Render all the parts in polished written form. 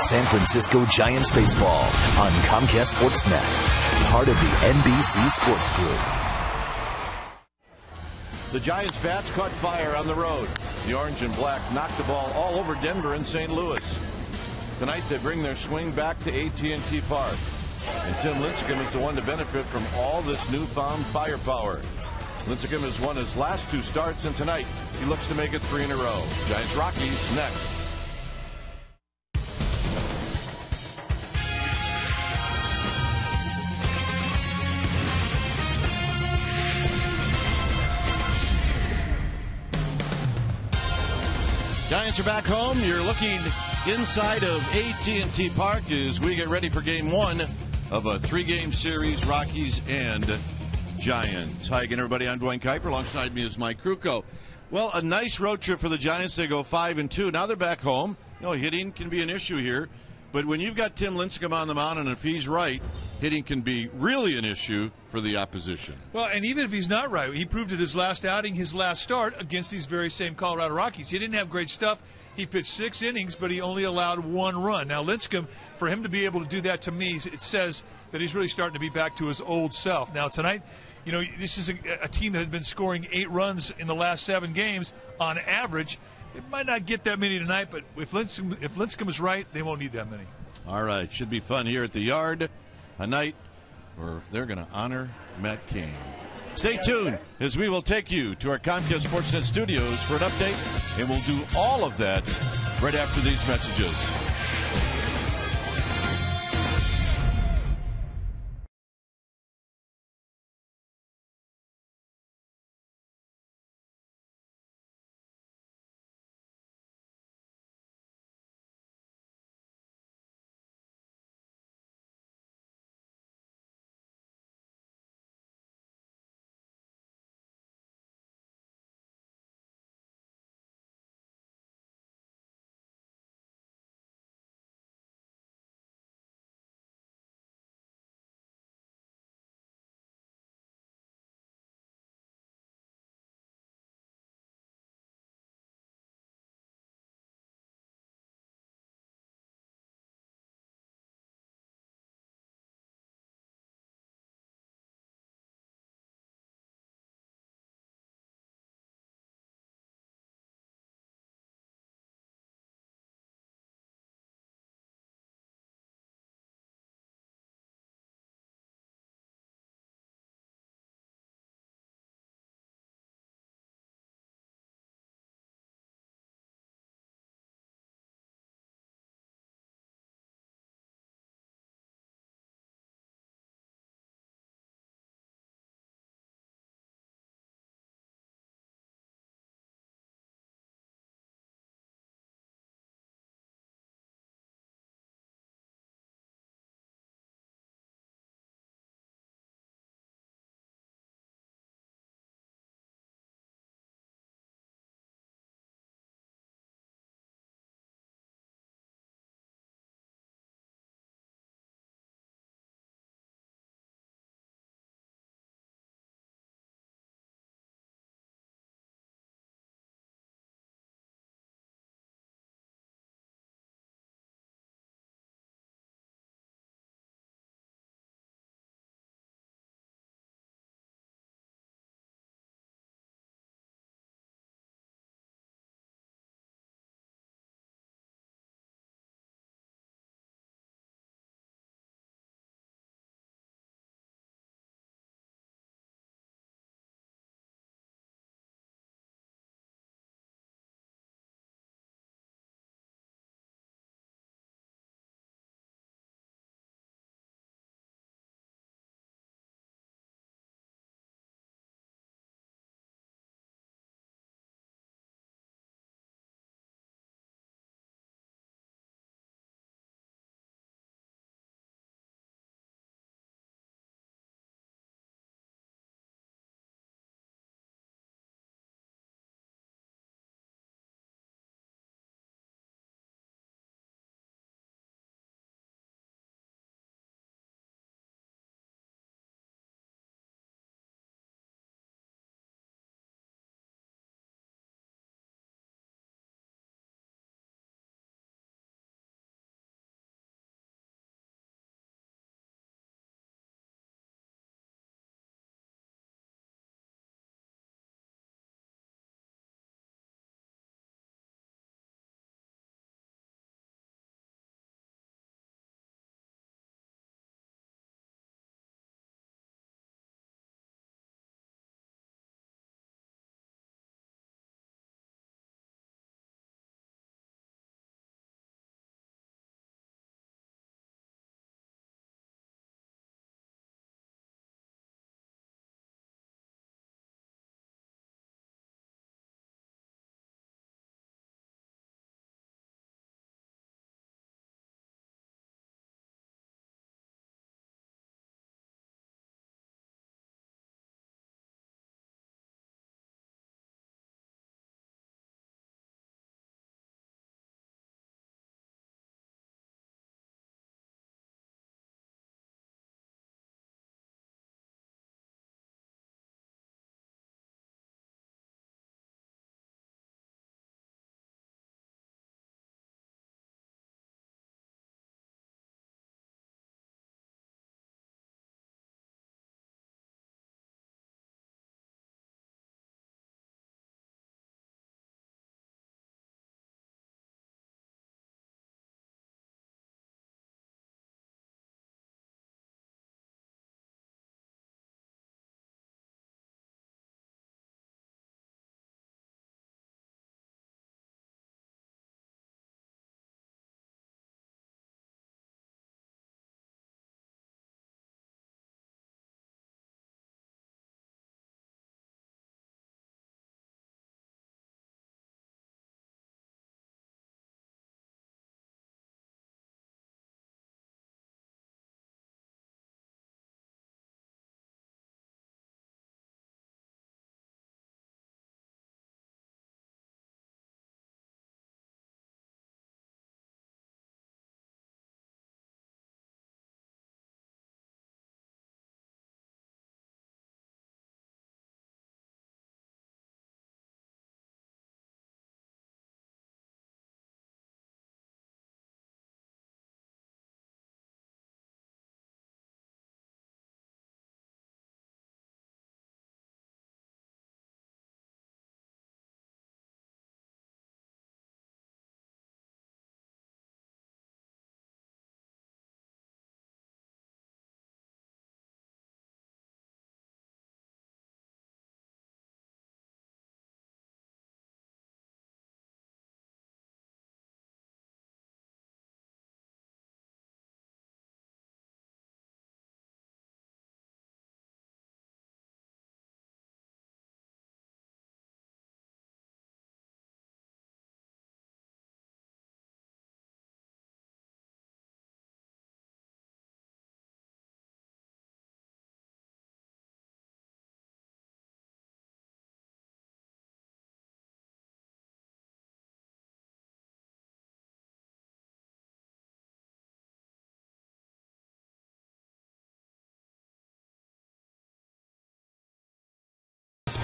San Francisco Giants baseball on Comcast Sportsnet, part of the NBC Sports Group. The Giants' bats caught fire on the road. The orange and black knocked the ball all over Denver and St. Louis. Tonight they bring their swing back to AT&T Park. And Tim Lincecum is the one to benefit from all this newfound firepower. Lincecum has won his last 2 starts, and tonight he looks to make it 3 in a row. Giants Rockies next. Giants are back home. You're looking inside of AT&T Park as we get ready for game 1 of a 3-game series, Rockies and Giants. Hi again, everybody. I'm Dwayne Kuiper. Alongside me is Mike Krukow. Well, a nice road trip for the Giants. They go 5-2. Now they're back home. You know, hitting can be an issue here. But when you've got Tim Lincecum on the mound, and if he's right, hitting can be really an issue for the opposition. Well, and even if he's not right, he proved it his last outing, his last start against these very same Colorado Rockies. He didn't have great stuff. He pitched 6 innings, but he only allowed 1 run. Now, Lincecum, for him to be able to do that, to me, it says that he's really starting to be back to his old self. Now, tonight, you know, this is a team that had been scoring 8 runs in the last 7 games on average. It might not get that many tonight, but if Lincecum is right, they won't need that many. All right, should be fun here at the Yard, a night where they're going to honor Matt Cain. Stay tuned as we will take you to our Comcast Sportsnet studios for an update, and we'll do all of that right after these messages.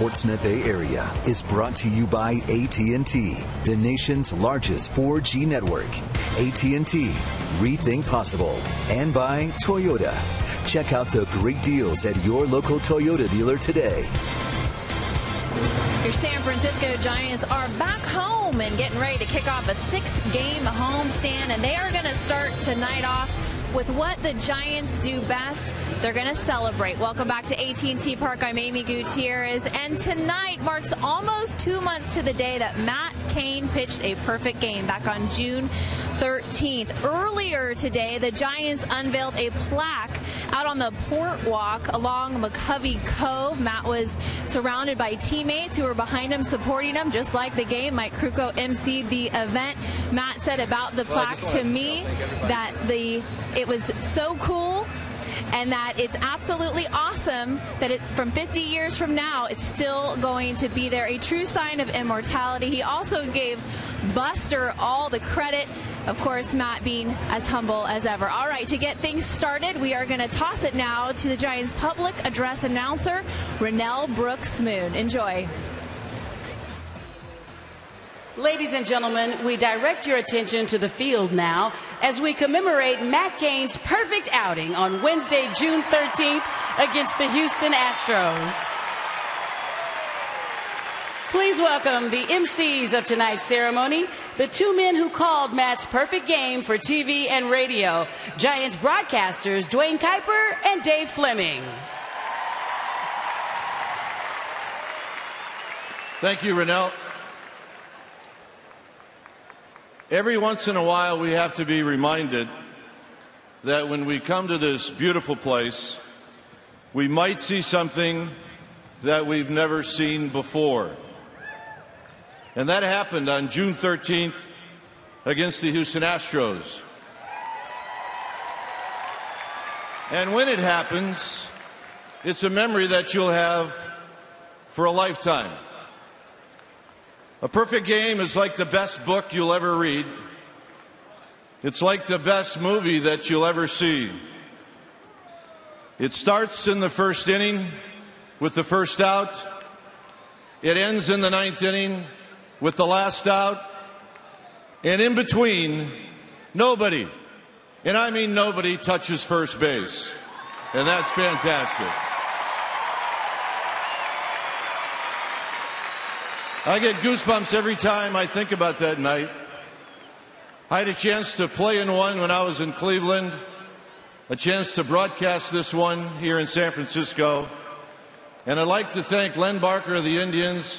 Sportsnet Bay Area is brought to you by AT&T, the nation's largest 4G network. AT&T, rethink possible. And by Toyota. Check out the great deals at your local Toyota dealer today. Your San Francisco Giants are back home and getting ready to kick off a 6-game homestand, and they are going to start tonight off with what the Giants do best. They're going to celebrate. Welcome back to AT&T Park. I'm Amy Gutierrez, and tonight marks almost 2 months to the day that Matt Cain pitched a perfect game back on June 13th. Earlier today, the Giants unveiled a plaque out on the port walk along McCovey Cove. Matt was surrounded by teammates who were behind him, supporting him, just like the game. Mike Krukow emceed the event. Matt said about the plaque to me that it was so cool, and that it's absolutely awesome that from 50 years from now, it's still going to be there, a true sign of immortality. He also gave Buster all the credit. Of course, Matt being as humble as ever. All right, to get things started, we are going to toss it now to the Giants public address announcer, Rennell Brooks-Moon. Enjoy. Ladies and gentlemen, we direct your attention to the field now as we commemorate Matt Cain's perfect outing on Wednesday, June 13th against the Houston Astros. Please welcome the MCs of tonight's ceremony, the two men who called Matt's perfect game for TV and radio, Giants broadcasters Dwayne Kuiper and Dave Fleming. Thank you, Rennell. Every once in a while, we have to be reminded that when we come to this beautiful place, we might see something that we've never seen before. And that happened on June 13th against the Houston Astros. And when it happens, it's a memory that you'll have for a lifetime. A perfect game is like the best book you'll ever read. It's like the best movie that you'll ever see. It starts in the first inning with the first out. It ends in the ninth inning with the last out. And in between, nobody, and I mean nobody, touches first base. And that's fantastic. I get goosebumps every time I think about that night. I had a chance to play in one when I was in Cleveland, a chance to broadcast this one here in San Francisco. And I'd like to thank Len Barker of the Indians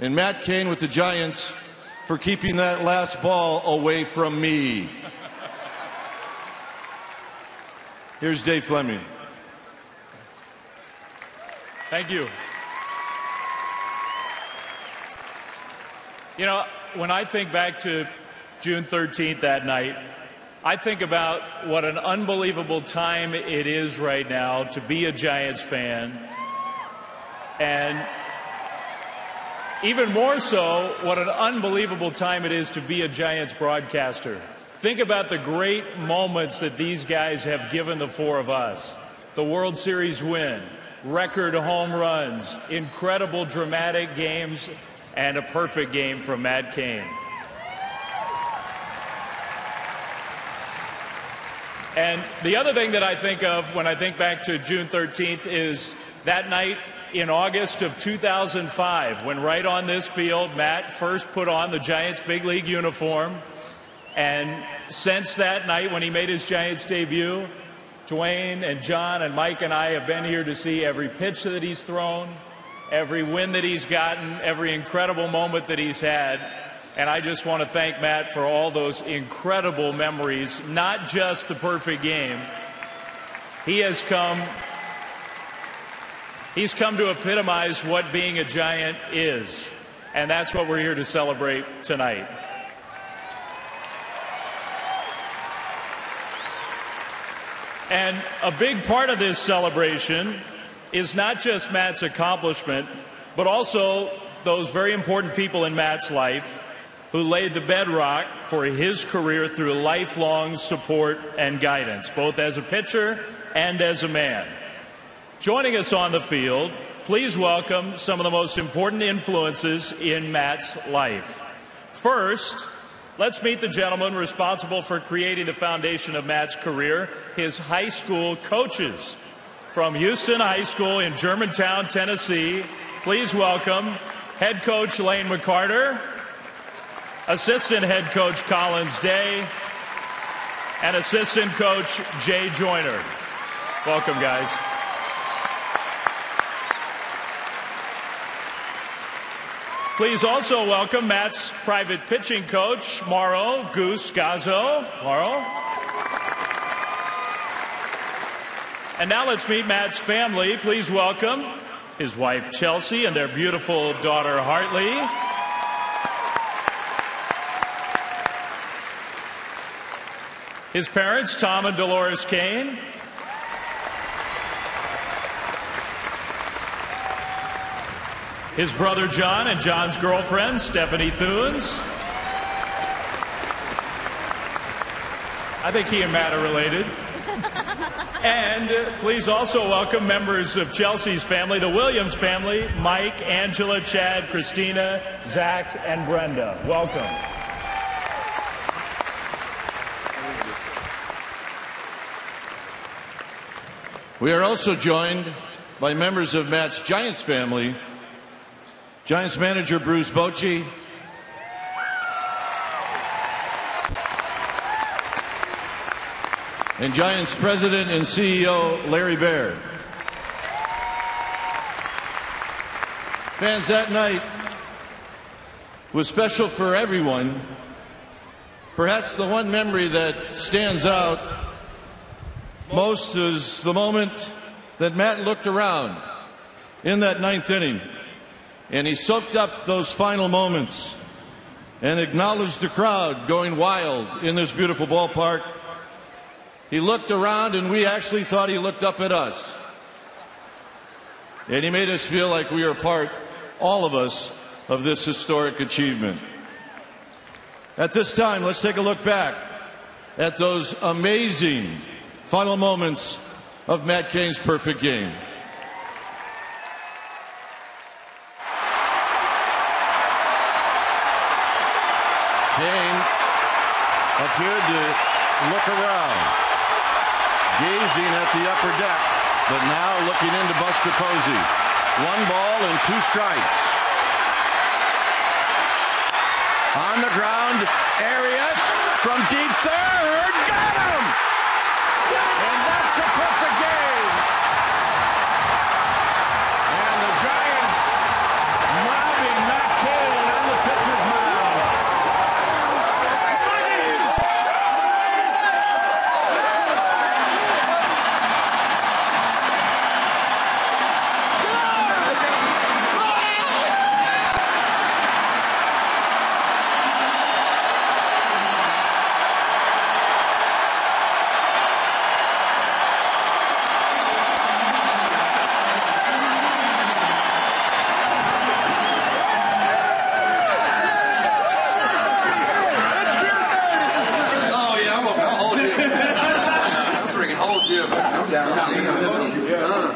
and Matt Cain with the Giants for keeping that last ball away from me. Here's Dave Fleming. Thank you. You know, when I think back to June 13th that night, I think about what an unbelievable time it is right now to be a Giants fan. And even more so, what an unbelievable time it is to be a Giants broadcaster. Think about the great moments that these guys have given the four of us. The World Series win, record home runs, incredible dramatic games, and a perfect game from Matt Cain. And the other thing that I think of when I think back to June 13th is that night in August of 2005, when right on this field, Matt first put on the Giants big league uniform. And since that night when he made his Giants debut, Dwayne and John and Mike and I have been here to see every pitch that he's thrown, every win that he's gotten, every incredible moment that he's had. And I just want to thank Matt for all those incredible memories, not just the perfect game. He's come to epitomize what being a Giant is. And that's what we're here to celebrate tonight. And a big part of this celebration is not just Matt's accomplishment, but also those very important people in Matt's life who laid the bedrock for his career through lifelong support and guidance, both as a pitcher and as a man. Joining us on the field, please welcome some of the most important influences in Matt's life. First, let's meet the gentleman responsible for creating the foundation of Matt's career, his high school coaches. From Houston High School in Germantown, Tennessee, please welcome head coach Lane McCarter, assistant head coach Collins Day, and assistant coach Jay Joyner. Welcome, guys. Please also welcome Matt's private pitching coach, Mauro Goose Gazzo. Mauro. And now let's meet Matt's family. Please welcome his wife, Chelsea, and their beautiful daughter, Hartley. His parents, Tom and Dolores CAIN. His brother John and John's girlfriend, Stephanie Thunes. I think he and Matt are related. And please also welcome members of Chelsea's family, the Williams family, Mike, Angela, Chad, Christina, Zach, and Brenda. Welcome. We are also joined by members of Matt's Giants family, Giants manager Bruce Bochy, and Giants president and CEO Larry Baird. Fans, that night was special for everyone. Perhaps the one memory that stands out most is the moment that Matt looked around in that ninth inning, and he soaked up those final moments and acknowledged the crowd going wild in this beautiful ballpark. He looked around, and we actually thought he looked up at us. And he made us feel like we are part, all of us, of this historic achievement. At this time, let's take a look back at those amazing final moments of Matt Cain's perfect game. Cain appeared to look around, gazing at the upper deck, but now looking into Buster Posey. 1 ball and 2 strikes. On the ground, Arias from deep third, got him! And that's a perfect game. And the Giants mobbing Matt Cain on the pitcher's mound.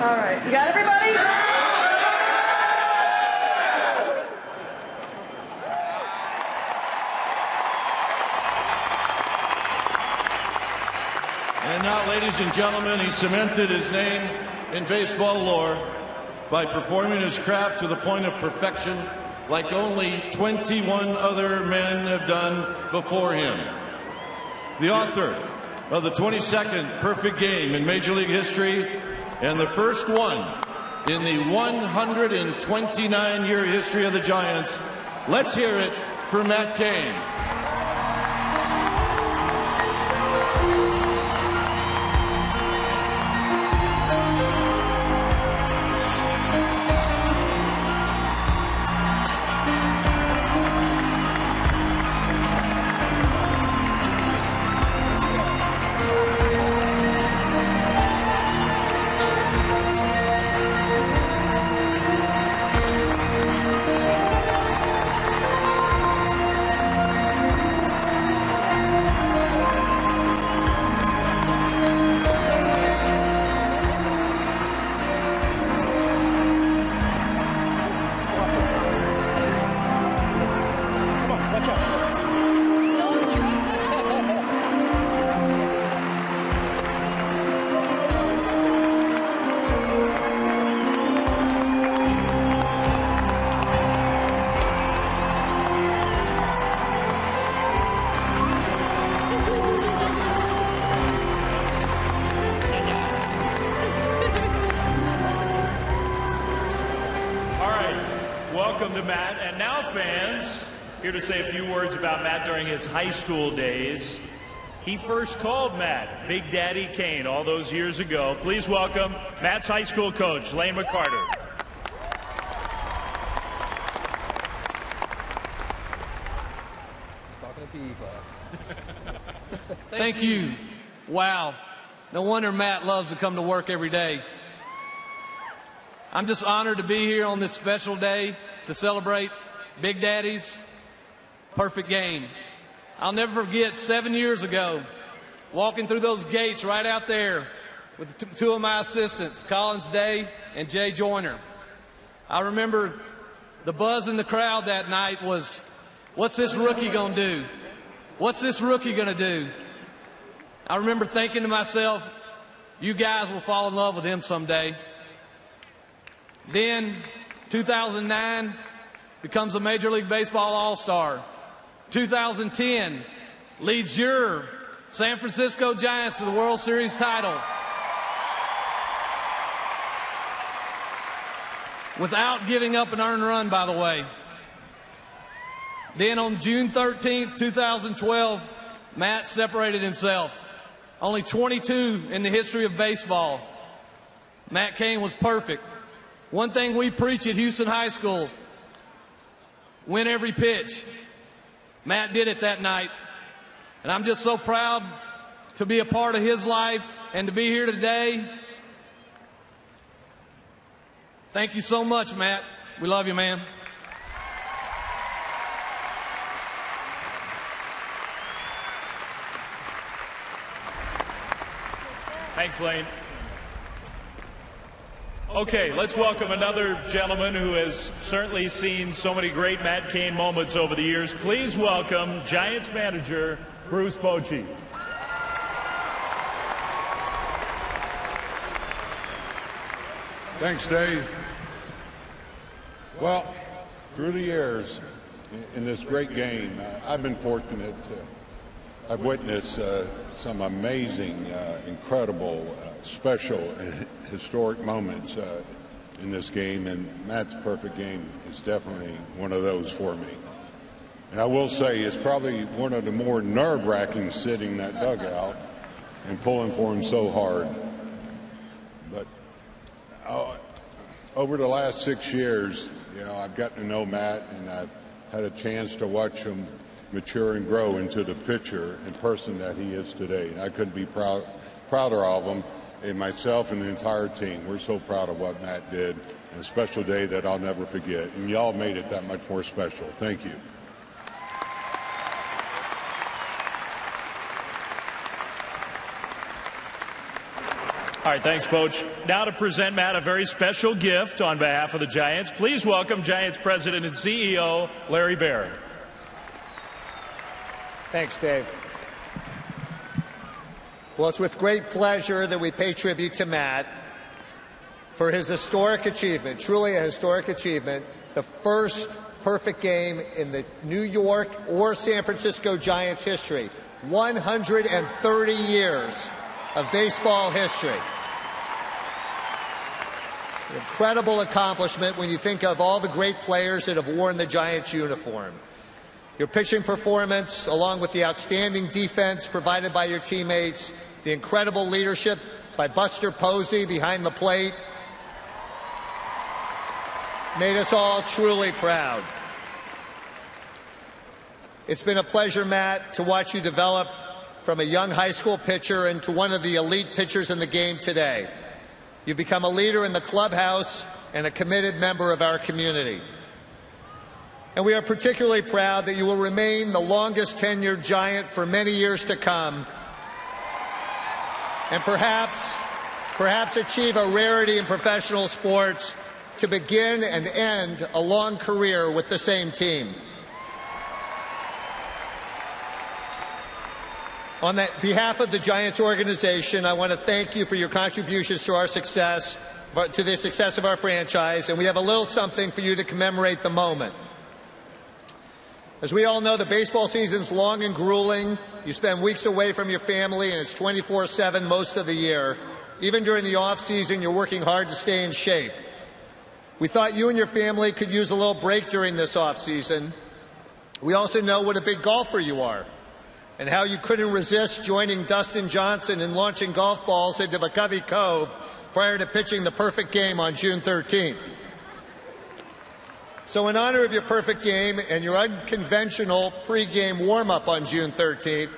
All right, you got everybody? And now, ladies and gentlemen, he cemented his name in baseball lore by performing his craft to the point of perfection like only 21 other men have done before him. The author of the 22nd perfect game in Major League history and the first one in the 129-year history of the Giants. Let's hear it for Matt Cain. welcome to Matt. And now, fans, here to say a few words about Matt during his high school days. He first called Matt Big Daddy CAIN all those years ago. Please welcome Matt's high school coach, Lane McCarter. Talking to PE class. Thank you. Wow. No wonder Matt loves to come to work every day. I'm just honored to be here on this special day to celebrate Big Daddy's perfect game. I'll never forget 7 years ago, walking through those gates right out there with two of my assistants, Collins Day and Jay Joyner. I remember the buzz in the crowd that night was, what's this rookie going to do? What's this rookie going to do? I remember thinking to myself, you guys will fall in love with him someday. Then, 2009, becomes a Major League Baseball All-Star. 2010, leads your San Francisco Giants to the World Series title. Without giving up an earned run, by the way. Then on June 13th, 2012, Matt separated himself. Only 22 in the history of baseball. Matt CAIN was perfect. One thing we preach at Houston High School, win every pitch. Matt did it that night. And I'm just so proud to be a part of his life and to be here today. Thank you so much, Matt. We love you, man. Thanks, Lane. Okay, let's welcome another gentleman who has certainly seen so many great Matt CAIN moments over the years. Please welcome Giants manager Bruce Bochy. Thanks, Dave. Well, through the years in this great game, I've been fortunate to I've witnessed some amazing, incredible, special, and historic moments in this game, and Matt's perfect game is definitely one of those for me. And I will say it's probably one of the more nerve-wracking sitting in that dugout and pulling for him so hard. But over the last 6 years, you know, I've gotten to know Matt, and I've had a chance to watch him mature and grow into the pitcher and person that he is today. And I couldn't be prouder of him, and myself and the entire team. We're so proud of what Matt did, and a special day that I'll never forget. And y'all made it that much more special. Thank you. All right, thanks, Coach. Now to present Matt a very special gift on behalf of the Giants. Please welcome Giants President and CEO Larry Baer. Thanks, Dave. Well, it's with great pleasure that we pay tribute to Matt for his historic achievement, truly a historic achievement, the first perfect game in the New York or San Francisco Giants history. 130 years of baseball history. An incredible accomplishment when you think of all the great players that have worn the Giants uniform. Your pitching performance, along with the outstanding defense provided by your teammates, the incredible leadership by Buster Posey behind the plate, made us all truly proud. It's been a pleasure, Matt, to watch you develop from a young high school pitcher into one of the elite pitchers in the game today. You've become a leader in the clubhouse and a committed member of our community. And we are particularly proud that you will remain the longest tenured Giant for many years to come, and perhaps achieve a rarity in professional sports to begin and end a long career with the same team. On behalf of the Giants organization, I want to thank you for your contributions to our success, to the success of our franchise, and we have a little something for you to commemorate the moment. As we all know, the baseball season's long and grueling. You spend weeks away from your family, and it's 24/7 most of the year. Even during the off season, you're working hard to stay in shape. We thought you and your family could use a little break during this offseason. We also know what a big golfer you are and how you couldn't resist joining Dustin Johnson in launching golf balls into McCovey Cove prior to pitching the perfect game on June 13th. So in honor of your perfect game and your unconventional pregame warm-up on June 13th,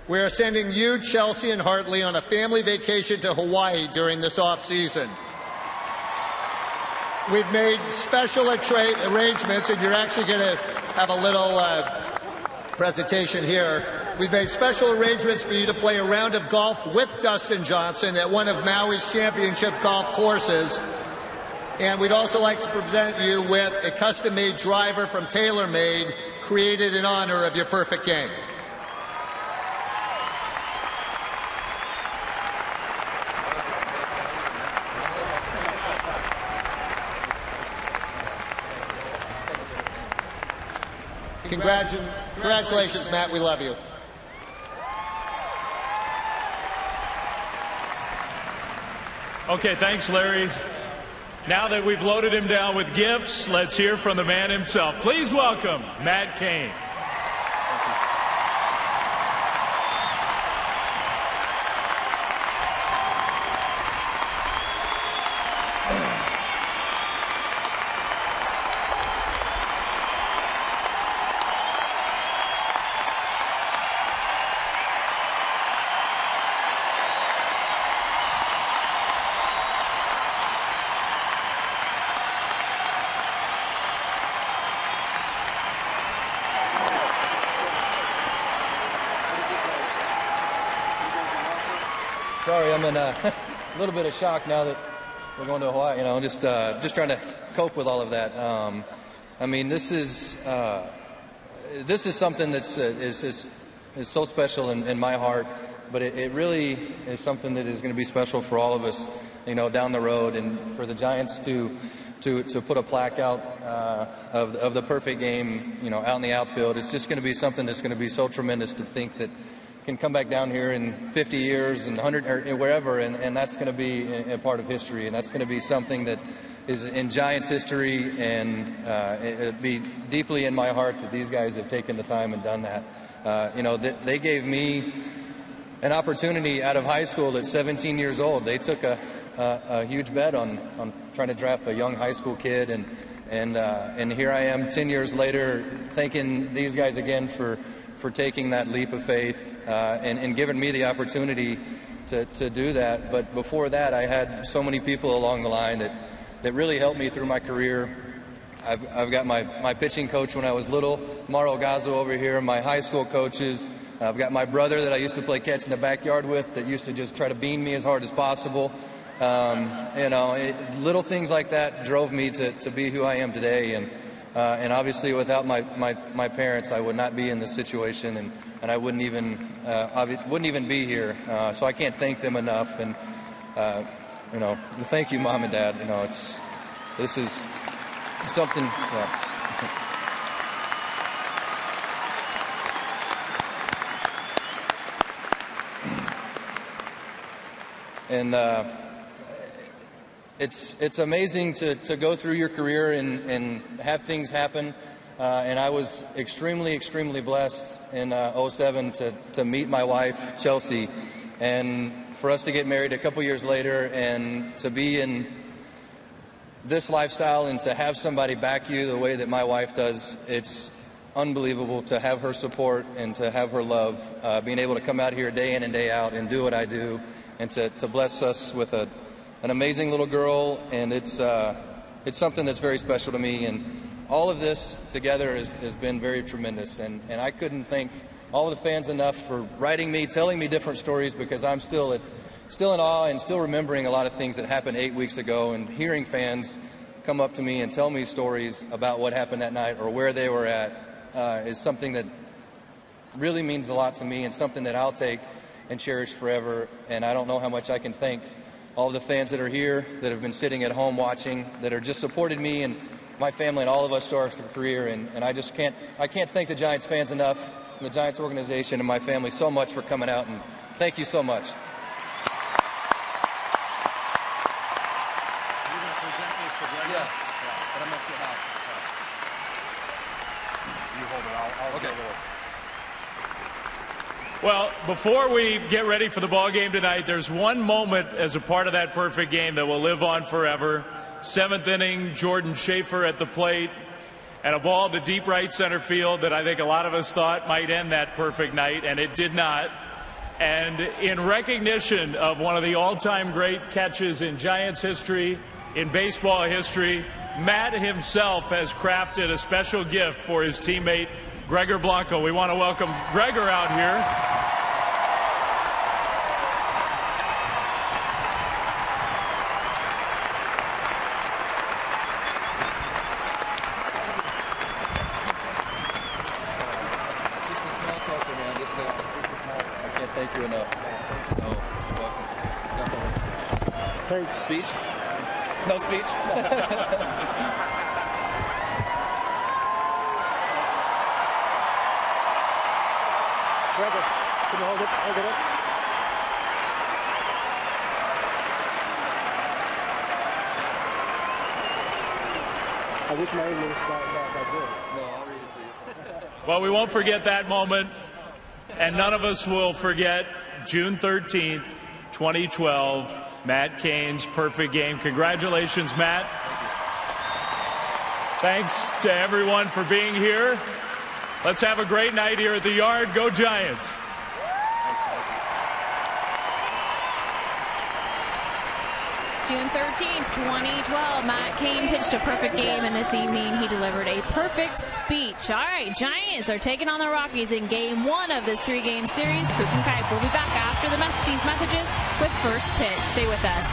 we are sending you, Chelsea, and Hartley on a family vacation to Hawaii during this off-season. We've made special arrangements, and you're actually going to have a little presentation here. We've made special arrangements for you to play a round of golf with Dustin Johnson at one of Maui's championship golf courses. And we'd also like to present you with a custom-made driver from TaylorMade, created in honor of your perfect game. Congratulations, Matt. We love you. Okay, thanks, Larry. Now that we've loaded him down with gifts, let's hear from the man himself. Please welcome Matt CAIN. Sorry, I'm in a little bit of shock now that we're going to Hawaii. You know, just trying to cope with all of that. I mean, this is something that's is so special in my heart, but it really is something that is going to be special for all of us, you know, down the road, and for the Giants to put a plaque out of the perfect game, you know, out in the outfield. It's just going to be something that's going to be so tremendous to think that can come back down here in 50 years and 100 or wherever, and that's going to be a part of history, and that's going to be something that is in Giants history, and it'd be deeply in my heart that these guys have taken the time and done that. You know, they gave me an opportunity out of high school at 17 years old. They took a huge bet on trying to draft a young high school kid, and here I am 10 years later thanking these guys again for taking that leap of faith and giving me the opportunity to do that. But before that, I had so many people along the line that really helped me through my career. I've got my pitching coach when I was little, Mauro Gazzo over here, my high school coaches. I've got my brother that I used to play catch in the backyard with that used to just try to bean me as hard as possible. You know, little things like that drove me to be who I am today. And obviously, without my parents, I would not be in this situation, and I wouldn't even be here. So I can't thank them enough. And you know, thank you, Mom and Dad. You know, this is something. Yeah. And it's amazing to go through your career and have things happen. And I was extremely blessed in 2007 to meet my wife, Chelsea, and for us to get married a couple years later and to be in this lifestyle and to have somebody back you the way that my wife does. It's unbelievable to have her support and to have her love, being able to come out here day in and day out and do what I do, and to bless us with an amazing little girl. And it's something that's very special to me, and all of this together has been very tremendous, and I couldn't thank all of the fans enough for writing me, telling me different stories, because I'm still in awe and still remembering a lot of things that happened 8 weeks ago, and hearing fans come up to me and tell me stories about what happened that night or where they were at is something that really means a lot to me, and something that I'll take and cherish forever. And I don't know how much I can thank all of the fans that are here, that have been sitting at home watching, that are just supported me and my family and all of us through our career. And I just can't thank the Giants fans enough, and the Giants organization and my family so much for coming out, and thank you so much. Yeah. you hold it. I'll Okay. Well, before we get ready for the ball game tonight, there's one moment as a part of that perfect game that will live on forever. 7th inning, Jordan Schaefer at the plate, and a ball to deep right center field that I think a lot of us thought might end that perfect night, and it did not. And in recognition of one of the all-time great catches in Giants history, in baseball history, Matt himself has crafted a special gift for his teammate, Gregor Blanco. We want to welcome Gregor out here. Just a small token, man. I can't thank you enough. No, you're welcome. Definitely. Speech? No speech? Gregor, can you hold it? Hold it up. I wish my English that good. No, I'll read it to you. Well, we won't forget that moment, and none of us will forget June 13th, 2012, Matt Cain's perfect game. Congratulations, Matt. Thanks to everyone for being here. Let's have a great night here at the Yard. Go Giants. June 13th, 2012, Matt Cain pitched a perfect game, and this evening he delivered a perfect speech. All right, Giants are taking on the Rockies in Game 1 of this 3-game series. Kruk and Kuip will be back after these messages with First Pitch. Stay with us.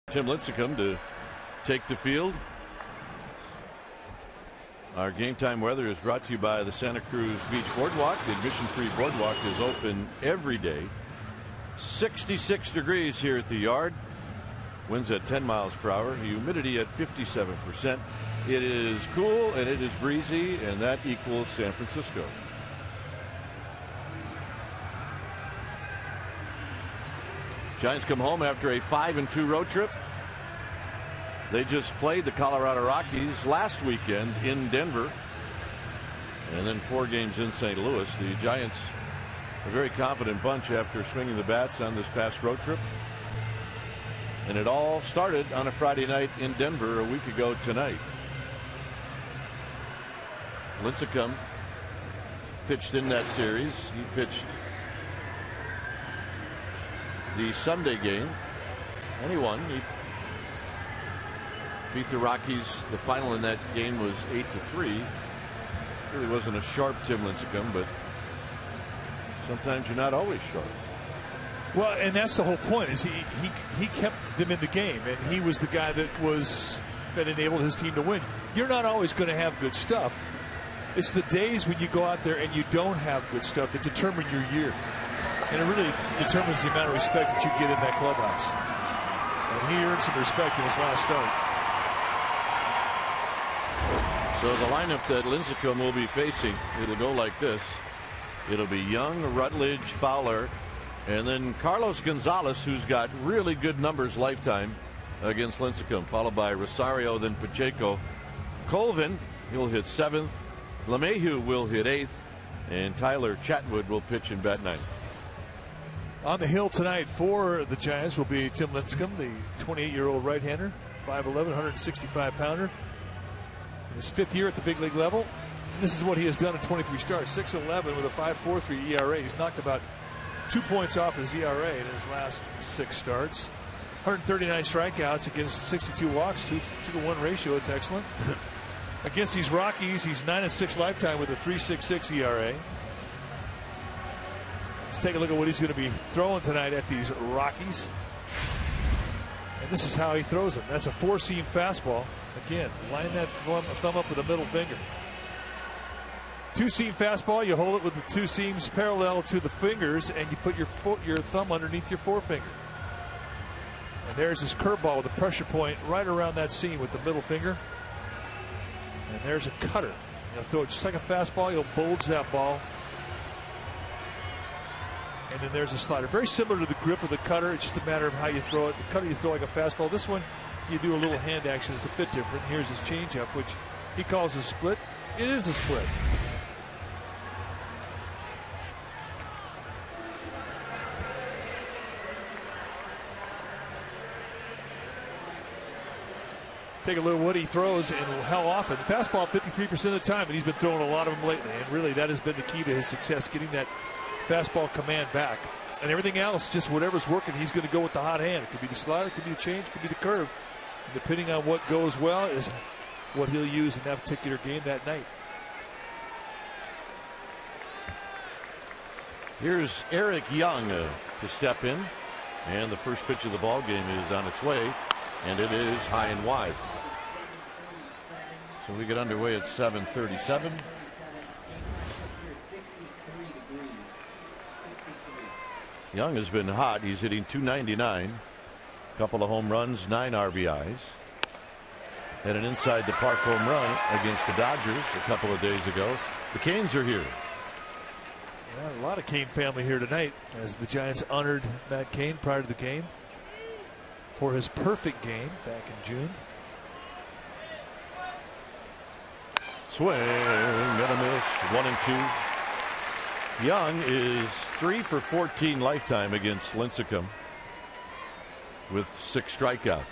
Tim Lincecum to take the field. Our game time weather is brought to you by the Santa Cruz Beach Boardwalk. The admission-free boardwalk is open every day. 66 degrees here at the Yard. Winds at 10 miles per hour. Humidity at 57%. It is cool and it is breezy, and that equals San Francisco. Giants come home after a 5-2 road trip. They just played the Colorado Rockies last weekend in Denver, and then 4 games in St. Louis. The Giants, a very confident bunch after swinging the bats on this past road trip. And it all started on a Friday night in Denver a week ago tonight. Lincecum pitched in that series. He pitched the Sunday game, and he won. He beat the Rockies. The final in that game was 8-3. Really wasn't a sharp Tim Lincecum, but sometimes you're not always sharp. Well, and that's the whole point, is he kept them in the game, and he was the guy that enabled his team to win. You're not always going to have good stuff. It's the days when you go out there and you don't have good stuff that determine your year. And it really determines the amount of respect that you get in that clubhouse. And he earned some respect in his last start. So the lineup that Lincecum will be facing, it'll go like this. It'll be Young, Rutledge, Fowler, and then Carlos Gonzalez, who's got really good numbers lifetime against Lincecum, followed by Rosario, then Pacheco. Colvin, he'll hit 7th. LeMahieu will hit 8th, and Tyler Chatwood will pitch in bat 9th. On the hill tonight for the Giants will be Tim Lincecum, the 28-year-old right-hander, 5'11", 165-pounder. His 5th year at the big league level. This is what he has done in 23 starts. 6-11 with a 5.43 ERA. He's knocked about 2 points off his ERA in his last 6 starts. 139 strikeouts against 62 walks, 2-to-1 ratio. It's excellent. Against these Rockies, he's 9-6 lifetime with a 3.66 ERA. Let's take a look at what he's going to be throwing tonight at these Rockies. And this is how he throws them. That's a 4-seam fastball. Again, line that thumb up with a middle finger. 2-seam fastball, you hold it with the 2 seams parallel to the fingers, and you put your thumb underneath your forefinger. And there's his curveball with a pressure point right around that seam with the middle finger. And there's a cutter. He'll throw it just like a fastball. He'll bulge that ball. And then there's a slider. Very similar to the grip of the cutter. It's just a matter of how you throw it. The cutter you throw like a fastball. This one, you do a little hand action. It's a bit different. Here's his changeup, which he calls a split. It is a split. Take a look at what he throws and how often. Fastball 53% of the time, and he's been throwing a lot of them lately. And really, that has been the key to his success, getting that fastball command back. And everything else, just whatever's working, he's going to go with the hot hand. It could be the slider, it could be the change, it could be the curve. And depending on what goes well is what he'll use in that particular game that night. Here's Eric Young to step in. And the first pitch of the ball game is on its way. And it is high and wide. So we get underway at 7:37. Young has been hot. He's hitting .299. A couple of home runs, 9 RBIs. Had an inside the park home run against the Dodgers a couple of days ago. The Cains are here. Yeah, a lot of Cain family here tonight as the Giants honored Matt Cain prior to the game for his perfect game back in June. Swing and a miss. 1-2. Young is 3 for 14 lifetime against Lincecum with 6 strikeouts.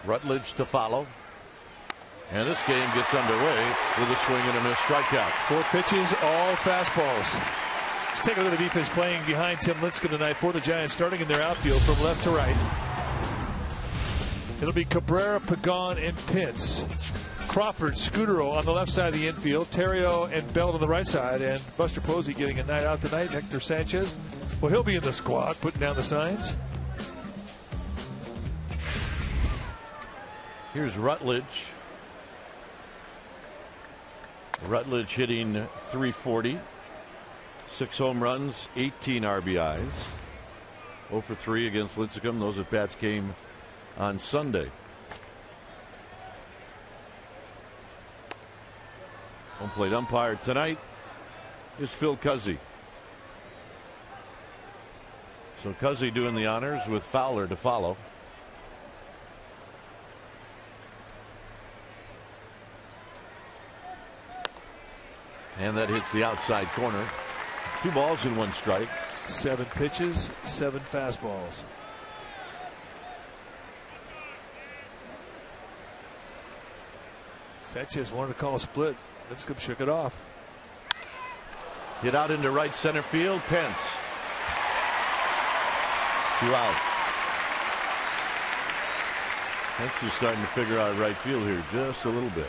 Rutledge to follow. And this game gets underway with a swing and a miss strikeout. 4 pitches, all fastballs. Let's take a look at the defense playing behind Tim Lincecum tonight for the Giants, starting in their outfield from left to right. It'll be Cabrera, Pagan, and Pitts. Crawford, Scudero on the left side of the infield. Terrio and Bell on the right side. And Buster Posey getting a night out tonight. Hector Sanchez, well, he'll be in the squad, putting down the signs. Here's Rutledge. Rutledge hitting .340. 6 home runs, 18 RBIs. 0 for 3 against Lincecum. Those at bats came on Sunday. Home plate umpire tonight is Phil Cuzzy. So Cuzzy doing the honors with Fowler to follow. And that hits the outside corner. 2 balls and 1 strike. 7 pitches, 7 fastballs. Sanchez wanted to call a split. Lincecum shook it off. Hit out into right center field. Pence. 2 outs. Pence is starting to figure out right field here just a little bit.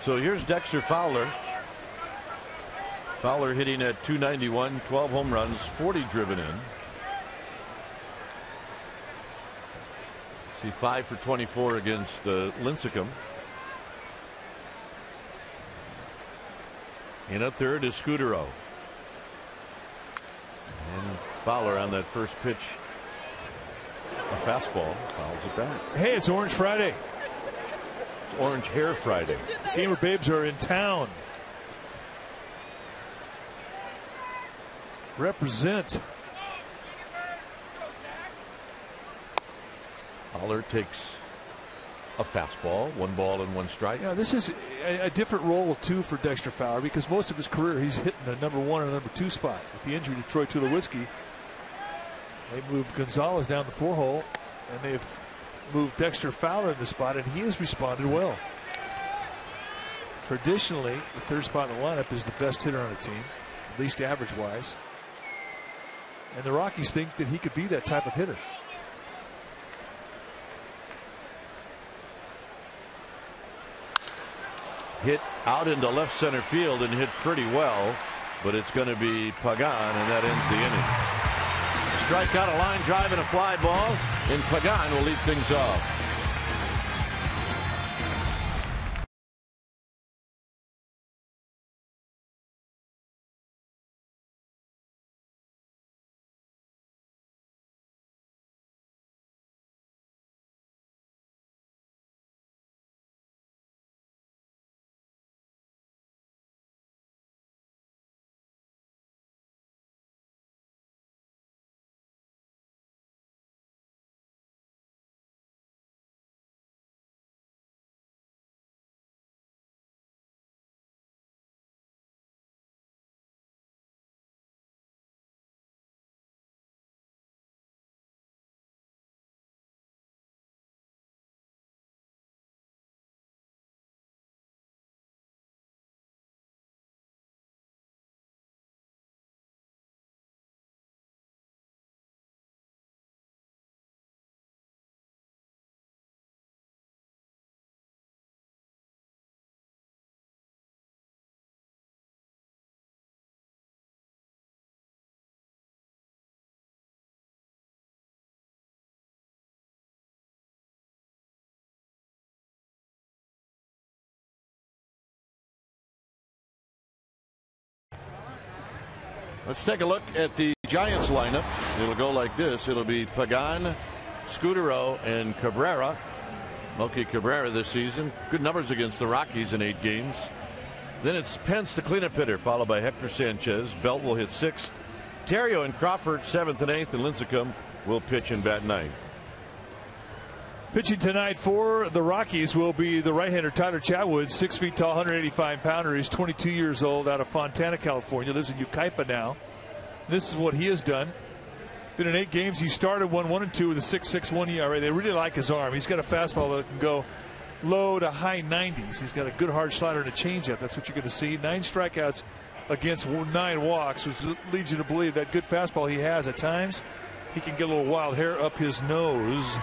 So here's Dexter Fowler. Fowler hitting at .291, 12 home runs, 40 driven in. See 5 for 24 against Lincecum. In at third is Scudero. And Fowler on that first pitch. A fastball. Fouls it back. Hey, it's Orange Friday. It's Orange Hair Friday. Gamer babes are in town. Represent. Fowler takes a fastball, 1 ball and 1 strike. Yeah, this is a different role too for Dexter Fowler because most of his career he's hitting the number 1 and number 2 spot. With the injury to Troy Tulowitzki, they moved Gonzalez down the 4-hole, and they've moved Dexter Fowler in the spot, and he has responded well. Traditionally, the 3rd spot in the lineup is the best hitter on the team, at least average-wise. And the Rockies think that he could be that type of hitter. Hit out into left center field and hit pretty well, but it's going to be Pagan, and that ends the inning. Strikeout, a line drive, and a fly ball, and Pagan will lead things off. Let's take a look at the Giants lineup. It'll go like this. It'll be Pagan, Scudero, and Cabrera. Melky Cabrera this season. Good numbers against the Rockies in 8 games. Then it's Pence, the cleanup hitter, followed by Hector Sanchez. Belt will hit 6th. Terrio and Crawford 7th and 8th, and Lincecum will pitch and bat 9th. Pitching tonight for the Rockies will be the right-hander Tyler Chatwood, 6 feet tall, 185-pounder. He's 22 years old, out of Fontana, California. Lives in Yucaipa now. This is what he has done. Been in 8 games. He started 1-1-2 with a 6.61 ERA. They really like his arm. He's got a fastball that can go low to high 90s. He's got a good hard slider and a changeup. That's what you're going to see. 9 strikeouts against 9 walks, which leads you to believe that good fastball he has at times. He can get a little wild hair up his nose.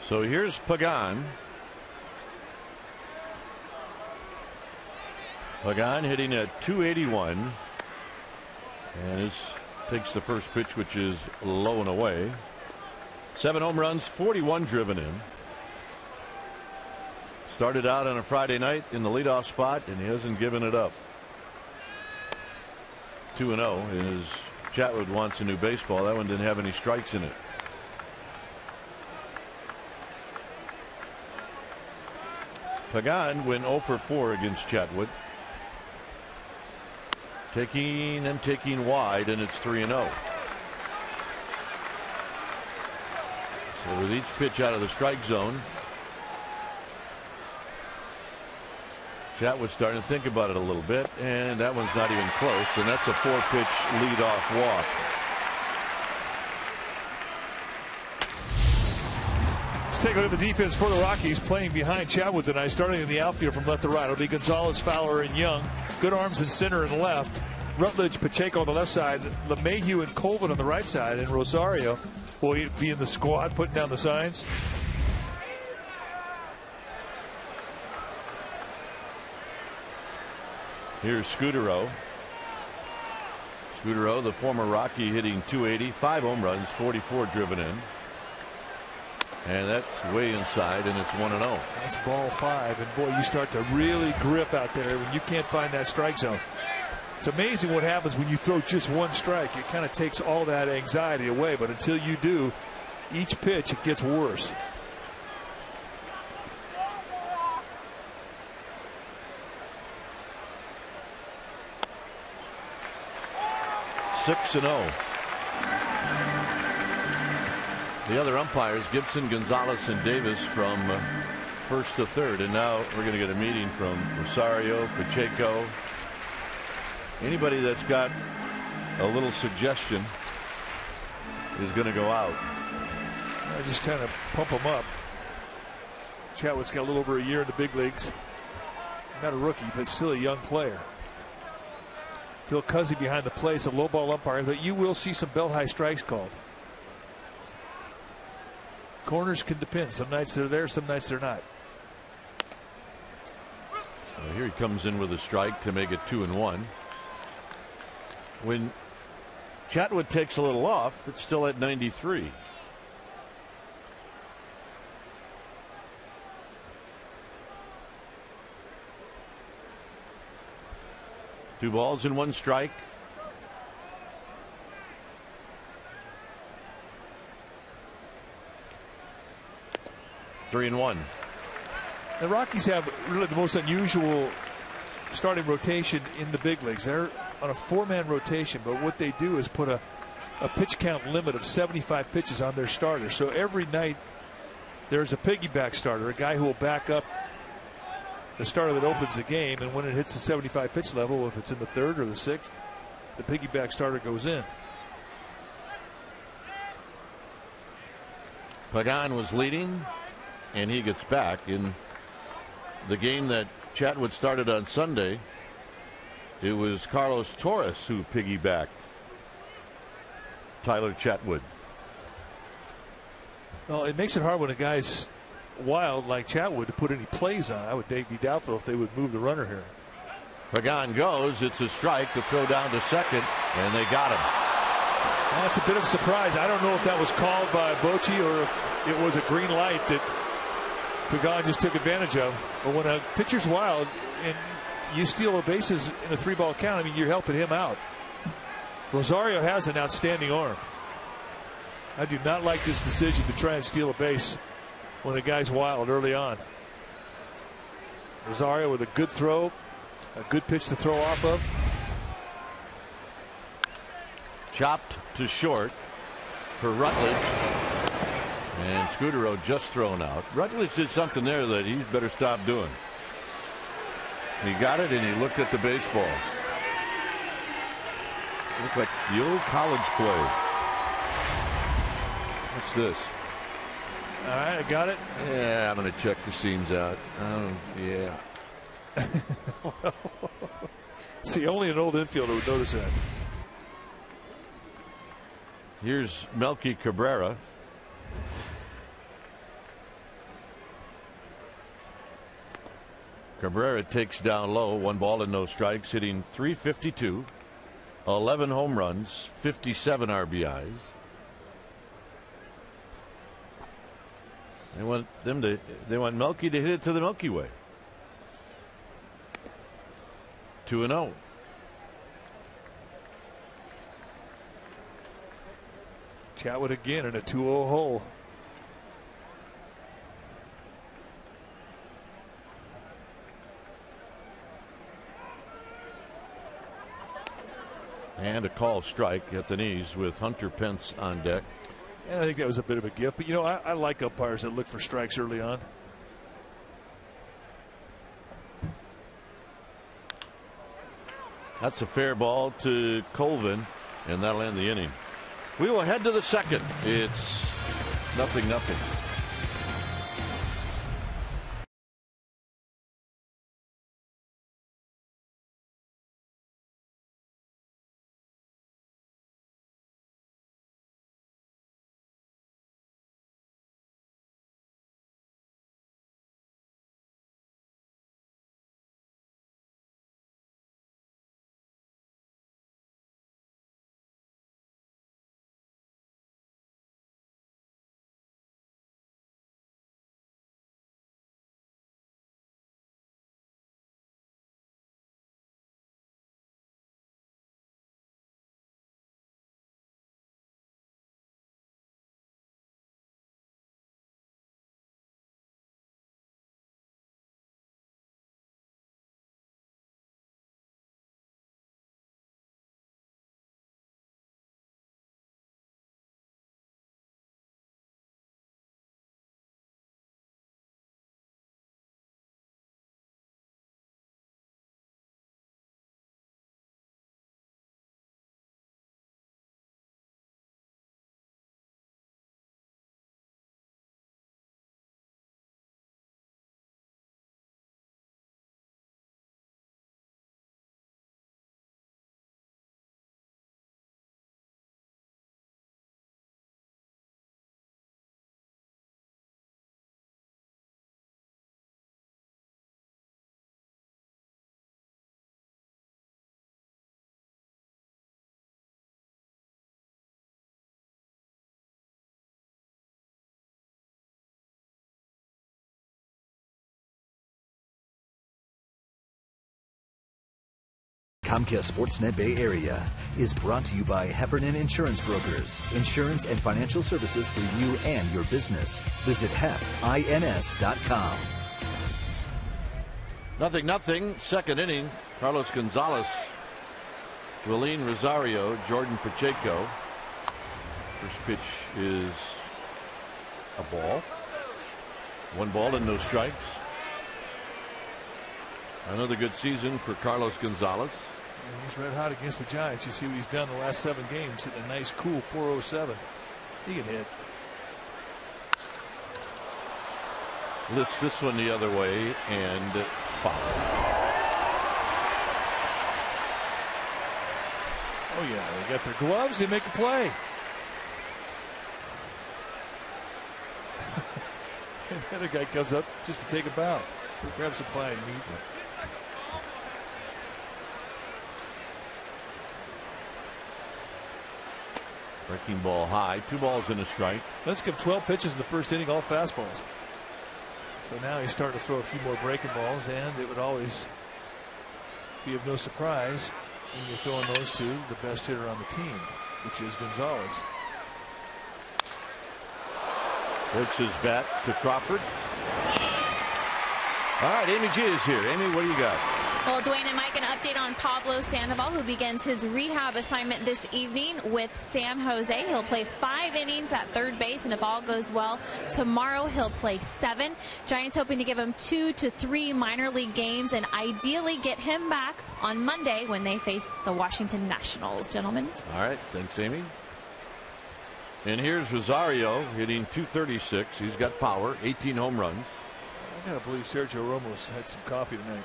So here's Pagan. Pagan hitting at .281, and takes the first pitch, which is low and away. 7 home runs, 41 driven in. Started out on a Friday night in the leadoff spot, and he hasn't given it up. 2-0 is Chatwood wants a new baseball. That one didn't have any strikes in it. Pagan went 0 for 4 against Chatwood. Taking wide, and it's 3-0. So with each pitch out of the strike zone, Chatwood's starting to think about it a little bit, and that one's not even close, and that's a 4-pitch leadoff walk. Let's take a look at the defense for the Rockies playing behind Chatwood tonight, starting in the outfield from left to right. It'll be Gonzalez, Fowler, and Young. Good arms in center and left. Rutledge, Pacheco on the left side. LeMahieu and Colvin on the right side, and Rosario will be in the squad putting down the signs. Here's Scudero. Scudero, the former Rocky, hitting .280, 5 home runs, 44 driven in. And that's way inside, and it's 1-0. That's ball 5, and boy, you start to really grip out there when you can't find that strike zone. It's amazing what happens when you throw just one strike. It kind of takes all that anxiety away, but until you do, each pitch it gets worse. (6-0). The other umpires, Gibson, Gonzalez, and Davis from first to third, and now we're going to get a meeting from Rosario, Pacheco. Anybody that's got a little suggestion is going to go out. I just kind of pump them up. Chatwood's got a little over a year in the big leagues. Not a rookie, but still a young player. Phil Cuzzy behind the plate, a low ball umpire, but you will see some belt high strikes called. Corners can depend. Some nights they're there, some nights they're not. So here he comes in with a strike to make it 2-1. When Chatwood takes a little off, it's still at 93. Two balls and one strike. Three and one. The Rockies have really the most unusual starting rotation in the big leagues. They're on a 4-man rotation, but what they do is put a pitch count limit of 75 pitches on their starters. So every night there's a piggyback starter, a guy who will back up the starter that opens the game, and when it hits the 75 pitch level, if it's in the 3rd or the 6th, the piggyback starter goes in. Pagan was leading, and he gets back in the game that Chatwood started on Sunday. It was Carlos Torres who piggybacked Tyler Chatwood. Well, it makes it hard when a guy's wild like Chatwood to put any plays on. I would be doubtful if they would move the runner here. Pagan goes. It's a strike to throw down to second, and they got him. Well, that's a bit of a surprise. I don't know if that was called by Bochy or if it was a green light that Pagan just took advantage of. But when a pitcher's wild and you steal a bases in a 3-ball count, I mean, you're helping him out. Rosario has an outstanding arm. I do not like this decision to try and steal a base when a guy's wild early on. Rosario with a good throw, a good pitch to throw off of. Chopped to short for Rutledge, and Scudero just thrown out. Rutledge did something there that he better stop doing. He got it, and he looked at the baseball. It looked like the old college play. What's this? All right, I got it. Yeah, I'm going to check the seams out. Oh, yeah. Well, see, only an old infielder would notice that. Here's Melky Cabrera. Cabrera takes down low, 1 ball and no strikes, hitting .352, 11 home runs, 57 RBIs. They want Melky to hit it to the Milky Way. 2-0. Chatwood again in a 2-0 hole. And a call strike at the knees with Hunter Pence on deck. And I think that was a bit of a gift. But, you know, I like umpires that look for strikes early on. That's a fair ball to Colvin, and that'll end the inning. We will head to the second. It's 0-0. Comcast Sportsnet Bay Area is brought to you by Heffernan Insurance Brokers. Insurance and financial services for you and your business. Visit HEFINS.com. 0-0. Second inning. Carlos Gonzalez, Willeen Rosario, Jordan Pacheco. First pitch is a ball. 1 ball and no strikes. Another good season for Carlos Gonzalez. He's red hot against the Giants. You see what he's done the last 7 games. Hitting a nice, cool 407. He can hit. Lifts this one the other way and foul. Oh, yeah. They got their gloves. They make a play. And the other guy comes up just to take a bow. Grab some pie and meat. Breaking ball high. 2 balls and a strike. Let's give 12 pitches in the first inning, all fastballs. So now he's starting to throw a few more breaking balls, and it would always be of no surprise when you're throwing those to the best hitter on the team, which is Gonzalez. Works his bat to Crawford. All right, Amy G is here. Amy, what do you got? Well, Dwayne and Mike, an update on Pablo Sandoval, who begins his rehab assignment this evening with San Jose. He'll play 5 innings at third base, and if all goes well, tomorrow he'll play 7. Giants hoping to give him 2 to 3 minor league games and ideally get him back on Monday when they face the Washington Nationals, gentlemen. All right, thanks, Amy. And here's Rosario hitting .236. He's got power, 18 home runs. I gotta believe Sergio Ramos had some coffee tonight.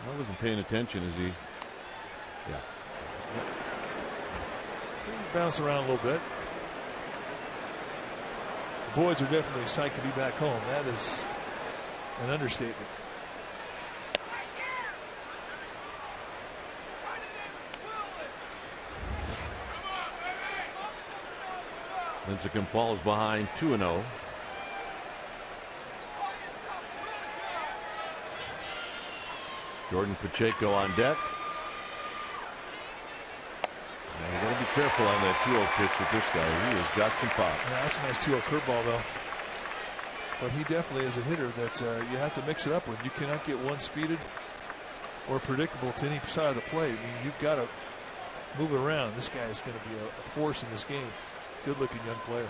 I wasn't paying attention, is he? Yeah. He's bouncing around a little bit. The boys are definitely psyched to be back home. That is an understatement. Lincecum falls behind 2-0. Jordan Pacheco on deck. And you got to be careful on that 2-0 pitch with this guy. He has got some pop. Yeah, that's a nice 2-0 curveball, though. But he definitely is a hitter that you have to mix it up with. You cannot get one speeded or predictable to any side of the plate. I mean, you've got to move it around. This guy is going to be a force in this game. Good looking young player.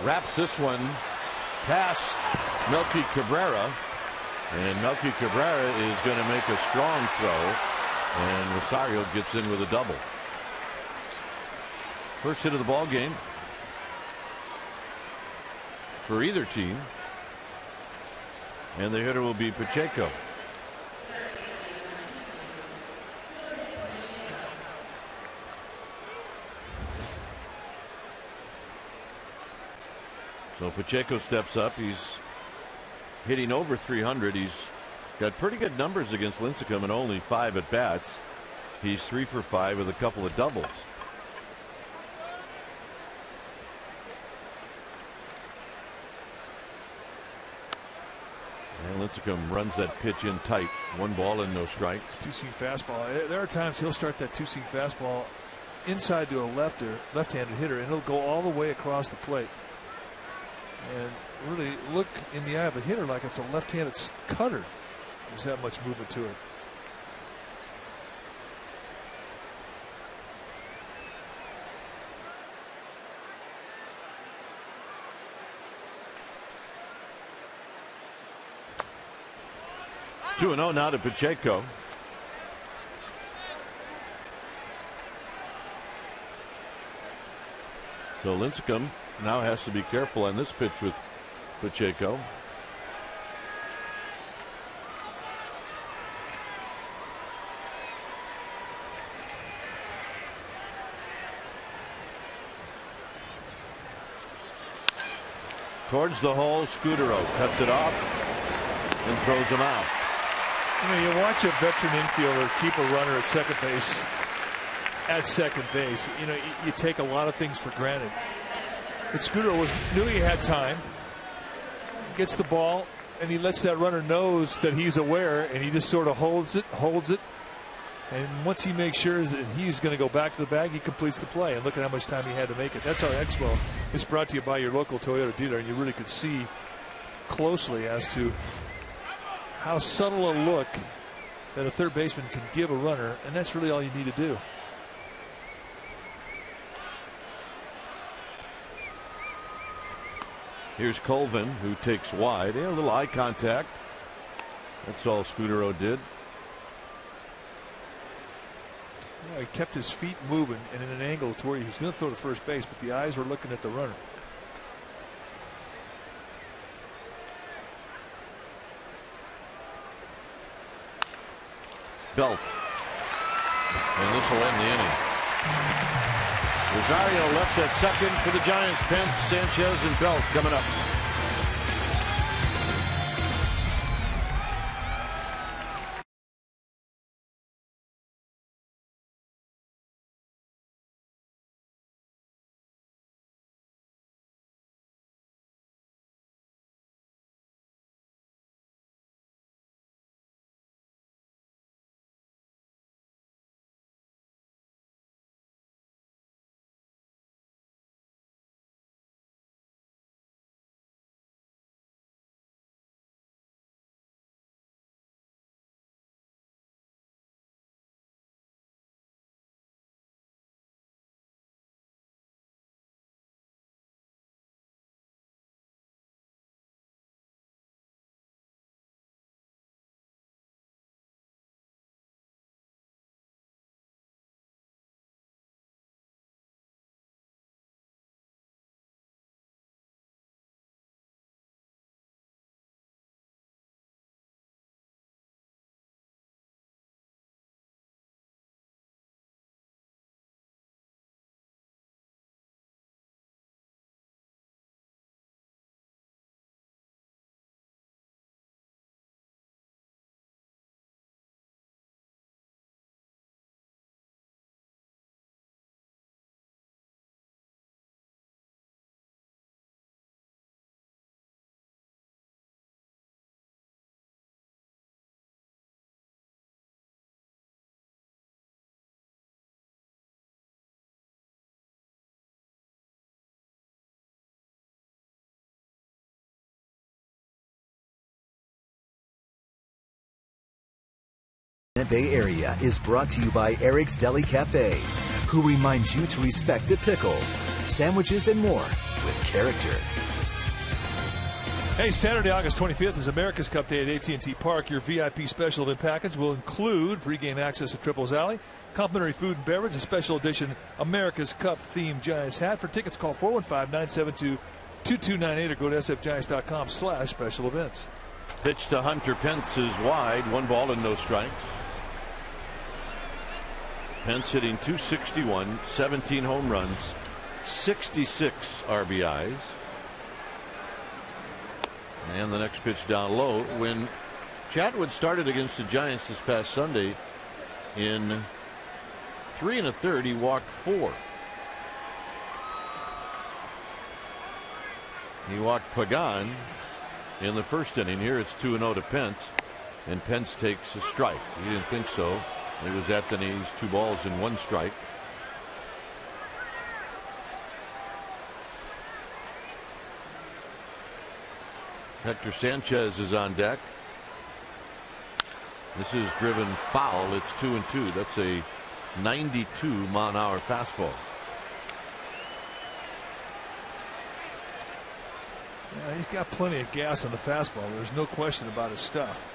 Wraps this one past Melky Cabrera. And Melky Cabrera is going to make a strong throw. And Rosario gets in with a double. First hit of the ball game for either team. And the hitter will be Pacheco. So Pacheco steps up. He's hitting over 300. He's got pretty good numbers against Lincecum and only 5 at bats. He's 3 for 5 with a couple of doubles. And Lincecum runs that pitch in tight. 1 ball and no strikes. Two-seam fastball. There are times he'll start that two-seam fastball inside to a left-handed hitter, and it'll go all the way across the plate. And really look in the eye of a hitter like it's a left-handed cutter. There's that much movement to it. Two and 0 now to Pacheco. So Lincecum now has to be careful on this pitch with Pacheco. Towards the hole, Scudero cuts it off and throws him out. You know, you watch a veteran infielder keep a runner at second base. You know, you take a lot of things for granted. But Scudero knew he had time. Gets the ball, and he lets that runner knows that he's aware, and he just sort of holds it. And once he makes sure that he's going to go back to the bag, he completes the play. And look at how much time he had to make it. That's our Expo. It's brought to you by your local Toyota dealer, and you really could see closely as to how subtle a look that a third baseman can give a runner, and that's really all you need to do. Here's Colvin, who takes wide. A little eye contact. That's all Scudero did. You know, he kept his feet moving and in an angle to where he was going to throw to first base, but the eyes were looking at the runner. Belt. And this will end the inning. Rosario left at second for the Giants. Pence, Sanchez, and Belt coming up. Bay Area is brought to you by Eric's Deli Cafe, who reminds you to respect the pickle. Sandwiches and more with character. Hey, Saturday, August 25th is America's Cup Day at AT&T Park. Your VIP special event package will include pregame access at Triples Alley, complimentary food and beverage, a special edition America's Cup themed Giants hat. For tickets, call 415-972-2298 or go to sfgiants.com/special events. Pitch to Hunter Pence is wide. 1 ball and no strikes. Pence hitting .261, 17 home runs, 66 RBIs. And the next pitch down low. When Chatwood started against the Giants this past Sunday, in 3 1/3, he walked 4. He walked Pagan in the first inning. Here it's 2-0 to Pence, and Pence takes a strike. He didn't think so. It was at the knees, 2 balls and 1 strike. Hector Sanchez is on deck. This is driven foul. It's 2-2. That's a 92-mile-an-hour fastball. Yeah, he's got plenty of gas on the fastball. There's no question about his stuff.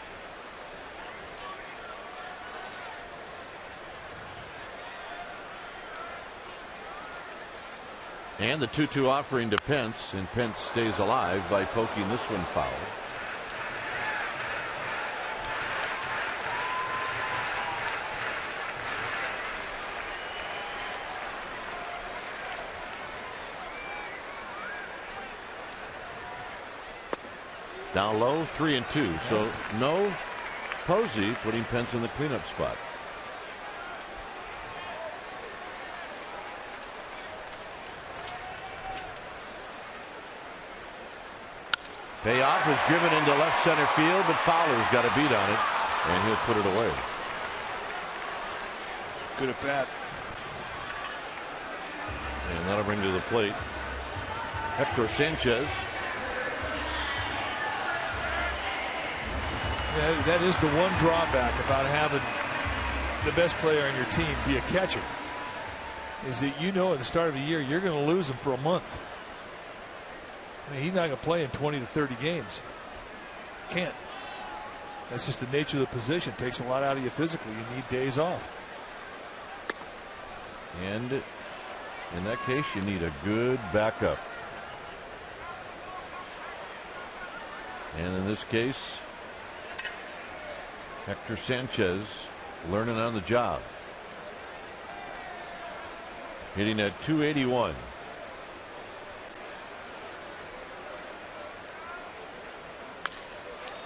And the 2-2 offering to Pence, and Pence stays alive by poking this one foul. Down low, 3-2. So no Posey, putting Pence in the cleanup spot. Payoff is driven into left center field, but Fowler's got a beat on it, and he'll put it away. Good at bat. And that'll bring to the plate Hector Sanchez. Yeah, that is the one drawback about having the best player on your team be a catcher, is that at the start of the year you're going to lose him for a month. I mean, he's not going to play in 20 to 30 games. Can't. That's just the nature of the position. It takes a lot out of you physically. You need days off. And in that case, you need a good backup. And in this case, Hector Sanchez learning on the job. Hitting at .281.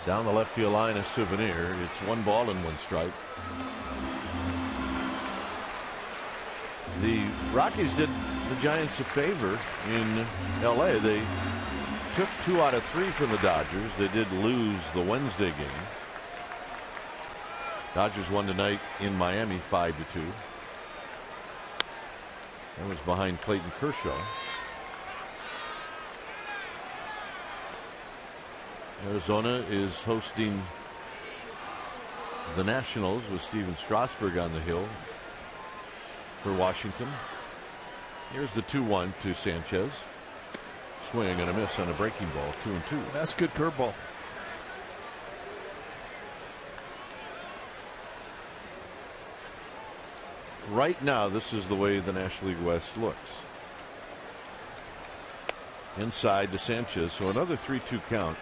Down the left field line, a souvenir. It's 1 ball and 1 strike. The Rockies did the Giants a favor in LA. They took 2 out of 3 from the Dodgers. They did lose the Wednesday game. Dodgers won tonight in Miami 5-2. That was behind Clayton Kershaw. Arizona is hosting the Nationals with Steven Strasburg on the hill for Washington. Here's the 2-1 to Sanchez. Swing and a miss on a breaking ball. 2-2. That's good curveball. Right now, this is the way the National League West looks. Inside to Sanchez, so another 3-2 count.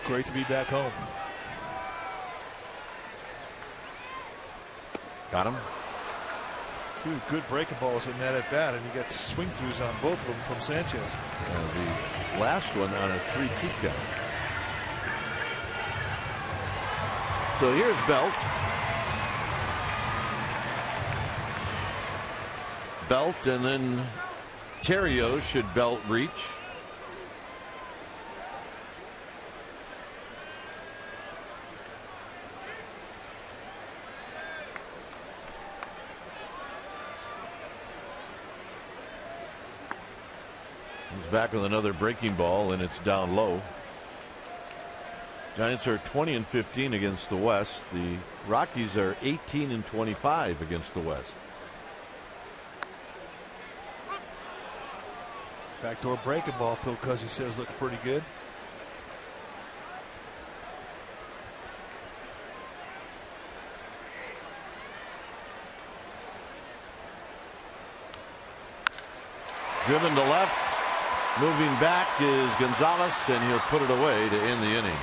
Great to be back home. Got him. 2 good breaking balls in that at bat, and you got swing throughs on both of them from Sanchez. The last one on a 3-2 count. So here's Belt. Belt, and then Terrio should Belt reach. back with another breaking ball, and it's down low. Giants are 20-15 against the West. The Rockies are 18-25 against the West. Backdoor breaking ball, Phil Cuzzy says looks pretty good. Driven to left. Moving back is Gonzalez, and he'll put it away to end the inning.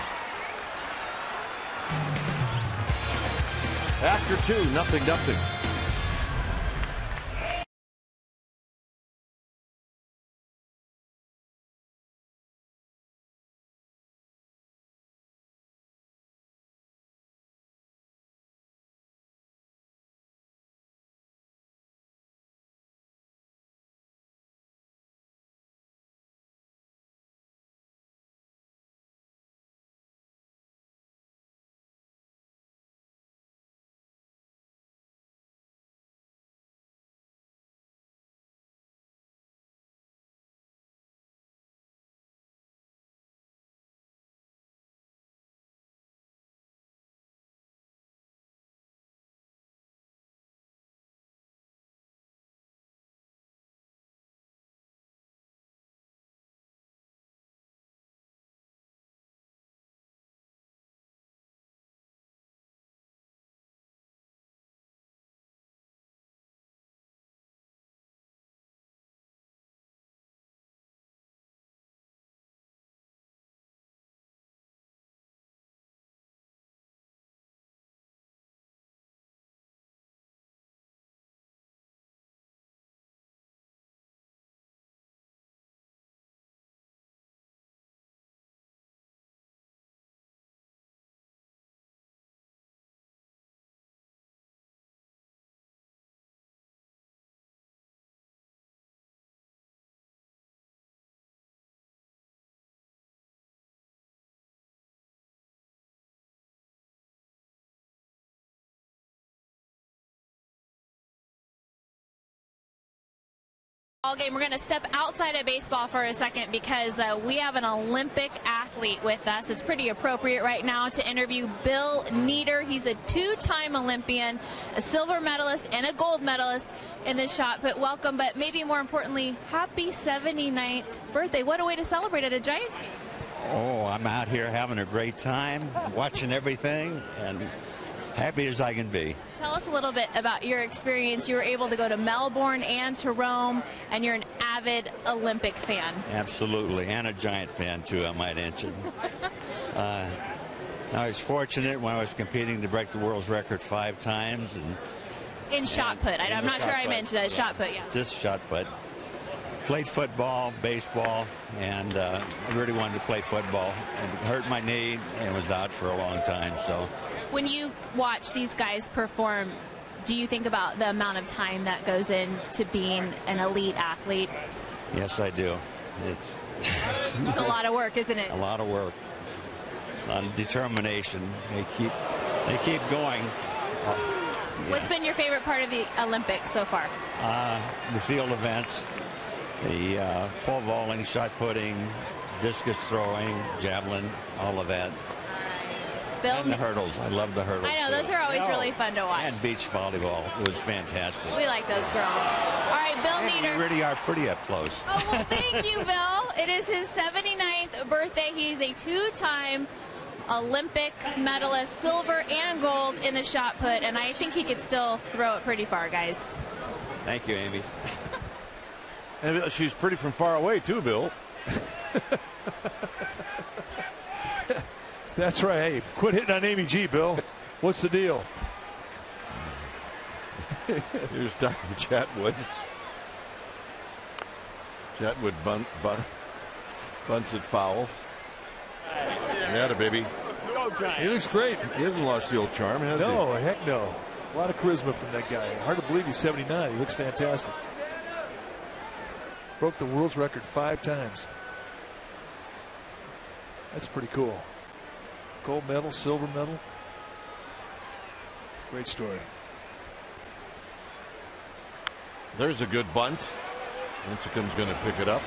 After 2, 0-0. Game. We're going to step outside of baseball for a second because we have an Olympic athlete with us. It's pretty appropriate right now to interview Bill Nieder. He's a 2-time Olympian, a silver medalist, and a gold medalist in the shot put. Welcome, but maybe more importantly, happy 79th birthday. What a way to celebrate at a Giants game. Oh, I'm out here having a great time, watching everything, and happy as I can be. Tell us a little bit about your experience. You were able to go to Melbourne and to Rome, and you're an avid Olympic fan. Absolutely, and a Giant fan, too, I might mention. I was fortunate when I was competing to break the world's record 5 times. In shot put. I'm not sure I mentioned that. Yeah. Shot put, yeah. Just shot put. Played football, baseball, and I really wanted to play football. And hurt my knee and was out for a long time, so... When you watch these guys perform, do you think about the amount of time that goes into being an elite athlete? Yes, I do. It's a lot of work, isn't it? A lot of work. A lot of determination. They keep going. What's been your favorite part of the Olympics so far? The field events, the pole vaulting, shot putting, discus throwing, javelin, all of that. And the hurdles. I love the hurdles. I know, those are always really fun to watch. And beach volleyball. It was fantastic. We like those girls. All right, Bill Nieder. You really are pretty up close. Oh, well, thank you, Bill. It is his 79th birthday. He's a 2-time Olympic medalist, silver and gold in the shot put, and I think he could still throw it pretty far, guys. Thank you, Amy. And she's pretty from far away, too, Bill. That's right. Hey, quit hitting on Amy G, Bill. What's the deal? Here's Dr. Chatwood. Chatwood bunts it foul. Yeah, baby. He looks great. He hasn't lost the old charm, has he? No, heck no. A lot of charisma from that guy. Hard to believe he's 79. He looks fantastic. Broke the world's record 5 times. That's pretty cool. Gold medal, silver medal. Great story. There's a good bunt. Lincecum's going to pick it up.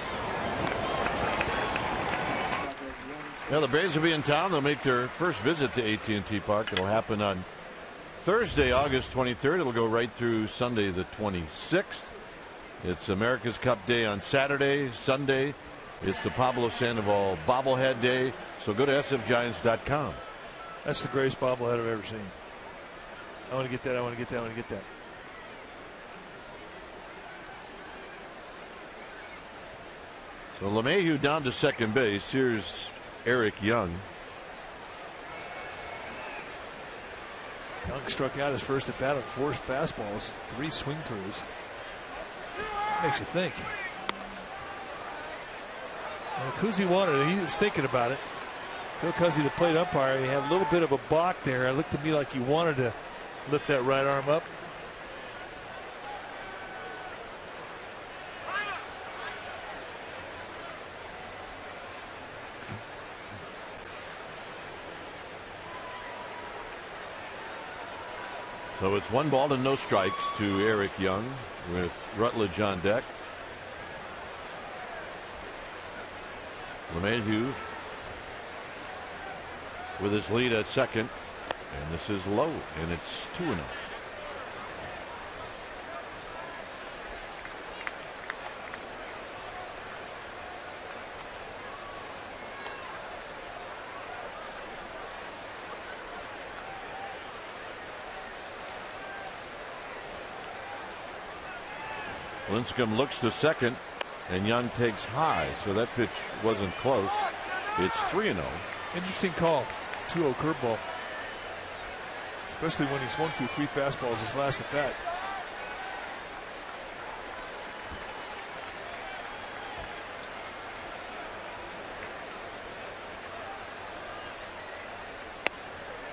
Yeah, the Braves will be in town. They'll make their first visit to AT&T Park. It'll happen on Thursday, August 23rd. It'll go right through Sunday, the 26th. It's America's Cup Day on Saturday. Sunday, it's the Pablo Sandoval bobblehead day. So go to sfgiants.com. That's the greatest bobblehead I've ever seen. I want to get that. I want to get that. I want to get that. So LeMahieu down to second base. Here's Eric Young. Young struck out his first at bat on 4 fastballs, 3 swing throughs. Makes you think. Well, Kuzi wanted it. He was thinking about it. Phil Cuzzi, the plate umpire, he had a little bit of a balk there. It looked to me like he wanted to lift that right arm up. So it's 1 ball and no strikes to Eric Young with Rutledge on deck. LeMahieu with his lead at second, and this is low, and it's 2-0. Lincecum looks to second, and Young takes high, so that pitch wasn't close. It's 3-0. Interesting call. 2-0 curveball. Especially when he swung through 3 fastballs his last at bat.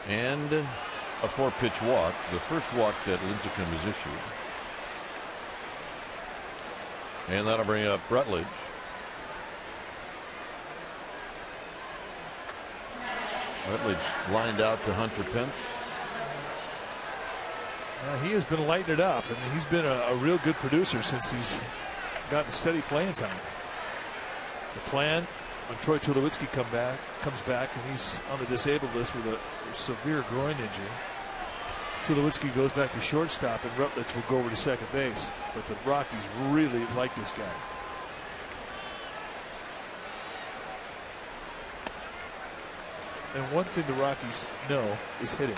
And a 4-pitch walk. The first walk that Lincecum has issued. And that'll bring up Rutledge. Rutledge lined out to Hunter Pence. He has been lighting it up. I mean, he's been a real good producer since he's gotten steady playing time. The plan when Troy Tulowitzki comes back and he's on the disabled list with a severe groin injury. Tulowitzki goes back to shortstop and Rutledge will go over to second base. But the Rockies really like this guy. And one thing the Rockies know is hitting.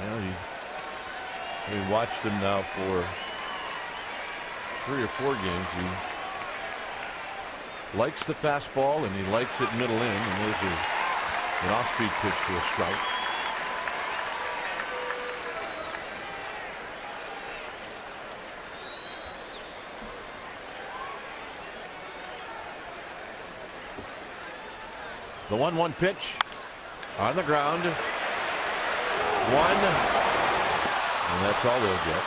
Well, we watched him now for 3 or 4 games. He likes the fastball and he likes it middle in, and there's an off-speed pitch for a strike. The 1-1 pitch on the ground. 1, and that's all they'll get.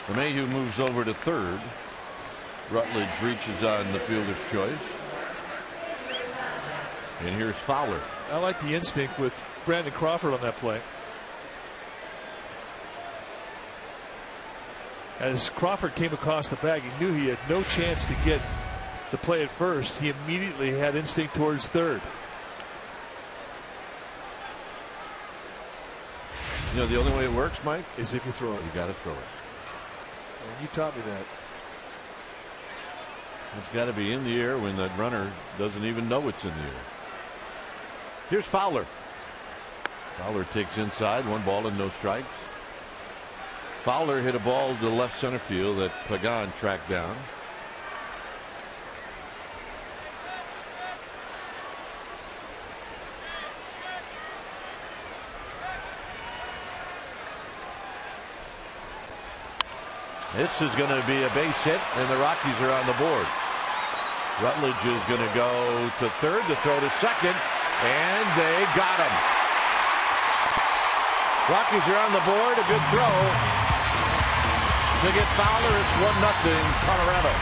LeMahieu moves over to third. Rutledge reaches on the fielder's choice. And here's Fowler. I like the instinct with Brandon Crawford on that play. As Crawford came across the bag, he knew he had no chance to get the play at first. He immediately had instinct towards third. You know, the only way it works, Mike, is if you throw it. You got to throw it. And you taught me that. It's got to be in the air when that runner doesn't even know it's in the air. Here's Fowler. Fowler takes inside, 1 ball and no strikes. Fowler hit a ball to left center field that Pagan tracked down. This is going to be a base hit, and the Rockies are on the board. Rutledge is going to go to third to throw to second, and they got him. Rockies are on the board. A good throw to get Fowler. It's 1-0 Colorado.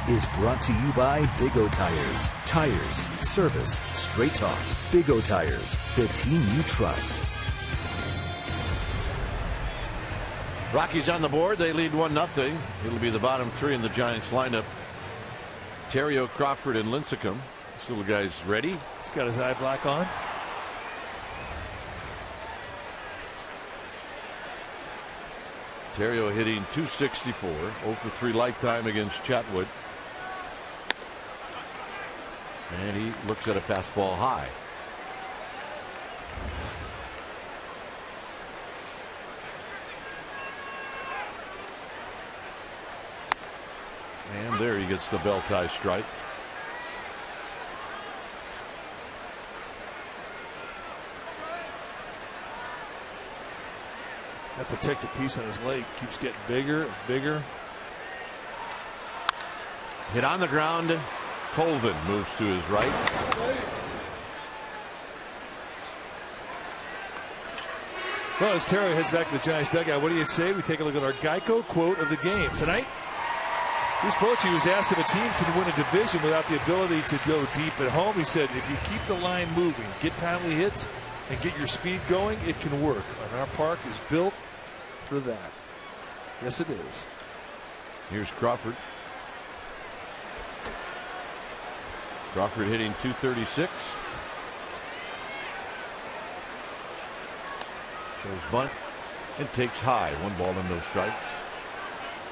is brought to you by Big O Tires. Tires, service, straight talk. Big O Tires, the team you trust. Rockies on the board. They lead 1-0. It'll be the bottom three in the Giants lineup. Terrio, Crawford, and Lincecum. This little guy's ready. He's got his eye black on. Terrio hitting .264, 0 for 3 lifetime against Chatwood. And he looks at a fastball high. And there he gets the bell tie strike. That protective piece on his leg keeps getting bigger and bigger. Hit on the ground. Colvin moves to his right. Well, as Terrio heads back to the Giants dugout, what do you say we take a look at our Geico quote of the game tonight? Bruce Bochy was asked if a team can win a division without the ability to go deep at home. He said, if you keep the line moving, get timely hits, and get your speed going, it can work. And our park is built for that. Yes, it is. Here's Crawford. Crawford hitting .236. Shows bunt and takes high. 1 ball and no strikes.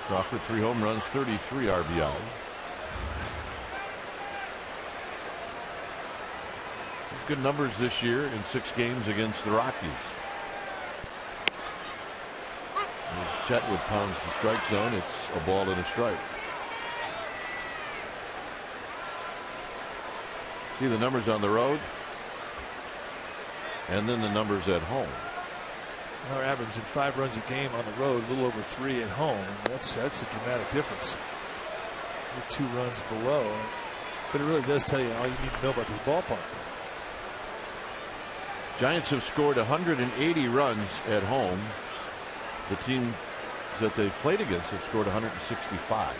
Crawford 3 home runs, 33 RBI. Good numbers this year in 6 games against the Rockies. As Chatwood pounds the strike zone, it's a ball and a strike. See the numbers on the road and then the numbers at home. Our averaging 5 runs a game on the road, a little over 3 at home. That's a dramatic difference. You're 2 runs below, but it really does tell you all you need to know about this ballpark. Giants have scored 180 runs at home. The teams that they've played against have scored 165.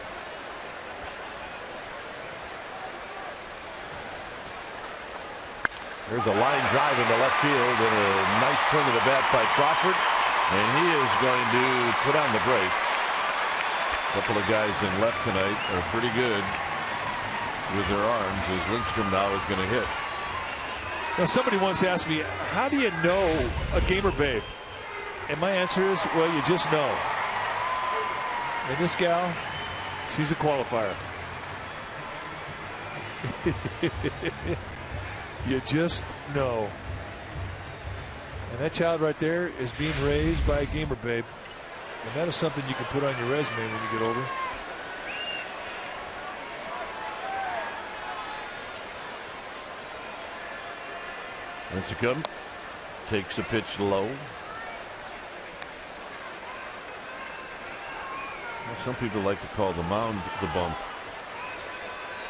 There's a line drive into left field and a nice swing of the bat by Crawford, and he is going to put on the brakes. A couple of guys in left tonight are pretty good with their arms as Lincecum now is going to hit. Now, somebody once asked me, how do you know a gamer babe? And my answer is, well, you just know. And this gal, she's a qualifier. You just know. And that child right there is being raised by a gamer babe. And that is something you can put on your resume when you get older. Lincecum takes a pitch low. Some people like to call the mound the bump.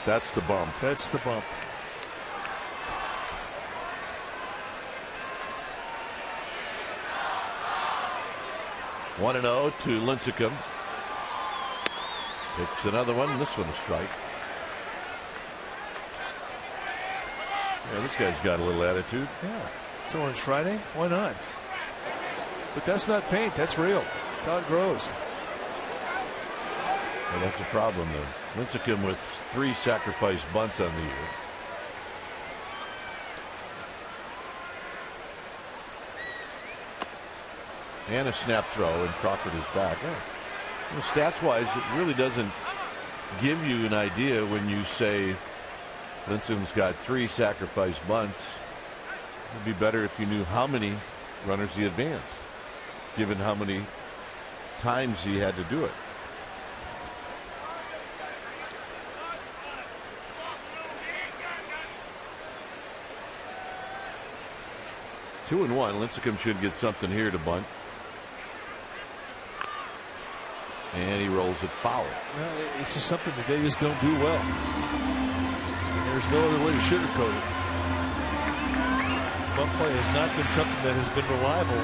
That's the bump. That's the bump. One and 0 to Lincecum. Picks another one. This one a strike. Yeah, this guy's got a little attitude. Yeah, it's Orange Friday. Why not? But that's not paint. That's real. That's how it grows. And that's a problem, though. Lincecum with 3 sacrifice bunts on the year. And a snap throw, and Crawford is back. Yeah. Well, stats-wise, it really doesn't give you an idea when you say Lincecum's got 3 sacrifice bunts. It would be better if you knew how many runners he advanced, given how many times he had to do it. Two and 1. Lincecum should get something here to bunt. And he rolls it foul. Well, it's just something that they just don't do well. And there's no other way to sugarcoat it. Bunt play has not been something that has been reliable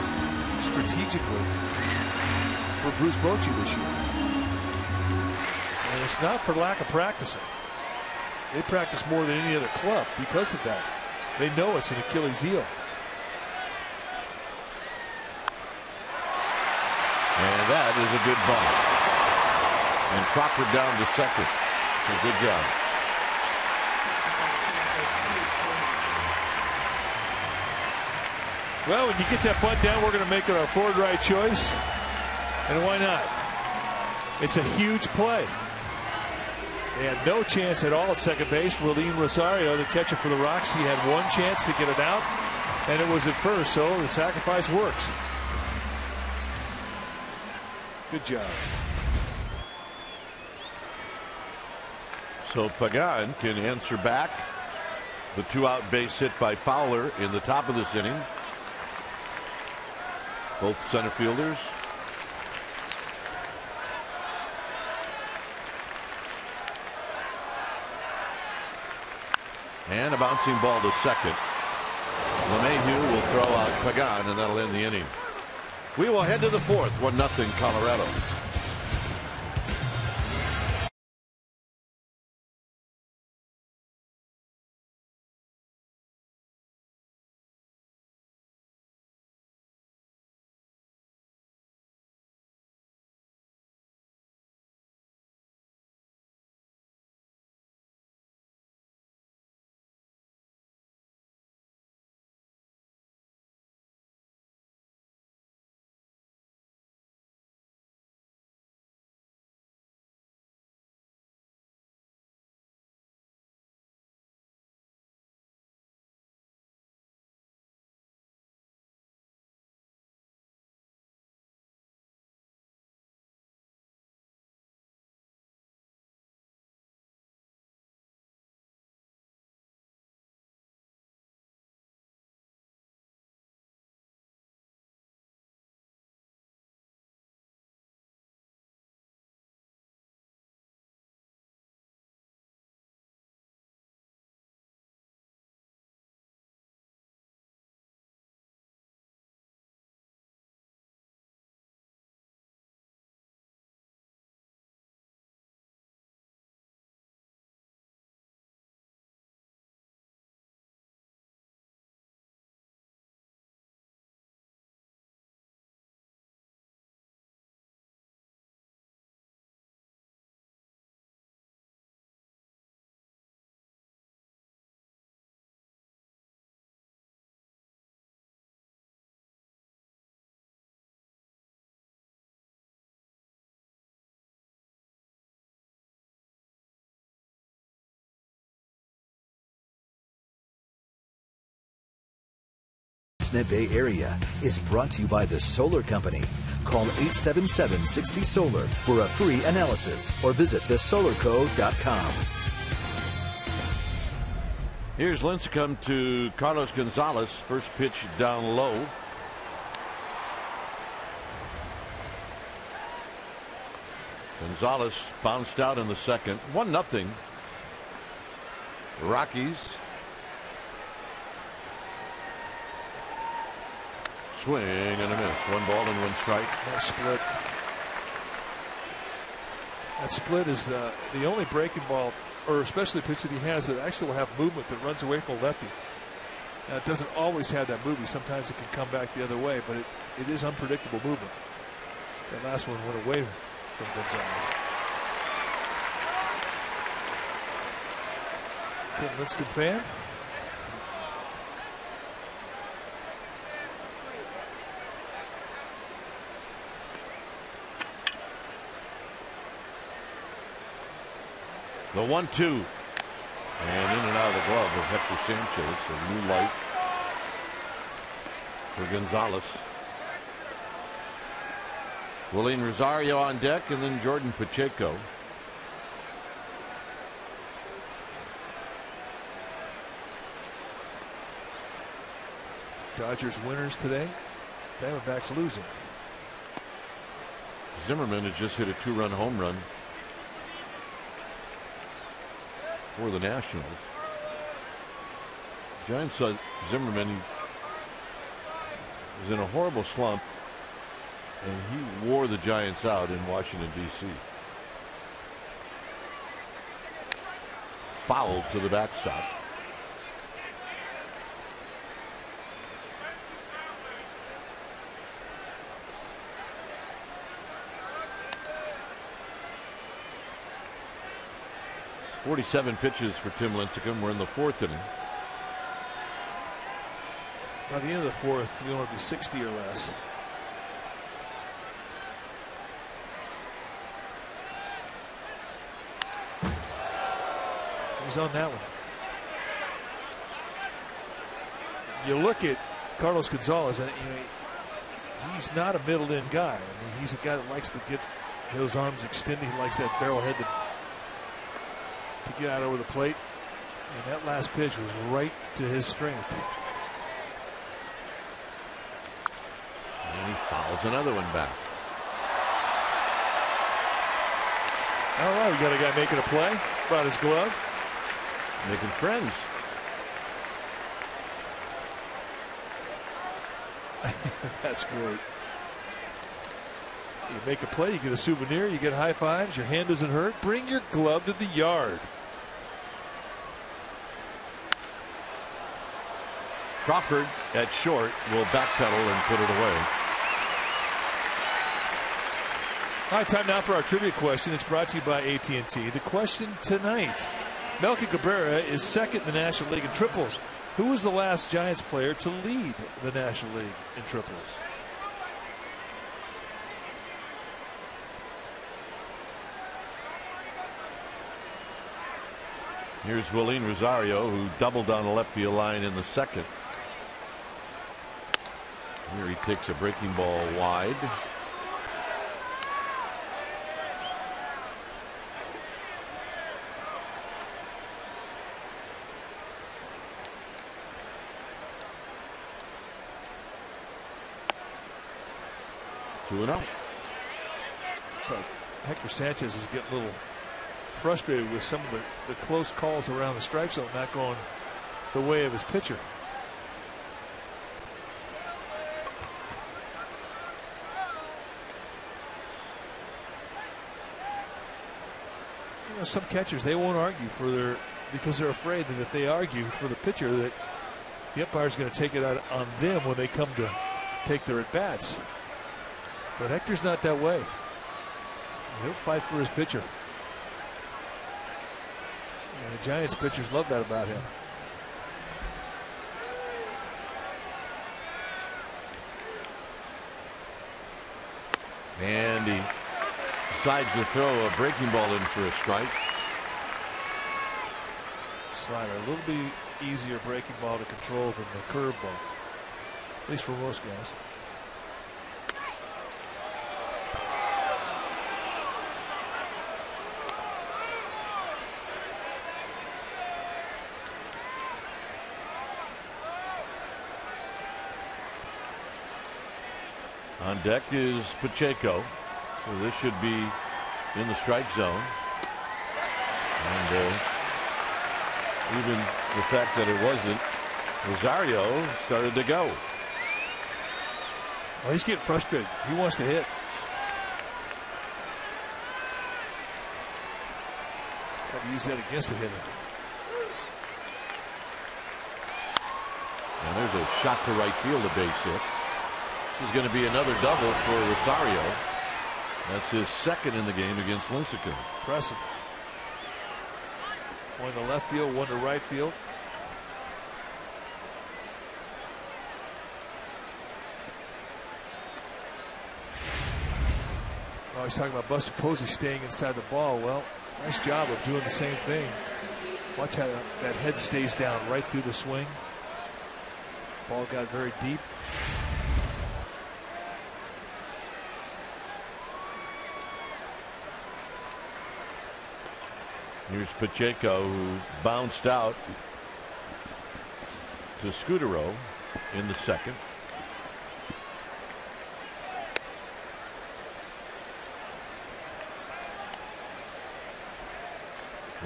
strategically for Bruce Bochy this year. And it's not for lack of practicing. They practice more than any other club because of that. They know it's an Achilles heel. And that is a good bunt. And Crawford down to second. So good job. Well, when you get that bunt down, we're going to make it our forward right choice. And why not? It's a huge play. They had no chance at all at second base. Willeen Rosario, the catcher for the Rocks, he had one chance to get it out, and it was at first, so the sacrifice works. Good job. So Pagan can answer back. The 2-out base hit by Fowler in the top of this inning. Both center fielders. And a bouncing ball to second. LeMahieu will throw out Pagan, and that'll end the inning. We will head to the fourth, 1-0 Colorado. Bay Area is brought to you by the Solar Company. Call 877-60-SOLAR for a free analysis or visit thesolarco.com. Here's Lincecum to Carlos Gonzalez. First pitch down low. Gonzalez bounced out in the second. 1-0. Rockies. Swing and a miss. 1 ball and 1 strike. That split. That split is the only breaking ball, or especially pitch that he has that actually will have movement that runs away from a lefty. Now, it doesn't always have that movement. Sometimes it can come back the other way, but it is unpredictable movement. That last one went away from Gonzalez. Tim Lincecum fan. The 1-2. And in and out of the glove of Hector Sanchez. A new light for Gonzalez. Willeen Rosario on deck, and then Jordan Pacheco. Dodgers winners today. Diamondbacks losing. Zimmerman has just hit a 2-run home run for the Nationals. Giants saw Zimmerman. He was in a horrible slump, and he wore the Giants out in Washington, D.C. fouled to the backstop. .47 pitches for Tim Lincecum. We're in the 4th inning. By the end of the 4th, you want to be 60 or less. He's on that one. You look at Carlos Gonzalez, and he's not a middle-in guy. I mean, he's a guy that likes to get those arms extended. He likes that barrel head to get out over the plate. And that last pitch was right to his strength. And he fouls another one back. All right, we got a guy making a play. Brought his glove. Making friends. That's great. You make a play, you get a souvenir, you get high fives, your hand doesn't hurt. Bring your glove to the yard. Crawford at short will backpedal and put it away. All right, time now for our trivia question. It's brought to you by AT&T. The question tonight: Melky Cabrera is second in the National League in triples. Who was the last Giants player to lead the National League in triples? Here's Willeen Rosario, who doubled on the left field line in the 2nd. Here he takes a breaking ball wide. Two and out. So Hector Sanchez is getting a little frustrated with some of the close calls around the strike zone not going the way of his pitcher. You know, some catchers, they won't argue because they're afraid that if they argue for the pitcher, that the umpire's going to take it out on them when they come to take their at-bats. But Hector's not that way. He'll fight for his pitcher. And the Giants pitchers love that about him. And he decides to throw a breaking ball in for a strike. Slider, a little bit easier breaking ball to control than the curveball, at least for most guys. On deck is Pacheco. So this should be in the strike zone. And even the fact that it wasn't, Rosario started to go. Well, he's getting frustrated. He wants to hit. Got to use that against the hitter. And there's a shot to right field, a base hit. This is going to be another double for Rosario. That's his 2nd in the game against Lincecum. Impressive. One to left field, one to right field. Oh, he's talking about Buster Posey staying inside the ball. Well, nice job of doing the same thing. Watch how that head stays down right through the swing. Ball got very deep. Here's Pacheco, who bounced out to Scudero in the 2nd.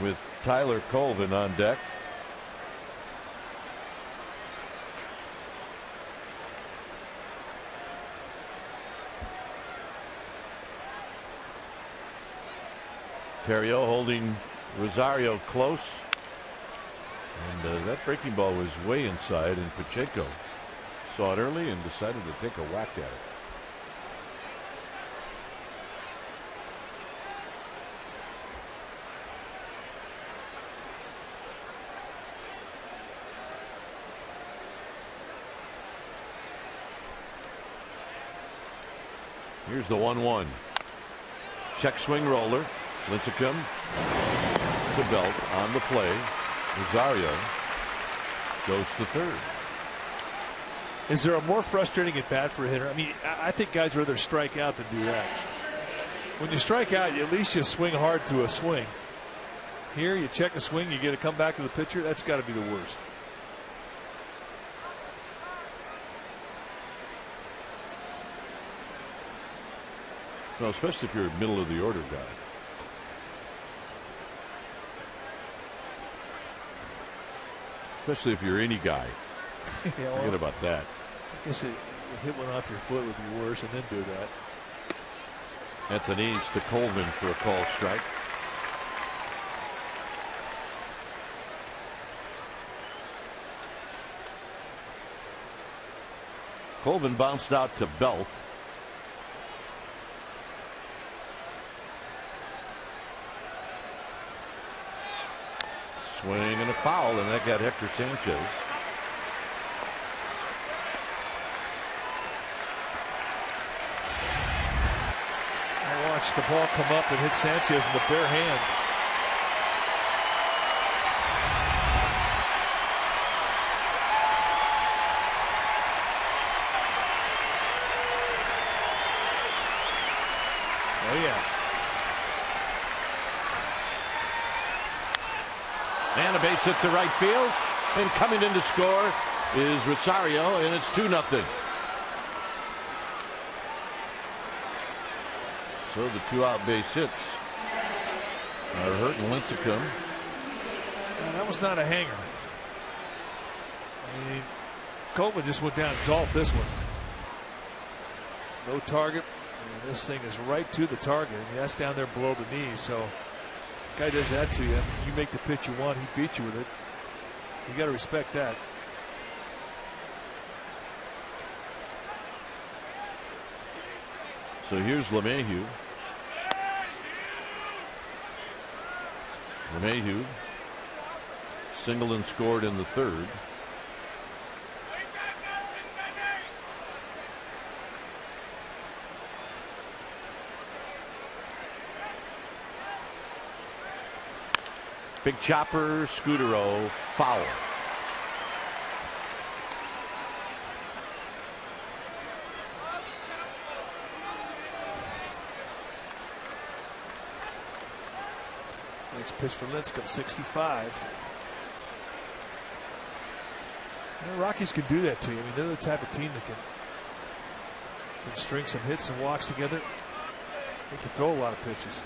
With Tyler Colvin on deck. Terrio holding Rosario close. And that breaking ball was way inside, and Pacheco saw it early and decided to take a whack at it. Here's the 1-1. Check swing roller. Lincecum to Belt on the play. Rosario goes to third. Is there a more frustrating at bat for a hitter? I mean, I think guys rather strike out than do that. When you strike out, at least you swing hard through a swing. Here, you check a swing, you get to come back to the pitcher. That's got to be the worst. Well, especially if you're a middle of the order guy. Especially if you're any guy. Yeah, well, forget about that. I guess hit one off your foot would be worse, and then do that. At the knees to Colvin for a call strike. Colvin bounced out to Belt. Swing and a foul, and that got Hector Sanchez. I watched the ball come up and hit Sanchez in the bare hand. Oh, yeah. And a base hit to right field. And coming in to score is Rosario, and it's 2-0. So the 2-out base hits are hurting Lincecum. That was not a hanger. I mean, Colvin just went down and golfed this one. No target. And this thing is right to the target. I mean, that's down there below the knee. So guy does that to you. You make the pitch you want. He beat you with it. You got to respect that. So here's LeMahieu. LeMahieu singled and scored in the third. Big chopper, Scudero, foul. Next pitch for Lincecum, 65. The Rockies can do that to you. I mean, they're the type of team that can string some hits and walks together. They can throw a lot of pitches.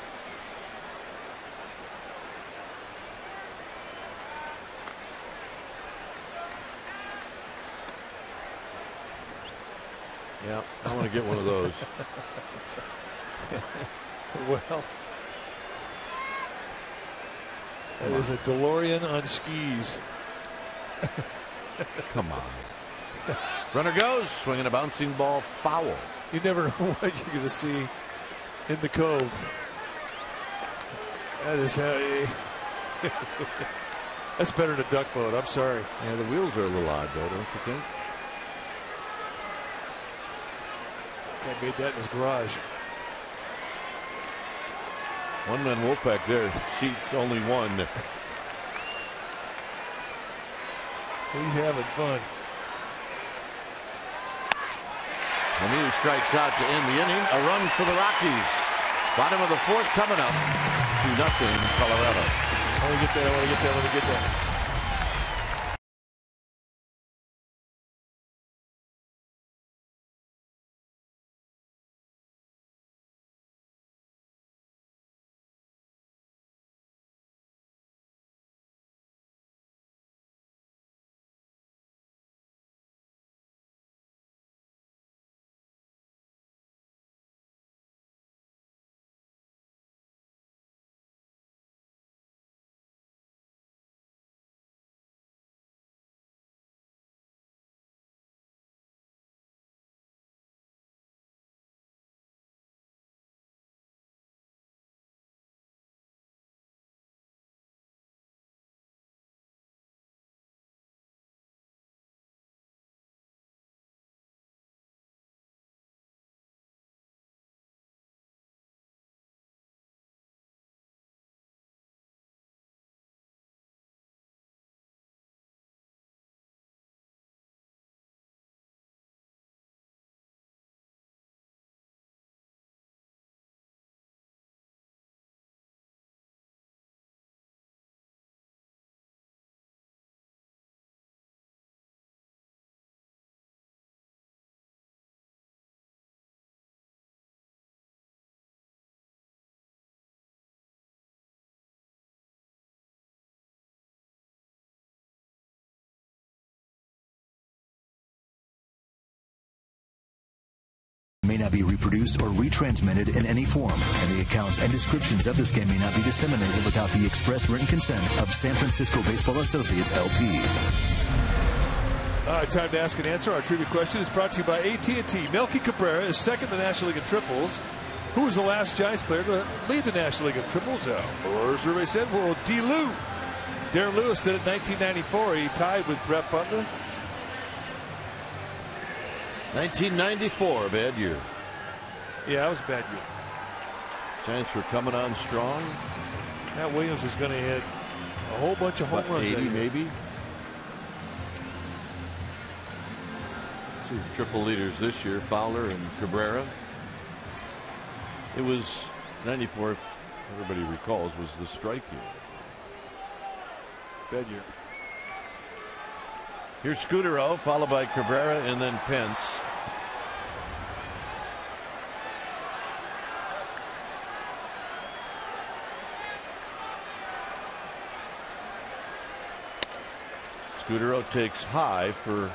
Yeah, I want to get one of those. Well, that is a DeLorean on skis. Come on. Runner goes, swinging a bouncing ball, foul. You never know what you're going to see in the Cove. That is how. That's better than a duck boat. I'm sorry. Yeah, the wheels are a little odd, though, don't you think? Guy made that in his garage. One-man Wolfpack there. Seats only one. He's having fun. Lemieux strikes out to end the inning. A run for the Rockies. Bottom of the fourth coming up. 2-0 Colorado. Let me get there. not be reproduced or retransmitted in any form, and the accounts and descriptions of this game may not be disseminated without the express written consent of San Francisco Baseball Associates, LP. All right, time to ask and answer. Our trivia question is brought to you by AT&T. Melky Cabrera is second in the National League in triples. Who was the last Giants player to lead the National League in triples? Our survey said, well, D-Lou. Darren Lewis did it in 1994. He tied with Brett Butler. 1994, bad year. Yeah, that was a bad year. Giants were coming on strong. Matt Williams is going to hit a whole bunch of home runs. 80 maybe. Two triple leaders this year, Fowler and Cabrera. It was 94, if everybody recalls, was the strike year. Bad year. Here's Scudero, followed by Cabrera and then Pence. Scudero takes high for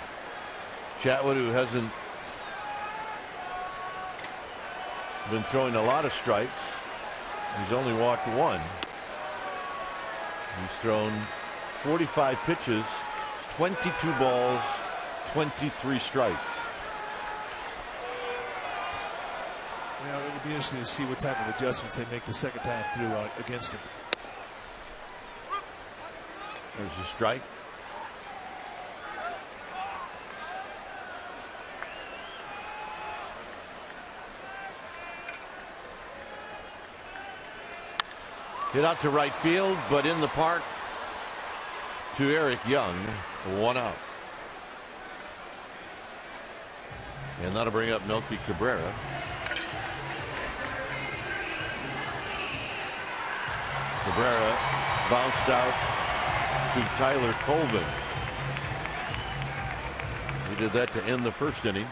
Chatwood, who hasn't been throwing a lot of strikes. He's only walked one. He's thrown 45 pitches, 22 balls, 23 strikes. Well, it'll be interesting to see what type of adjustments they make the second time through against him. There's a strike. Hit out to right field, but in the park to Eric Young, 1 out. And that'll bring up Melky Cabrera. Cabrera bounced out to Tyler Colvin. He did that to end the first inning.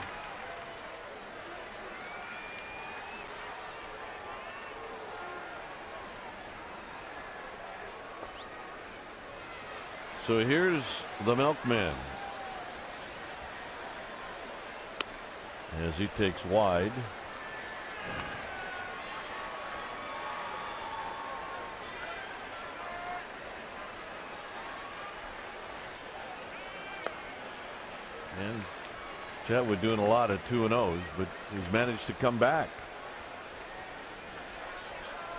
So here's the Milkman as he takes wide. And Chatwood doing a lot of 2-0s, but he's managed to come back.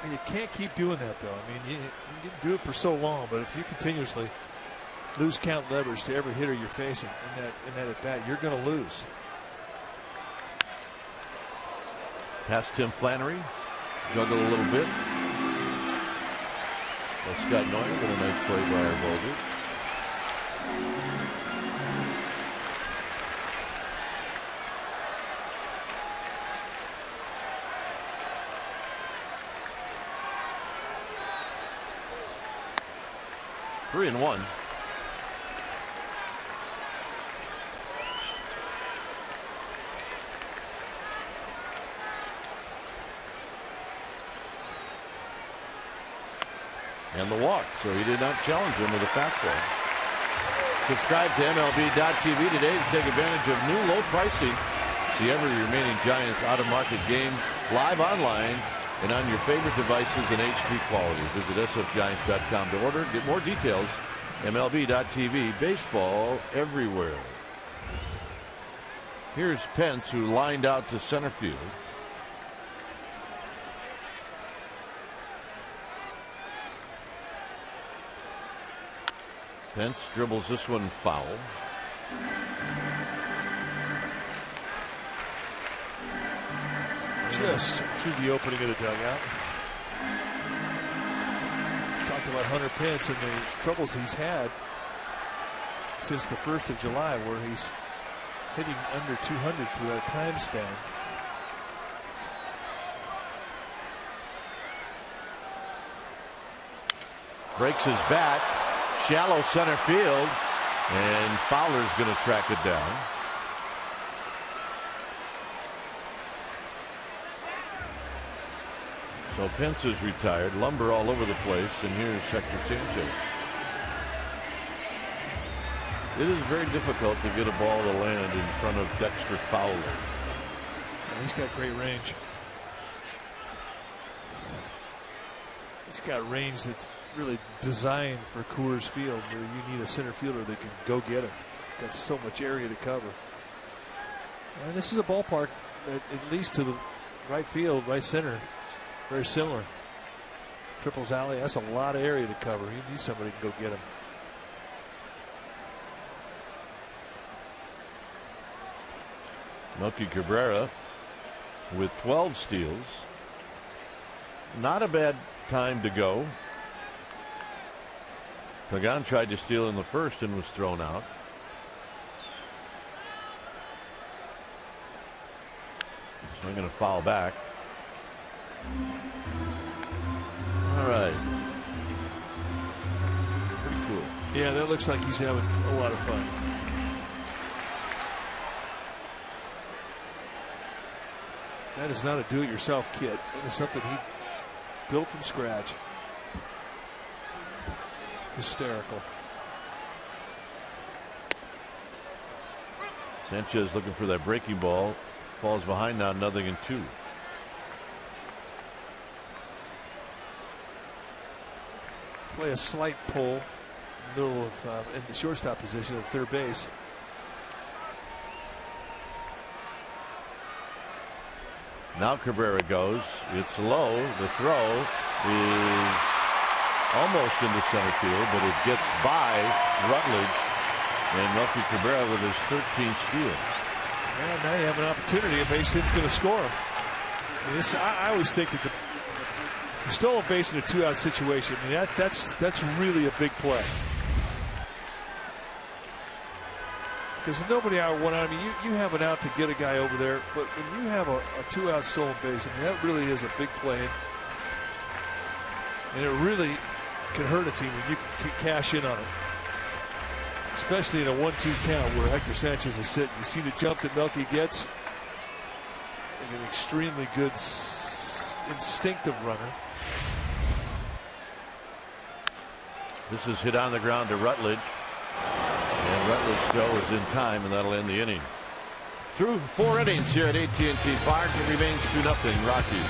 You can't keep doing that, though. I mean, you can do it for so long, but if you continuously lose count leverage to every hitter you're facing in that at bat, you're going to lose. Past Tim Flannery, juggled a little bit. Well, Scott Noyes got a nice play by our bowler. Three and one. And the walk, so he did not challenge him with a fastball. Subscribe to MLB.tv today to take advantage of new low pricing. See every remaining Giants out-of-market game live online and on your favorite devices in HD quality. Visit sfgiants.com to order. Get more details. MLB.tv. Baseball everywhere. Here's Pence, who lined out to center field. Pence dribbles this one foul. Just through the opening of the dugout. Talked about Hunter Pence and the troubles he's had since the 1st of July, where he's hitting under 200 for that time span. Breaks his bat. Shallow center field, and Fowler's going to track it down. So Pence is retired. Lumber all over the place, and here's Hector Sanchez. It is very difficult to get a ball to land in front of Dexter Fowler. He's got great range. He's got range that's really designed for Coors Field, where you need a center fielder that can go get him. He's got so much area to cover. And this is a ballpark that, at least to the right field, right center, very similar. Triples alley, that's a lot of area to cover. You need somebody to go get him. Melky Cabrera with 12 steals. Not a bad time to go. Pagan tried to steal in the first and was thrown out. So I'm going to foul back. All right. Pretty cool. Yeah, that looks like he's having a lot of fun. That is not a do-it-yourself kit. That is something he built from scratch. Hysterical. Sanchez looking for that breaking ball. Falls behind now, 0-2. Play a slight pull, middle of in the shortstop position at third base. Now Cabrera goes. It's low. The throw is almost into center field, but it gets by Rutledge, and Melky Cabrera with his 13th steal. And now you have an opportunity. A base hit's going to score him. I mean, I always think that you stole a base in a 2-out situation. I mean, that's really a big play. Because there's nobody out 1 out. I mean, you have an out to get a guy over there, but when you have a 2-out stolen base, I mean, that really is a big play. And it really can hurt a team when you can cash in on it. Especially in a 1-2 count where Hector Sanchez is sitting. You see the jump that Melky gets. And an extremely good instinctive runner. This is hit on the ground to Rutledge. And Rutledge throw is in time, and that'll end the inning. Through 4 innings here at AT&T Park, it remains 2-0 Rockies.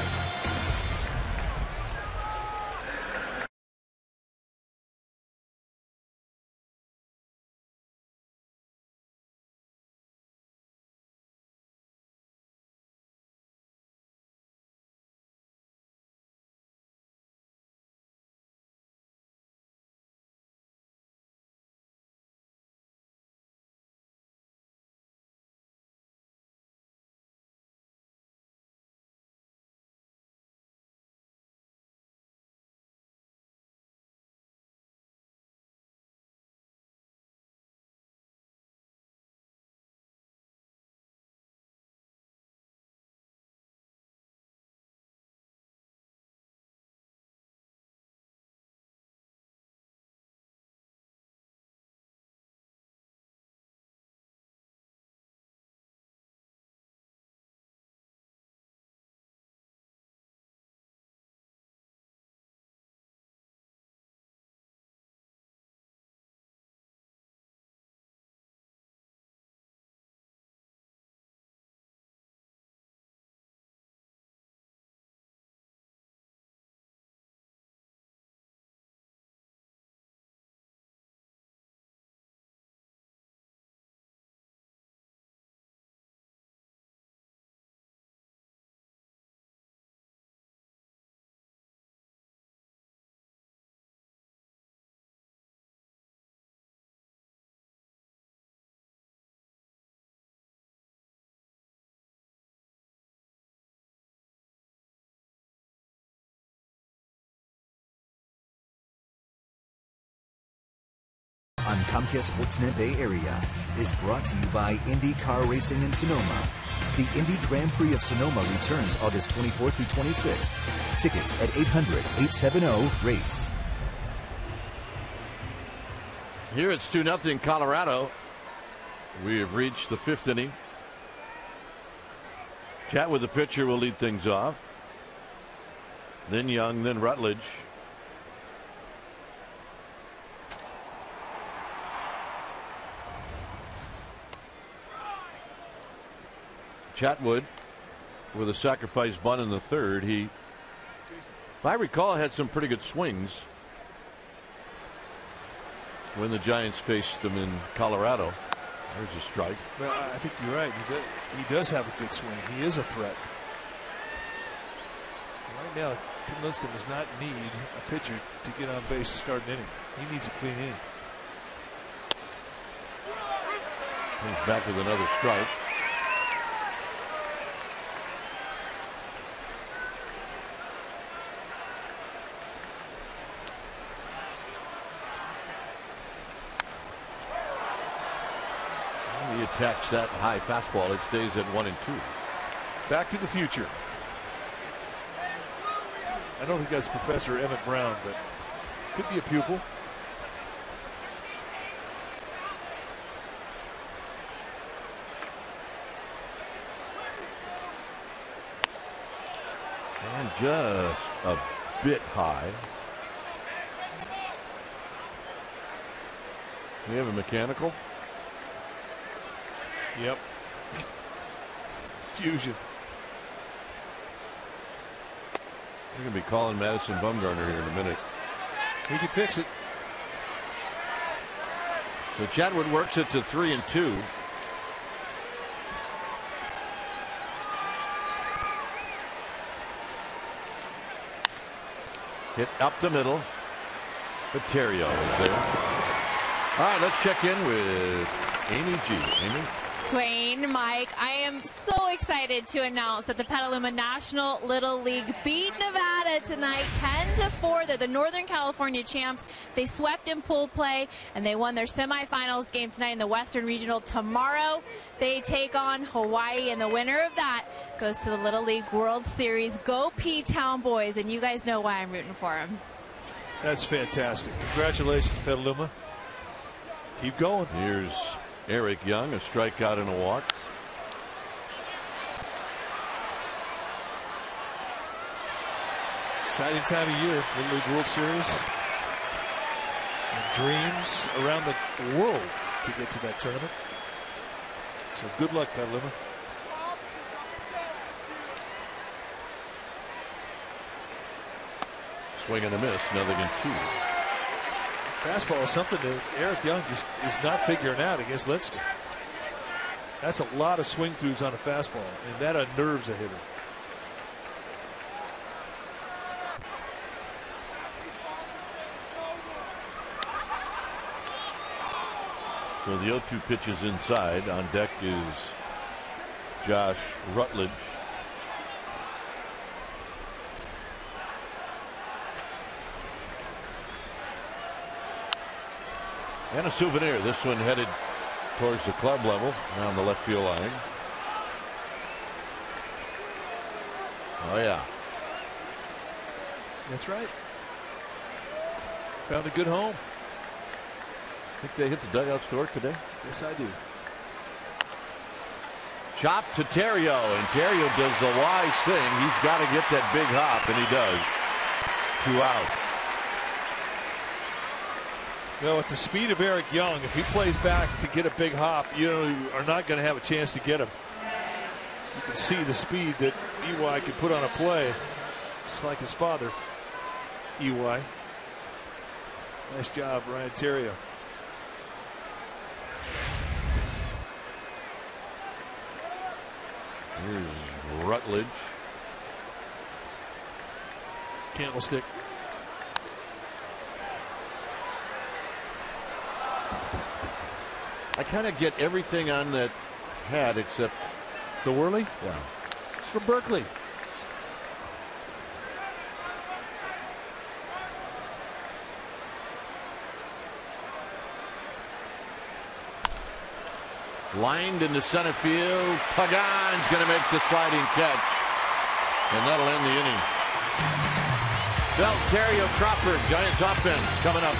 On Comcast Sportsnet Bay Area is brought to you by Indy Car Racing in Sonoma. The Indy Grand Prix of Sonoma returns August 24th through 26th. Tickets at 800-870-RACE. Here it's 2-0 Colorado. We have reached the 5th inning. Chat with the pitcher will lead things off. Then Young, then Rutledge. Chatwood with a sacrifice bunt in the third. He, if I recall, had some pretty good swings when the Giants faced them in Colorado. There's a strike. Well, I think you're right. He does have a good swing. He is a threat. Right now, Tim Lincecum does not need a pitcher to get on base to start an inning. He needs a clean inning. Comes back with another strike. He attacks that high fastball. It stays at 1-2. Back to the future. I don't think that's Professor Emmett Brown, but could be a pupil. And just a bit high. We have a mechanical. Yep. Fusion. You're going to be calling Madison Bumgarner here in a minute. He can fix it. So Chatwood works it to 3-2. Hit up the middle. Paterio is there. All right, let's check in with Amy G. Amy? Dwayne, Mike, I am so excited to announce that the Petaluma National Little League beat Nevada tonight 10-4. They're the Northern California champs. They swept in pool play, and they won their semifinals game tonight in the Western Regional. Tomorrow, they take on Hawaii, and the winner of that goes to the Little League World Series. Go P-Town boys, and you guys know why I'm rooting for them. That's fantastic. Congratulations, Petaluma. Keep going. Here's Eric Young, a strikeout and a walk. Exciting time of year, Little League World Series. And dreams around the world to get to that tournament. So good luck, Petaluma. Swing and a miss, nothing in 2. Fastball is something that Eric Young just is not figuring out against Lincecum. That's a lot of swing throughs on a fastball, and that unnerves a hitter. So the 0-2 pitch is inside. On deck is Josh Rutledge. And a souvenir. This one headed towards the club level around the left field line. Oh, yeah. That's right. Found a good home. Think they hit the dugout store today? Yes, I do. Chop to Terrio, and Terrio does the wise thing. He's got to get that big hop, and he does. 2 outs. Well, at the speed of Eric Young, if he plays back to get a big hop, you are not going to have a chance to get him. You can see the speed that EY can put on a play, just like his father, EY. Nice job, Ryan Terrio. Here's Rutledge. Candlestick. I kind of get everything on that hat except the whirly. Yeah, it's from Berkeley. Lined into center field. Pagan's going to make the sliding catch, and that'll end the inning. Belt, Terrio, Crawford, Giants offense coming up.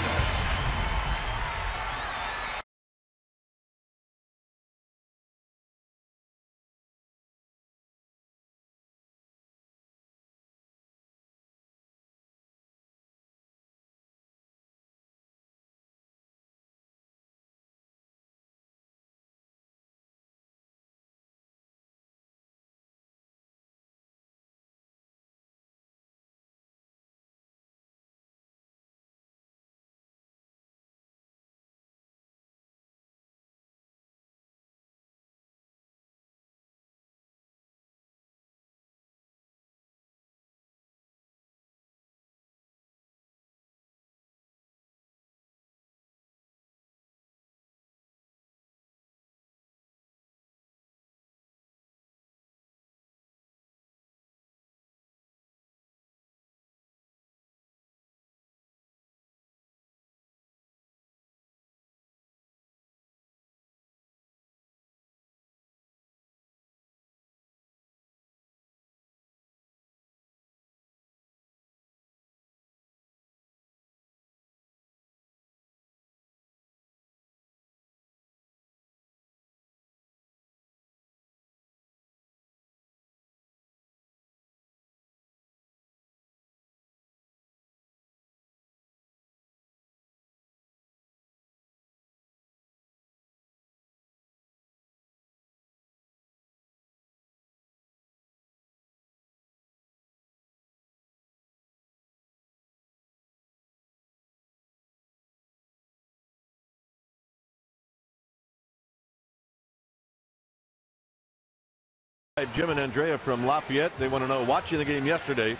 Jim and Andrea from Lafayette. They want to know, watching the game yesterday,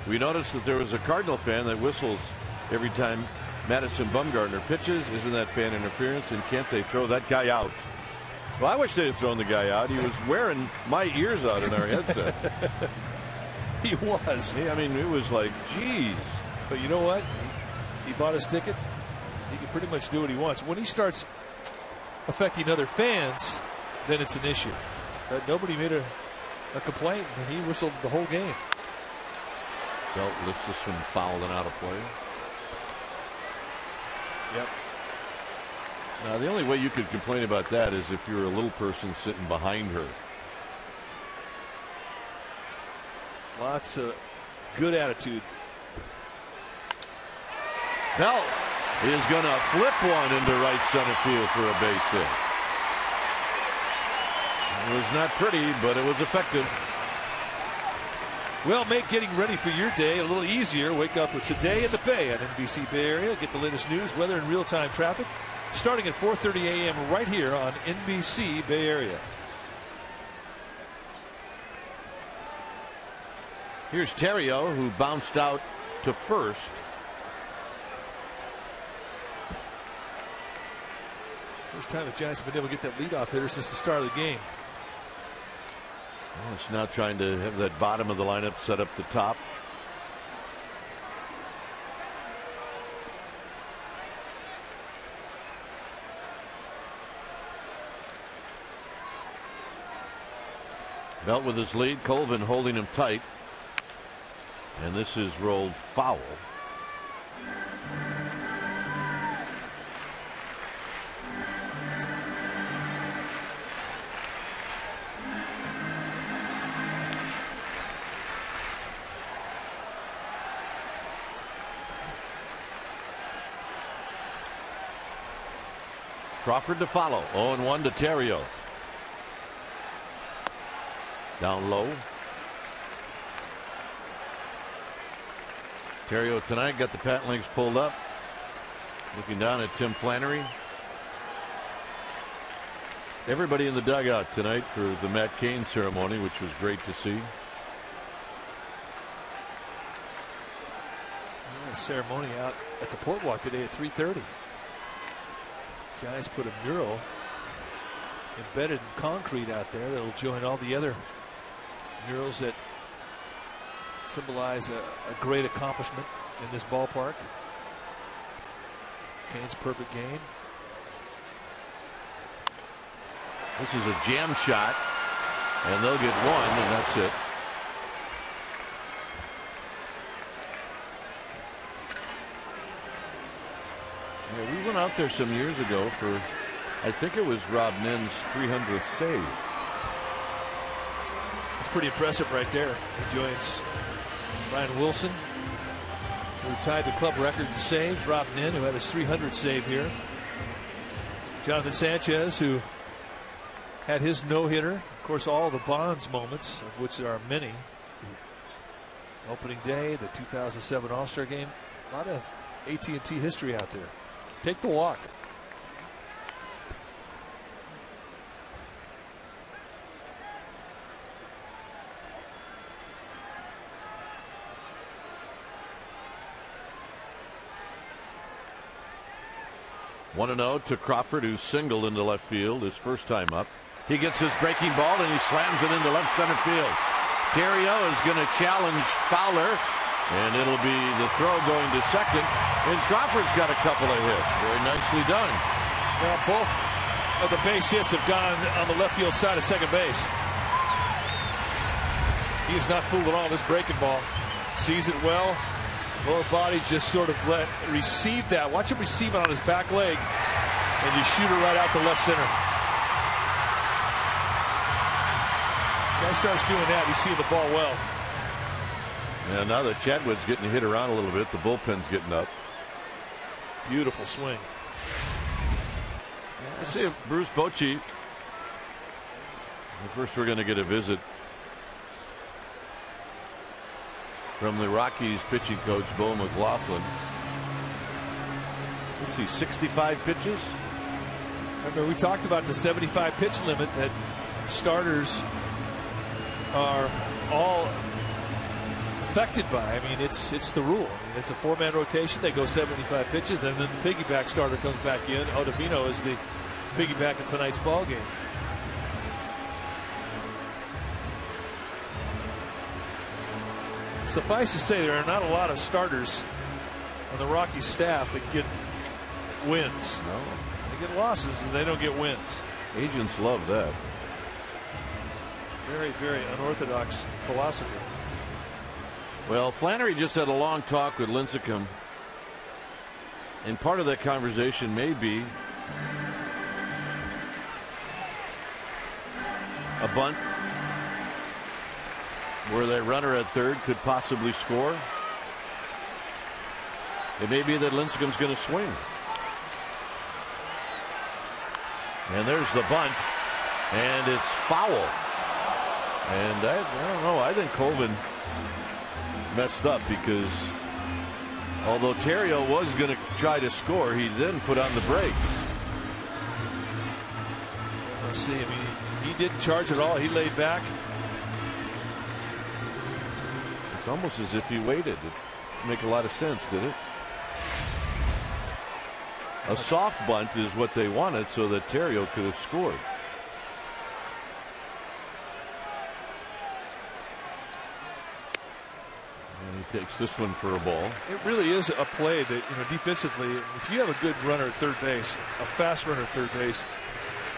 we noticed that there was a Cardinal fan that whistles every time Madison Bumgarner pitches. Isn't that fan interference, and can't they throw that guy out? Well, I wish they had thrown the guy out. He was wearing my ears out in our headset. He was. I mean, it was like, geez. But you know what? He bought his ticket. He can pretty much do what he wants. When he starts affecting other fans, then it's an issue. But nobody made a complaint, and he whistled the whole game. Belt lifts this one foul and out of play. Yep. Now, the only way you could complain about that is if you're a little person sitting behind her. Lots of good attitude. Bell is going to flip one into right center field for a base hit. It was not pretty, but it was effective. Well, make getting ready for your day a little easier. Wake up with Today in the Bay on NBC Bay Area. Get the latest news, weather, and real-time traffic starting at 4:30 a.m. right here on NBC Bay Area. Here's Terrio, who bounced out to first. First time the Giants have been able to get that leadoff hitter since the start of the game. Well, it's now trying to have that bottom of the lineup set up the top. Belt with his lead, Colvin holding him tight. And this is rolled foul. Crawford to follow. 0-1 to Terrio. Down low. Terrio tonight got the pant legs pulled up. Looking down at Tim Flannery. Everybody in the dugout tonight for the Matt Cain ceremony, which was great to see. Ceremony out at the Port Walk today at 3:30. Giants put a mural embedded in concrete out there that'll join all the other murals that symbolize a great accomplishment in this ballpark. Cain's perfect game. This is a jam shot, and they'll get one, and that's it. Yeah, we went out there some years ago for, I think it was Rob Nin's 300th save. It's pretty impressive right there. He joins Brian Wilson, who tied the club record in saves. Rob Nin, who had his 300th save here. Jonathan Sanchez, who had his no-hitter. Of course, all the Bonds moments, of which there are many. Opening day, the 2007 All-Star Game. A lot of AT&T history out there. Take the walk. One and 0 to Crawford, who singled into left field his first time up. He gets his breaking ball and he slams it into left center field. Terrio is going to challenge Fowler, and it'll be the throw going to second. And Crawford's got a couple of hits. Very nicely done. Well, both of the base hits have gone on the left field side of second base. He is not fooled at all. This breaking ball sees it well. Lower body just sort of receive that. Watch him receive it on his back leg, and you shoot it right out to left center. Guy starts doing that, he's seeing the ball well. Yeah, now that Chatwood's getting hit around a little bit, the bullpen's getting up. Beautiful swing. Let's see if Bruce Bochy. First, we're going to get a visit from the Rockies pitching coach, Bo McLaughlin. Let's see, 65 pitches. Remember, we talked about the 75 pitch limit that starters are all affected by. I mean, it's the rule. I mean, it's a 4-man rotation. They go 75 pitches, and then the piggyback starter comes back in. Ottavino is the piggyback in tonight's ball game. Suffice to say, there are not a lot of starters on the Rockies staff that get wins. No. They get losses, and they don't get wins. Agents love that. Very, very unorthodox philosophy. Well, Flannery just had a long talk with Lincecum, and part of that conversation may be a bunt where that runner at third could possibly score. It may be that Lincecum's going to swing. And there's the bunt, and it's foul. And I don't know. I think Colvin messed up, because although Theriot was going to try to score, he then put on the brakes. Let's see. I mean, he didn't charge at all. He laid back. It's almost as if he waited. It didn't make a lot of sense, did it? A soft bunt is what they wanted, so that Theriot could have scored. And he takes this one for a ball. It really is a play that, defensively, if you have a good runner at third base, a fast runner at third base,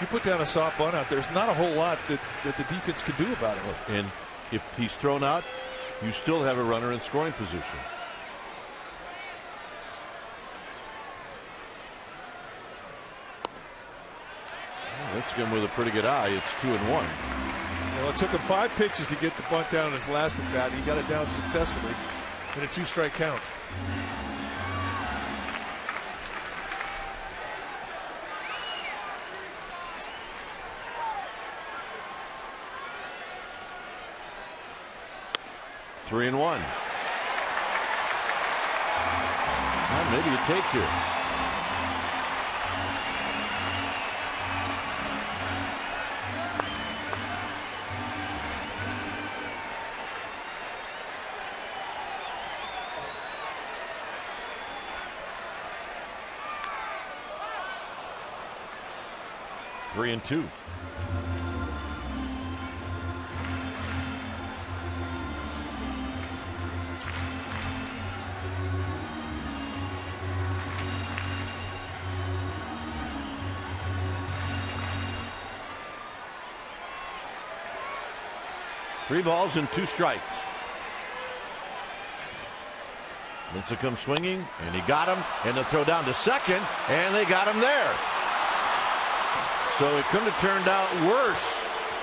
you put down a soft bunt out, there's not a whole lot that the defense can do about it. And if he's thrown out, you still have a runner in scoring position. Lincecum with a pretty good eye. It's 2-1. Well, it took him 5 pitches to get the bunt down in his last at bat. He got it down successfully in a 2-strike count. Three and one. Well, maybe you take here. Three and two. Three balls and 2 strikes. Lincecum swinging, and he got him, and the throw down to second, and they got him there. So it couldn't have turned out worse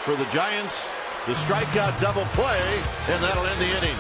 for the Giants. The strikeout double play, and that'll end the inning.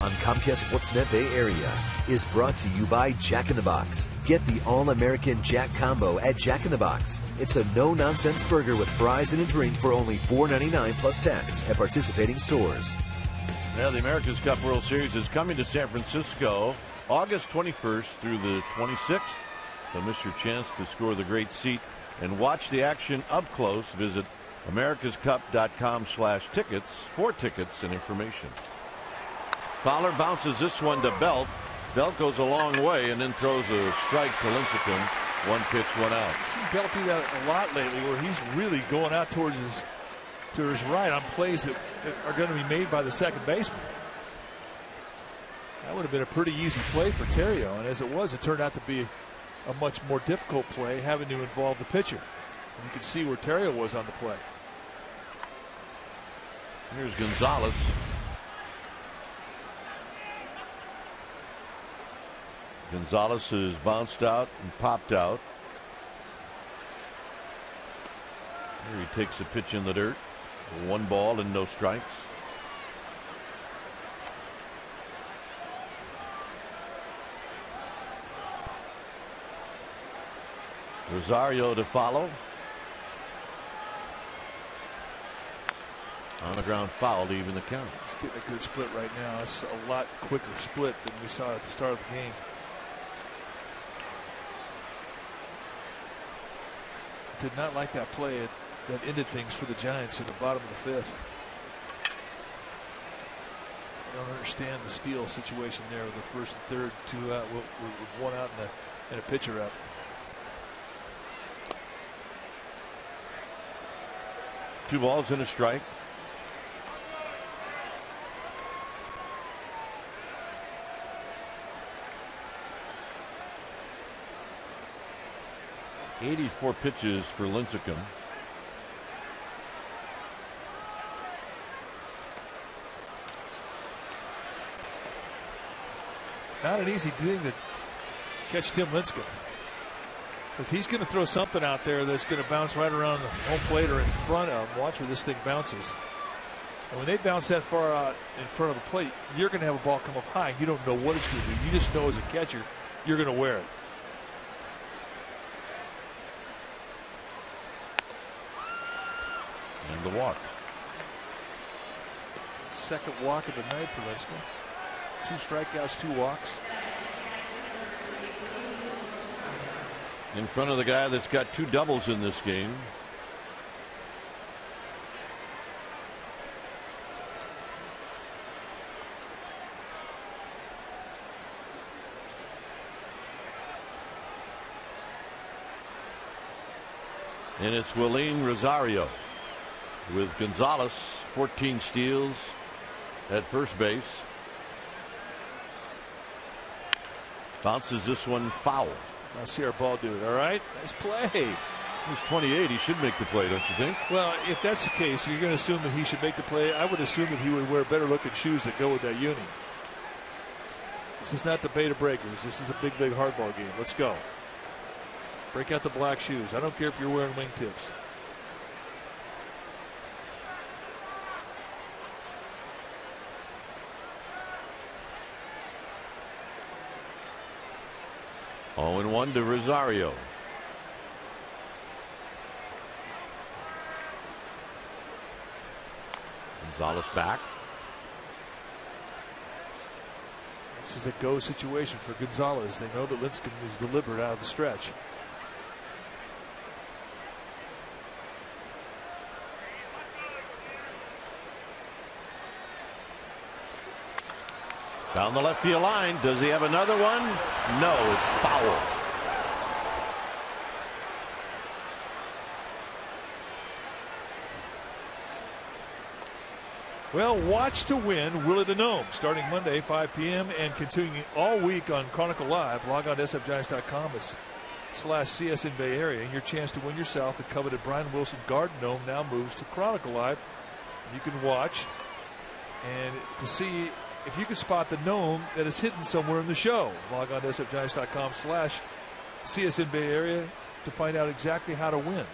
on Comcast Sportsnet Bay Area is brought to you by Jack in the Box. Get the All-American Jack Combo at Jack in the Box. It's a no-nonsense burger with fries and a drink for only $4.99 plus tax at participating stores. Now, the America's Cup World Series is coming to San Francisco August 21st through the 26th. Don't miss your chance to score the great seat and watch the action up close. Visit americascup.com/tickets for tickets and information. Fowler bounces this one to Belt. Belt goes a long way and then throws a strike to Lincecum. 1 pitch, 1 out. I've seen Belt do that a lot lately, where he's really going out towards to his right on plays that are going to be made by the second baseman. That would have been a pretty easy play for Theriot, and as it was, it turned out to be a much more difficult play, having to involve the pitcher. And you can see where Theriot was on the play. Here's Gonzalez. Gonzalez has bounced out and popped out. Here he takes a pitch in the dirt. 1 ball and no strikes. Rosario to follow. On the ground, foul to even the count. He's getting a good split right now. It's a lot quicker split than we saw at the start of the game. Did not like that play that ended things for the Giants in the bottom of the 5th. I don't understand the steal situation there with the first and third, 2 out with 1 out and a pitcher up. Two balls and a strike. .84 pitches for Lincecum. Not an easy thing to catch Tim Lincecum, because he's going to throw something out there that's going to bounce right around the home plate or in front of him. Watch where this thing bounces. And when they bounce that far out in front of the plate, you're going to have a ball come up high. You don't know what it's going to do. You just know as a catcher, you're going to wear it. And the walk. Second walk of the night for Lincecum. 2 strikeouts, 2 walks. In front of the guy that's got 2 doubles in this game. And it's Willeen Rosario with Gonzalez, 14 steals at first base. Bounces this one foul. I see our ball do it. All right, nice play. He's 28. He should make the play, don't you think? Well, if that's the case, you're going to assume that he should make the play. I would assume that he would wear better looking shoes that go with that uni. This is not the Beta Breakers. This is a big league hardball game. Let's go. Break out the black shoes. I don't care if you're wearing wingtips. Oh, and 1 to Rosario. Gonzalez back. This is a go situation for Gonzalez. They know that Lincecum is deliberate out of the stretch. Down the left field line. Does he have another one? No, it's foul. Well, watch to win Willie the Gnome, starting Monday, 5 p.m. and continuing all week on Chronicle Live. Log on to sfgiants.com/CSN Bay Area, and your chance to win yourself the coveted Brian Wilson Garden Gnome now moves to Chronicle Live. You can watch and to see if you can spot the gnome that is hidden somewhere in the show. Log on to sfgiants.com/CSN Bay Area to find out exactly how to win.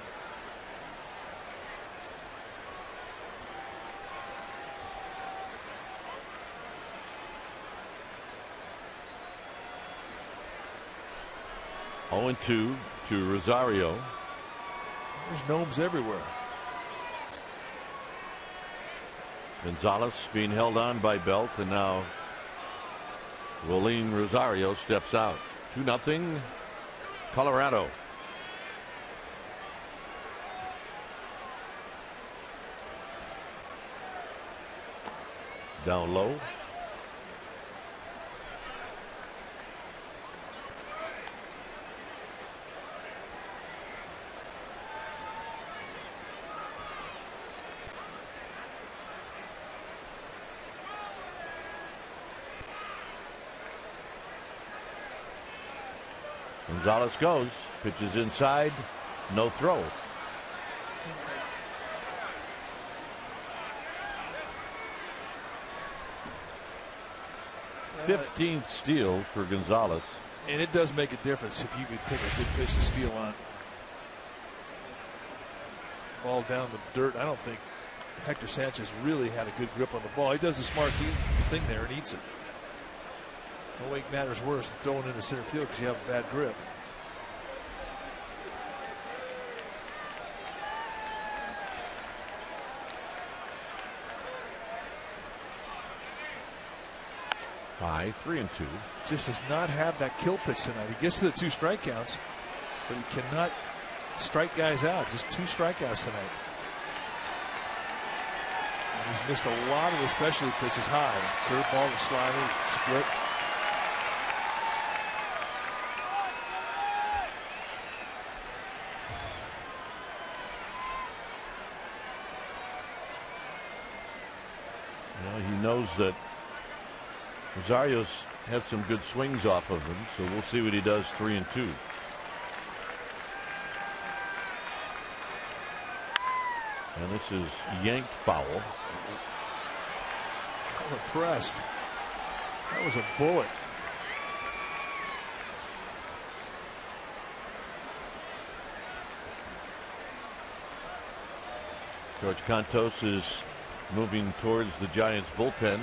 0-2 to Rosario. There's gnomes everywhere. Gonzalez being held on by Belt, and now Willeen Rosario steps out. 2-0 Colorado. Down low. Gonzalez goes, pitches inside, no throw. Yeah. 15th steal for Gonzalez. And it does make a difference if you could pick a good pitch to steal on. Ball down the dirt. I don't think Hector Sanchez really had a good grip on the ball. He does the smart thing there and eats it. No way matters worse than throwing into center field because you have a bad grip. High, 3-2. Just does not have that kill pitch tonight. He gets to the 2 strikeouts, but he cannot strike guys out. Just 2 strikeouts tonight. And he's missed a lot of the specialty pitches high. Curveball, slider, split. He knows that Rosario's had some good swings off of him, so we'll see what he does. 3-2. And this is yanked foul. I'm impressed. That was a bullet. George Cantos is moving towards the Giants bullpen.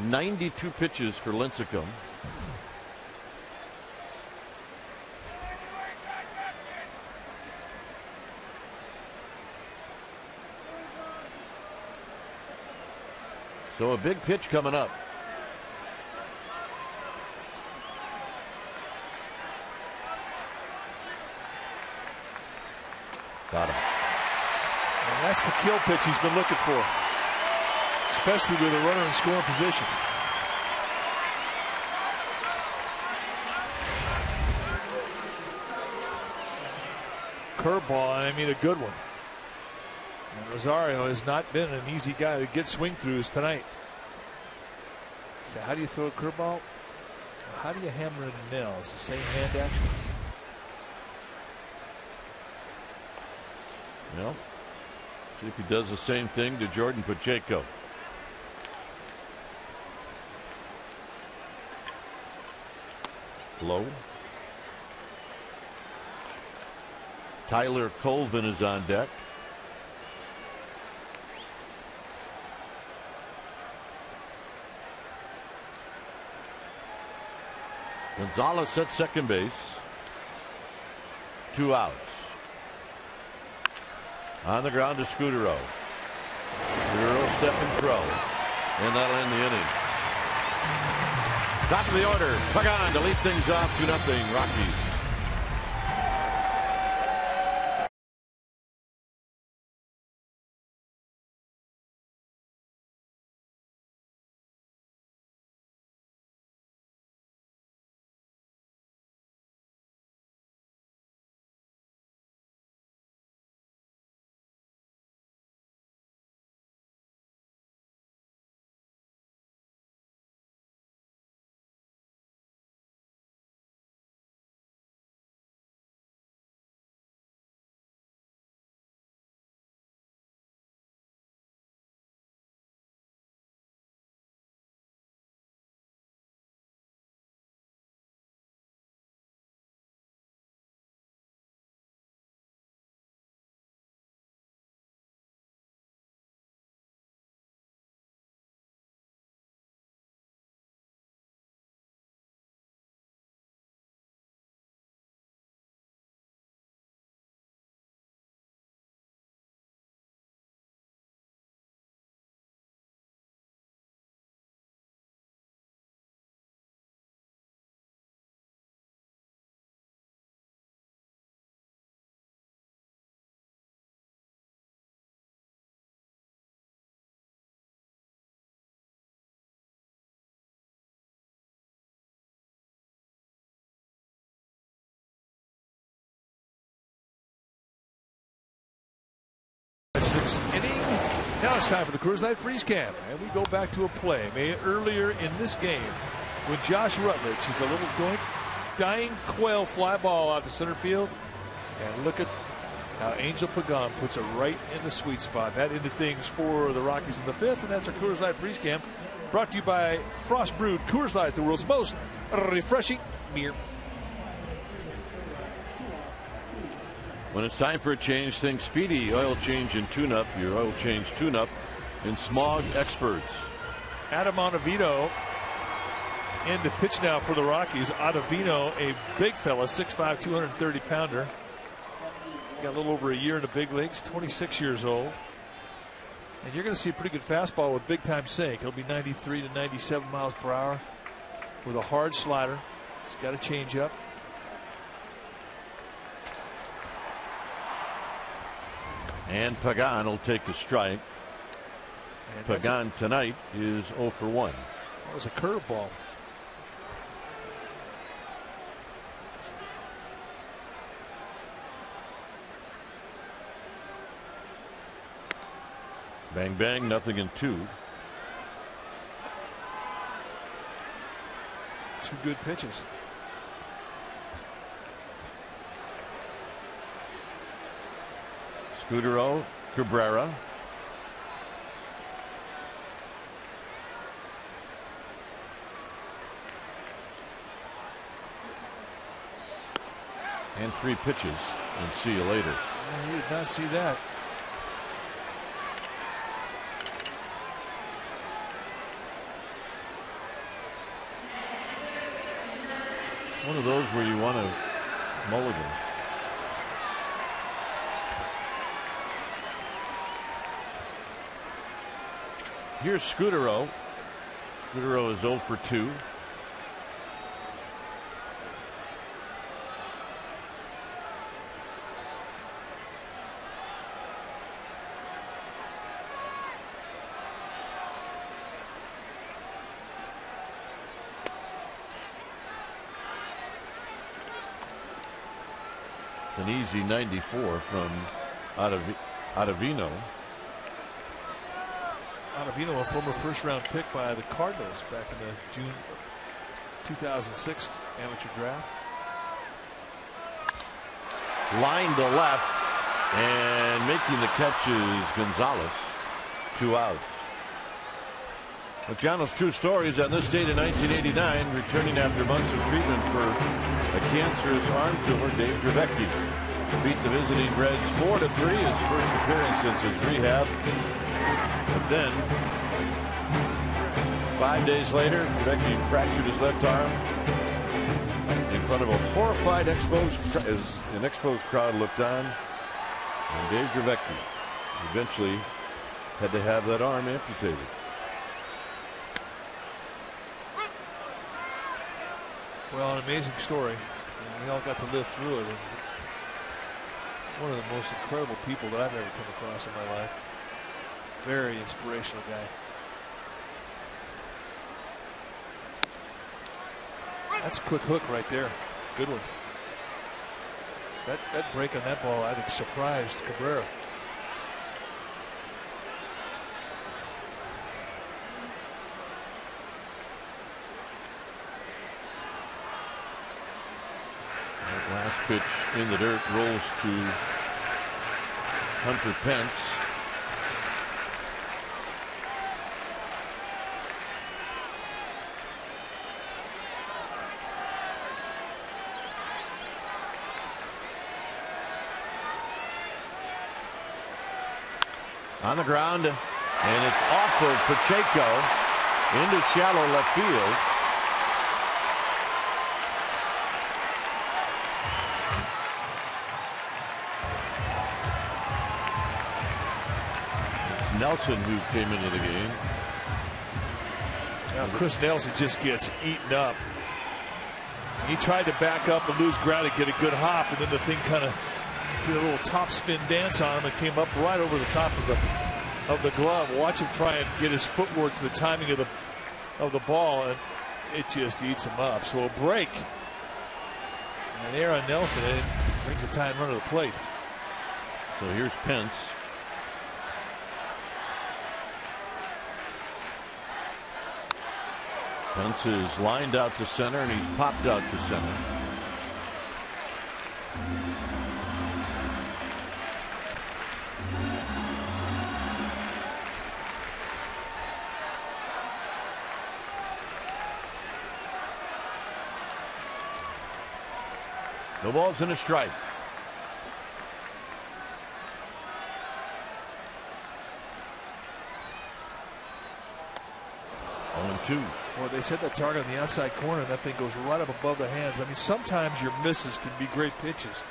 92 pitches for Lincecum. So a big pitch coming up. Got him. And that's the kill pitch he's been looking for, especially with a runner in scoring position. Curveball, I mean a good one. And Rosario has not been an easy guy to get swing throughs tonight. So how do you throw a curveball? How do you hammer it in nail? It's the same hand action. Well, see if he does the same thing to Jordan Pacheco. Low. Tyler Colvin is on deck. Gonzalez at second base. 2 outs. On the ground to Scudero. Scudero step and throw. And that'll end the inning. Top of the order. Pagan to lead things off 2-0 Rockies. 6th inning. Now it's time for the Coors Light Freeze Cam. And we go back to a play made earlier in this game when Josh Rutledge is a little dying quail fly ball out to center field. And look at how Angel Pagan puts it right in the sweet spot. That ended things for the Rockies in the 5th, and that's our Coors Light Freeze Cam, brought to you by Frost Brewed Coors Light, the world's most refreshing beer. When it's time for a change, think Speedy Oil Change and Tune-Up. Your oil change tune-up in Smog Experts. Adam Ottavino in to pitch now for the Rockies. Ottavino, a big fella, 6'5", 230-pounder. He's got a little over a year in the big leagues, 26 years old. And you're going to see a pretty good fastball with big-time sink. It'll be 93 to 97 miles per hour with a hard slider. He's got a changeup. And Pagan will take a strike. And Pagan tonight is 0 for 1. That was a curveball. Bang, bang, nothing in 2. 2 good pitches. Scudero, Cabrera. And 3 pitches, and see you later. You did not see that. One of those where you want to mulligan. Here's Scudero. Scudero is 0 for 2. An easy 94 from Ottavino. Ottavino, a former first-round pick by the Cardinals back in the June 2006 amateur draft. Line to left, and making the catch is Gonzalez. 2 outs. Luciano's true stories on this date in 1989, returning after months of treatment for a cancerous arm tumor. Dave Trevecchi beat the visiting Reds 4-3, his first appearance since his rehab. But then, 5 days later, Trevecchi fractured his left arm in front of a horrified as an exposed crowd looked on. And Dave Trevecchi eventually had to have that arm amputated. Well, an amazing story, and we all got to live through it. And one of the most incredible people that I've ever come across in my life. Very inspirational guy. That's a quick hook right there. Good one. That break on that ball, I think, surprised Cabrera. Last pitch in the dirt rolls to Hunter Pence. On the ground, and it's off of Pacheco into shallow left field. Nelson, who came into the game. Now Chris Nelson just gets eaten up. He tried to back up and lose ground and get a good hop, and then the thing kind of did a little top spin dance on him and came up right over the top of the glove. Watch him try and get his footwork to the timing of the ball, and it just eats him up. So a break, and there on Nelson, and it brings a tying run to the plate. So here's Pence. Pence is lined out to center, and he's popped out to center. No balls and a strike. 0-2. Well, they said that target on the outside corner, and that thing goes right up above the hands. I mean, sometimes your misses can be great pitches,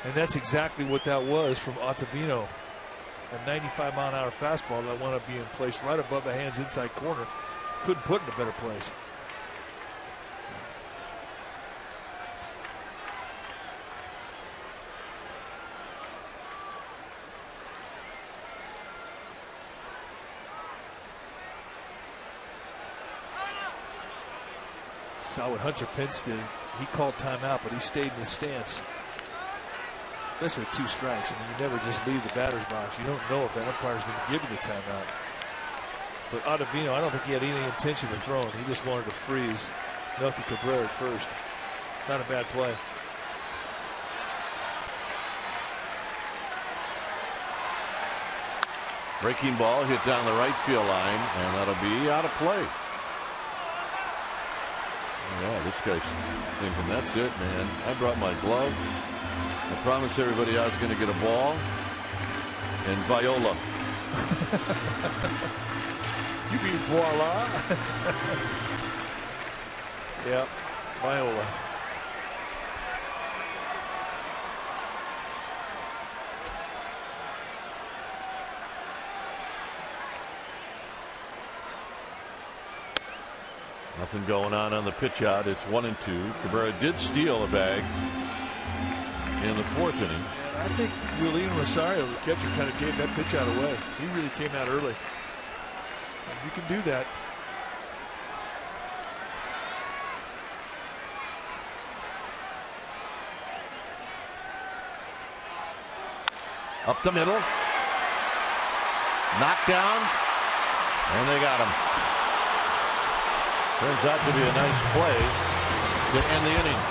and that's exactly what that was from Ottavino. A 95-mile-an-hour fastball that wound up being placed right above the hands inside corner. Couldn't put it in a better place. Saw what Hunter Pence did. He called timeout, but he stayed in his stance. Especially with 2 strikes. I mean, you never just leave the batter's box. You don't know if that umpire's going to give you the timeout. But Ottavino, I don't think he had any intention of throwing. He just wanted to freeze Melky Cabrera at first. Not a bad play. Breaking ball hit down the right field line, and that'll be out of play. Yeah, this guy's thinking, that's it, man. I brought my glove. I promised everybody I was going to get a ball. And Viola. You mean voila? Yeah, Viola. Nothing going on the pitch out. It's 1-2. Cabrera did steal a bag in the 4th inning. And I think William Rosario, the catcher, kind of gave that pitch out away. He really came out early. And you can do that. Up the middle. Knocked down. And they got him. Turns out to be a nice play to end the inning.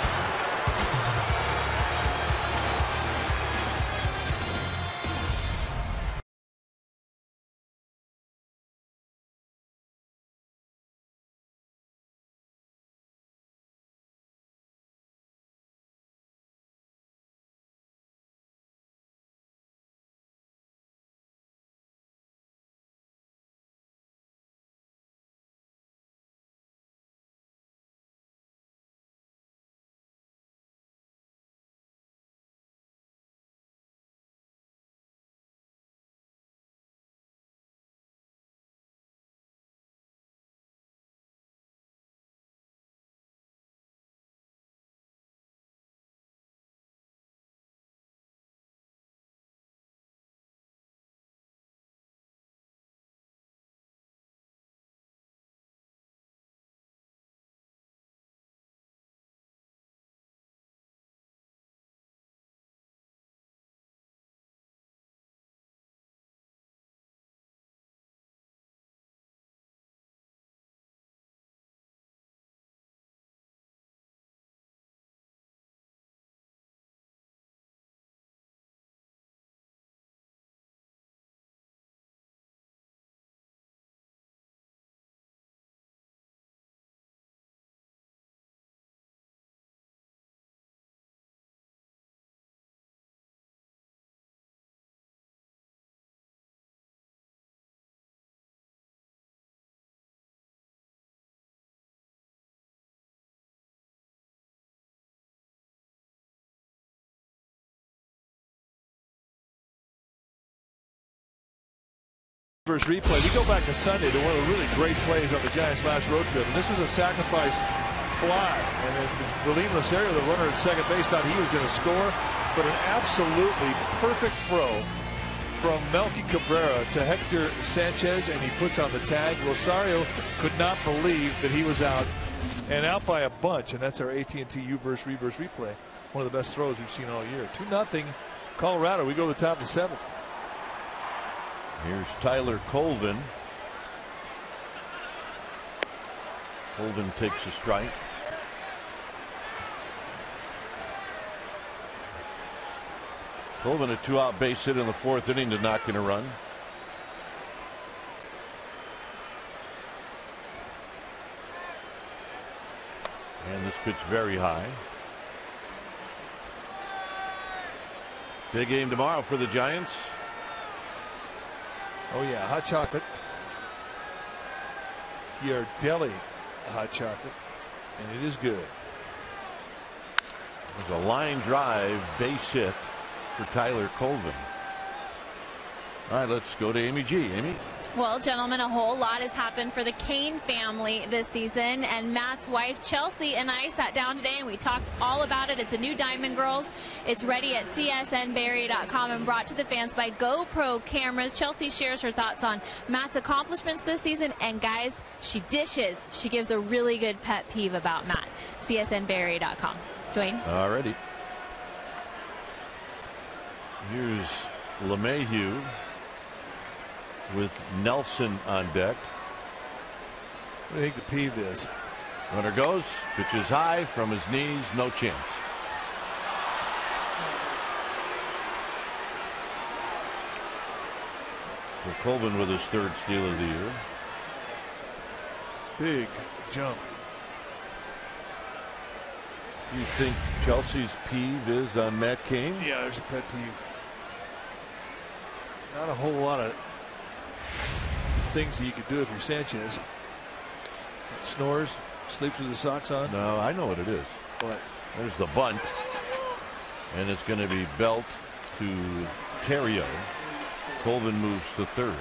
First replay. We go back to Sunday to one of the really great plays on the Giants' last road trip. And this was a sacrifice fly. And then William Rosario, the runner at second base, thought he was going to score. But an absolutely perfect throw from Melky Cabrera to Hector Sanchez, and he puts on the tag. Rosario could not believe that he was out, and out by a bunch. And that's our AT&T U-verse reverse replay. One of the best throws we've seen all year. 2-0 Colorado. We go to the top of the 7th. Here's Tyler Colvin. Colvin takes a strike. Colvin a 2-out base hit in the 4th inning to knock in a run. And this pitch very high. Big game tomorrow for the Giants. Oh yeah, hot chocolate. Ghirardelli hot chocolate, and it is good. There's a line drive base hit for Tyler Colvin. All right, let's go to Amy G. Amy. Well, gentlemen, a whole lot has happened for the CAIN family this season, and Matt's wife Chelsea and I sat down today and we talked all about it. It's a new Diamond Girls. It's ready at csnberry.com and brought to the fans by GoPro cameras. Chelsea shares her thoughts on Matt's accomplishments this season, and guys, she dishes. She gives a really good pet peeve about Matt. csnberry.com. Dwayne. All righty. Here's LeMahieu with Nelson on deck. What do you think the peeve is? Runner goes, pitches high from his knees, no chance. For Colvin with his 3rd steal of the year. Big jump. Do you think Chelsea's peeve is on Matt Cain? Yeah, there's a pet peeve. Not a whole lot of things that you could do if you're Sanchez. Snores, sleeps with his socks on. No, I know what it is. What? There's the bunt, and it's going to be Belt to Terrio. Colvin moves to 3rd.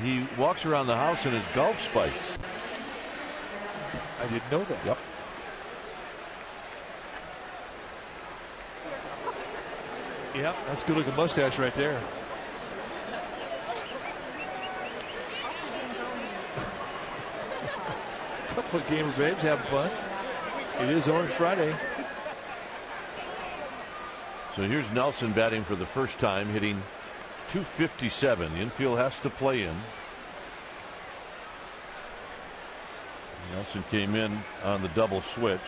He walks around the house in his golf spikes. I didn't know that. Yep. Yeah, that's a good looking mustache right there. Couple of gamer babes having fun. It is Orange Friday. So here's Nelson batting for the first time, hitting .257. The infield has to play in. Nelson came in on the double switch.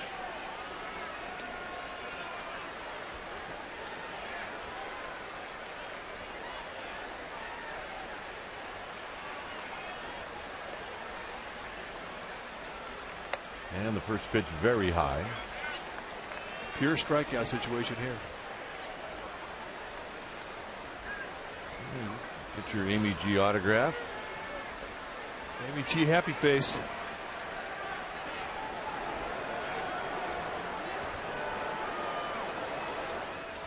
And the first pitch very high. Pure strikeout situation here. Get your Amy G autograph. Amy G happy face.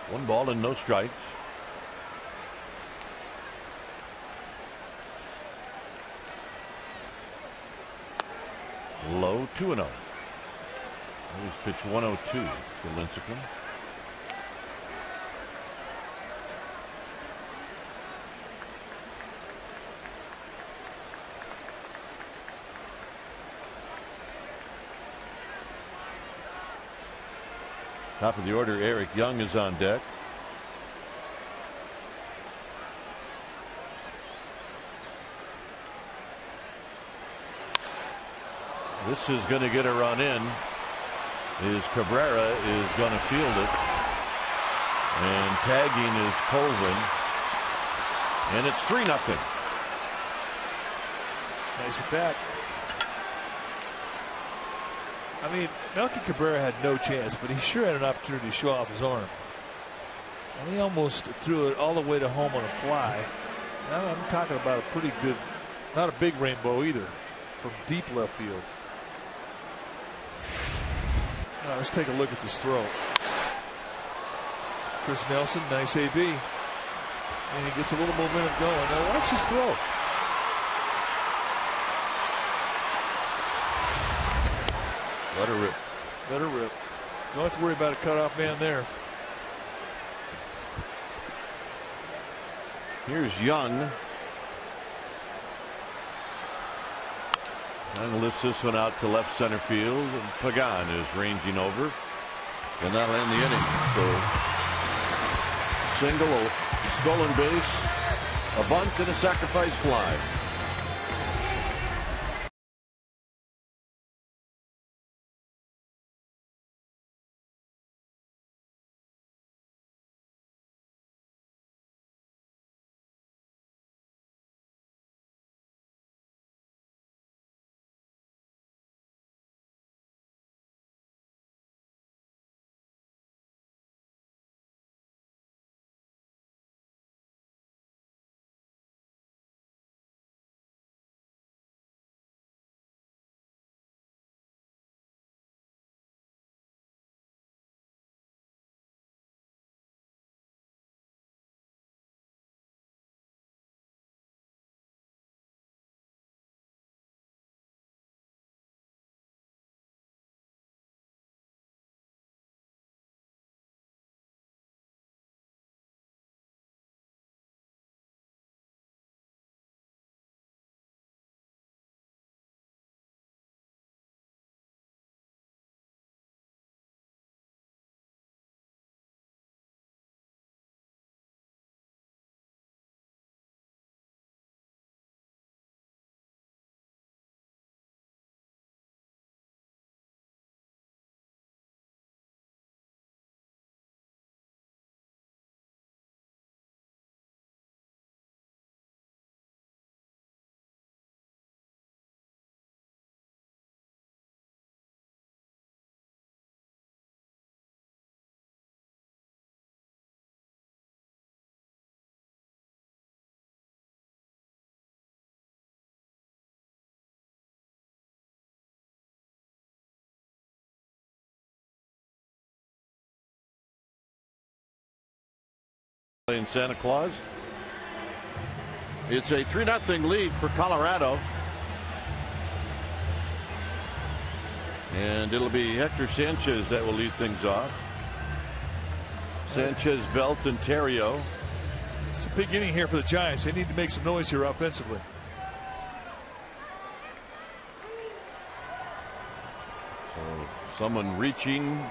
One ball and no strikes. Low 2-0. Here's pitch 102 for Lincecum. Top of the order, Eric Young is on deck. This is going to get a run in. Cabrera is going to field it. And tagging is Colvin. And it's 3-0. Nice at bat. I mean, Melky Cabrera had no chance, but he sure had an opportunity to show off his arm. And he almost threw it all the way to home on a fly. Now I'm talking about a pretty good, not a big rainbow either, from deep left field. Now let's take a look at this throw. Chris Nelson, nice AB. And he gets a little momentum going. Now watch this throw. Let her rip. Let her rip. Don't have to worry about a cutoff man there. Here's Young. And lifts this one out to left center field. And Pagan is ranging over. And that'll end the inning. So single, stolen base a bunt, and a sacrifice fly. In Santa Claus. It's a 3-0 lead for Colorado. And it'll be Hector Sanchez that will lead things off. Sanchez, Belt, and Terrio. It's a big inning here for the Giants. They need to make some noise here offensively. So someone reaching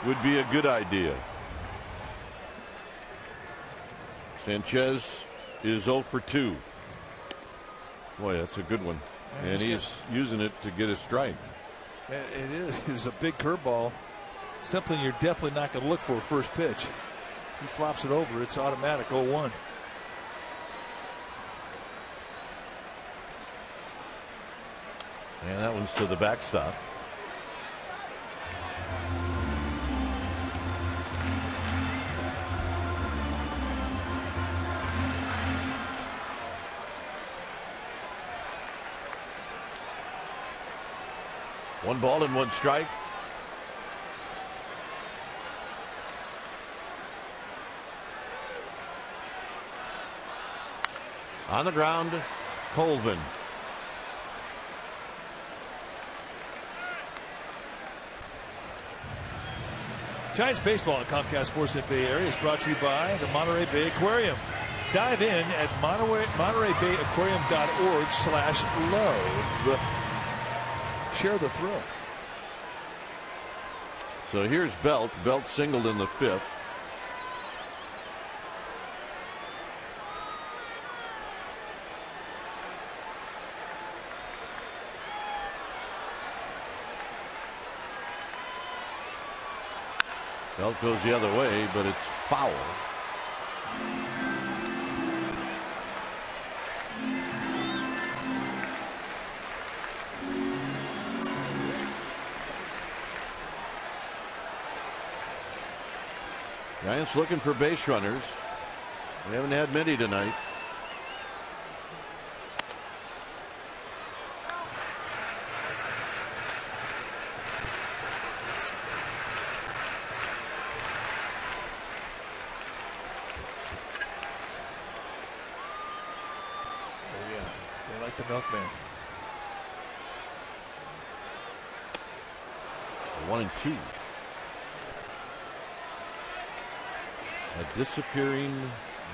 would be a good idea. Sanchez is 0 for 2. Boy, that's a good one. And he's using it to get a strike. It is. It's a big curveball. Something you're definitely not going to look for first pitch. He flops it over. It's automatic 0-1. And that one's to the backstop. One ball and one strike. On the ground, Colvin. Giants baseball on Comcast Sports Net Bay Area is brought to you by the Monterey Bay Aquarium. Dive in at MontereyBayAquarium.org/love. Share the thrill. So here's Belt. Belt singled in the 5th. Belt goes the other way, but it's foul. Giants looking for base runners. We haven't had many tonight. Oh yeah, they like the milkman. 1-2. A disappearing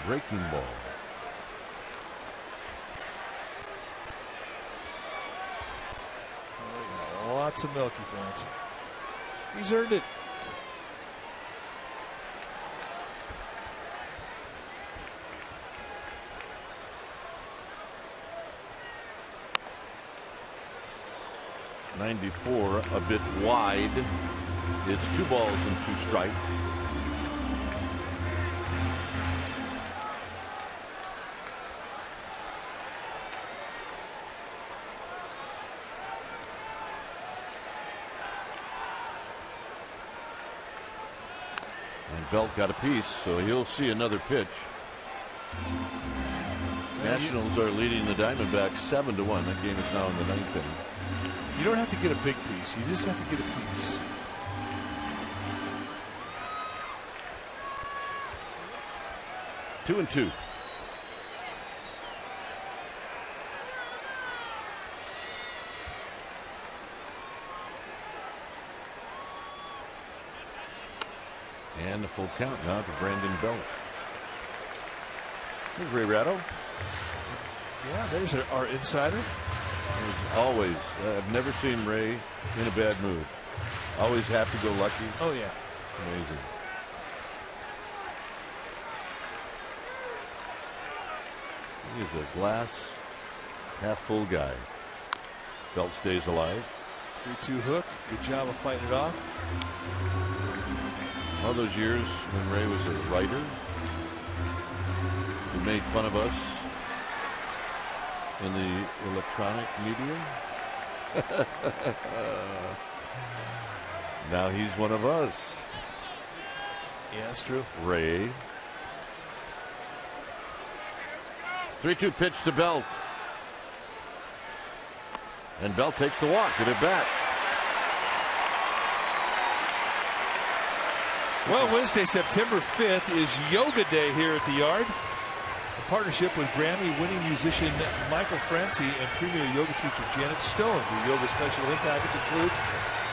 breaking ball. Oh, lots of Milky fans. He's earned it. 94 a bit wide. It's 2 balls and 2 strikes. And Belt got a piece, so he'll see another pitch. Nationals are leading the Diamondbacks 7-1. That game is now in the 9th inning. You don't have to get a big piece. You just have to get a piece. Two and 2. And a full count now to Brandon Belt. Here's Ray Ratto. Yeah, there's our insider. Always. I've never seen Ray in a bad mood. Always happy-go-lucky. Oh, yeah. Amazing. He's a glass half-full guy. Belt stays alive. 3-2 hook. Good job of fighting it off. All those years when Ray was a writer who made fun of us in the electronic media. Now he's one of us. Yeah, that's true. Ray. 3-2 pitch to Belt. And Belt takes the walk at bat. Well, Wednesday, September 5th is Yoga Day here at the Yard. In partnership with Grammy-winning musician Michael Franti and premier yoga teacher Janet Stone. The yoga special event package includes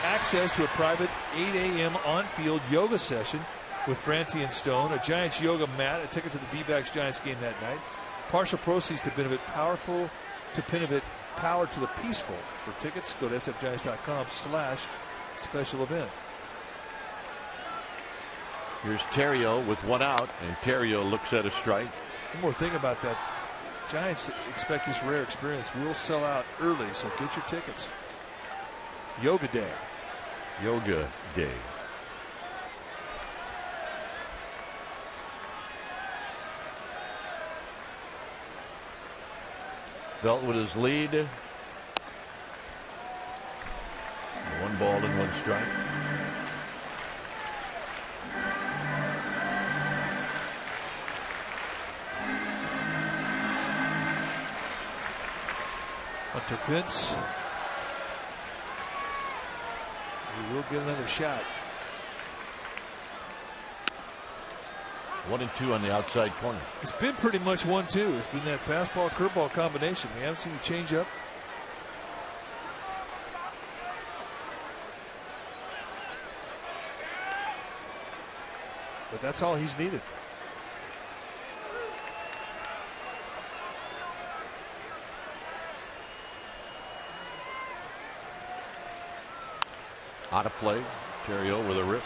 access to a private 8 a.m. on-field yoga session with Franti and Stone, a Giants yoga mat, a ticket to the D-backs Giants game that night, partial proceeds to benefit Power to the Peaceful. For tickets, go to sfgiants.com/special event. Here's Terrio with 1 out, and Terrio looks at a strike. One more thing about that. Giants expect this rare experience will sell out early, so get your tickets. Yoga Day. Yoga Day. Belt with his lead. 1 ball and 1 strike. Hunter Pence. He will get another shot. 1 and 2 on the outside corner. It's been pretty much 1-2. It's been that fastball curveball combination. We haven't seen the changeup. But that's all he's needed. Out of play. Terrio with a rip.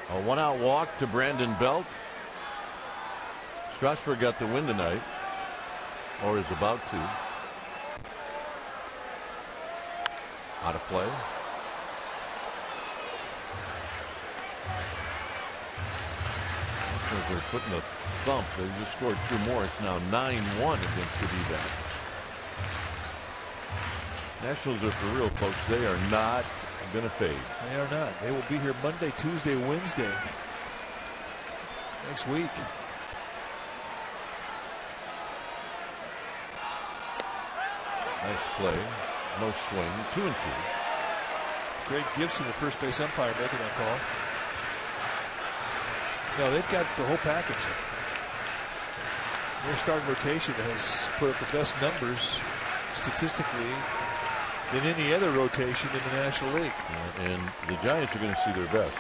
A 1-out walk to Brandon Belt. Strasburg got the win tonight, or is about to. Out of play. They're putting a thump. They just scored 2 more. It's now 9-1 against the D-backs. Nationals are for real, folks. They are not going to fade. They are not. They will be here Monday, Tuesday, Wednesday next week. Nice play. No swing. 2 and 2. Greg Gibson, the first base umpire, making that call. No, they've got the whole package. Their starting rotation has put up the best numbers statistically than any other rotation in the National League. And the Giants are going to see their best.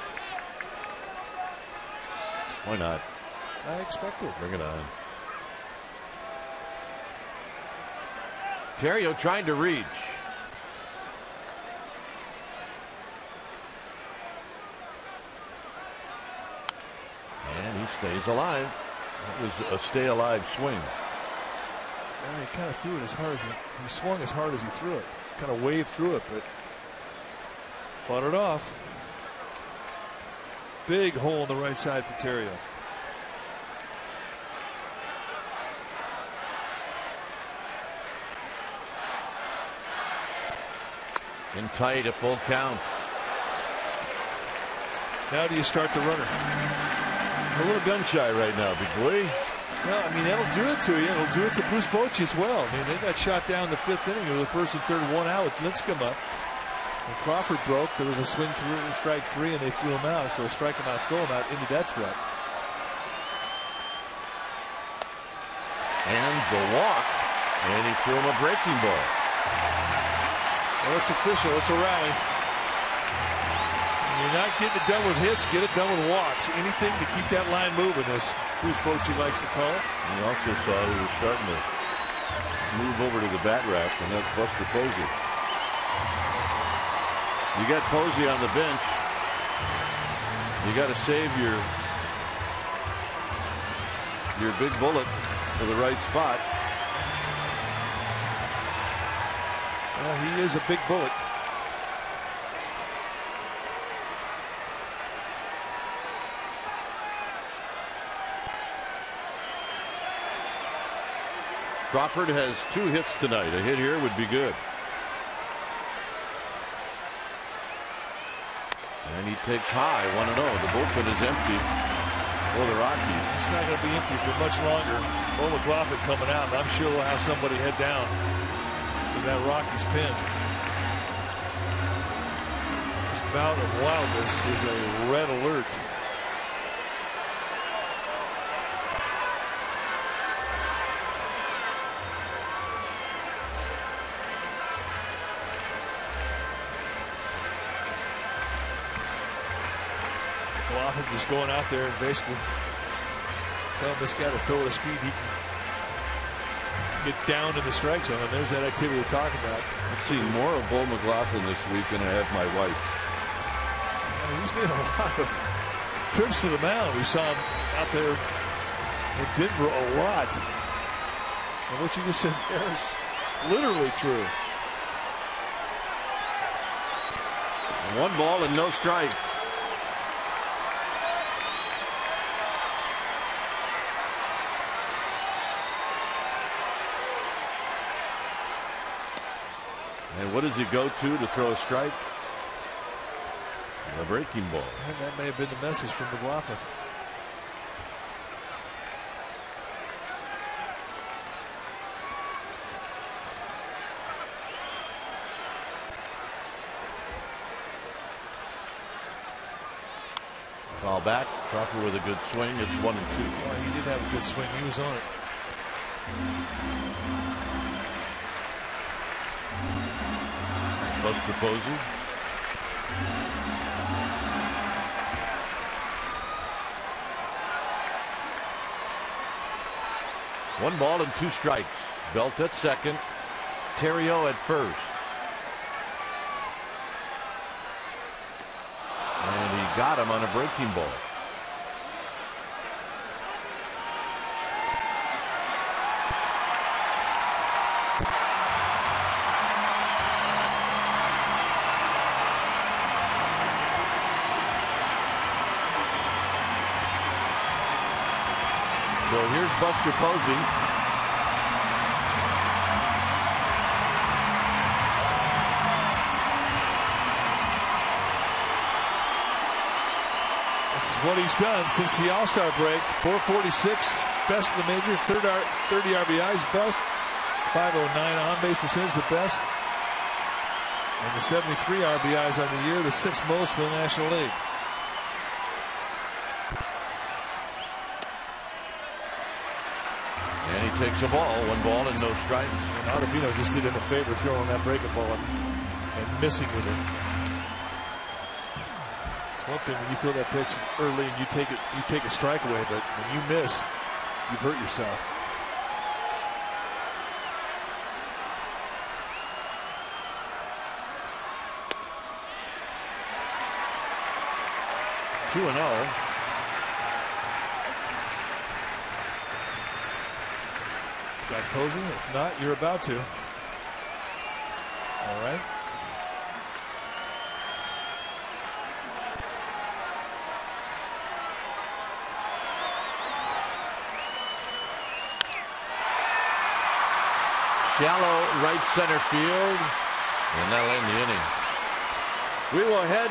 Why not? I expect it. Bring it on. Terrio trying to reach. He stays alive. That was a stay alive swing. And he kind of threw it as hard as he swung as hard as he threw it. Kind of waved through it, but fought it off. Big hole on the right side for Terrio. In tight, a full count. Now do you start the runner? A little gun shy right now, big boy. Well, I mean, that'll do it to you. It'll do it to Bruce Bochy as well. I mean, they got shot down in the 5th inning with the 1st and 3rd 1 out with Lincecum up. When Crawford broke, there was a swing through, strike 3, and they threw him out. So strike him out, throw him out into that threat. And the walk, and he threw him a breaking ball. Well, it's official. It's a rally. When you're not getting it done with hits, get it done with walks. Anything to keep that line moving, as Bruce Bochy likes to call it. We also saw he was starting to move over to the bat rack, and that's Buster Posey. You got Posey on the bench. You got to save your big bullet for the right spot. Well, he is a big bullet. Crawford has 2 hits tonight. A hit here would be good. And he takes high, 1-0. The bullpen is empty for the Rockies. It's not going to be empty for much longer. Bo McLaughlin coming out, and I'm sure we'll have somebody head down to that Rockies pin. This bout of wildness is a red alert. McLaughlin just going out there and basically telling this guy to throw at a speed he can get down in the strike zone, and there's that activity we're talking about. I've seen more of Bo McLaughlin this week than I have my wife. He's made a lot of trips to the mound. We saw him out there in Denver a lot. And what you just said there is literally true. 1 ball and no strikes. And what does he go to throw a strike? A breaking ball. And that may have been the message from McLaughlin. Foul back. Crawford with a good swing. It's 1-2. Well, he did have a good swing. He was on it. Buster Posey. One ball and 2 strikes. Belt at second. Terrio at first. And he got him on a breaking ball. So here's Buster Posey. This is what he's done since the All-Star break. 446, best in the majors, 30 RBIs, best. 509 on-base percentage, the best. And the 73 RBIs on the year, the 6th most in the National League. And he takes a ball, 1 ball and no strikes. And Ottavino just did him a favor throwing that breaking ball and missing with it. It's one thing when you throw that pitch early and you take a strike away, but when you miss, you've hurt yourself. Got posing. If not, you're about to. All right. Shallow right center field, and that'll end the inning. We will head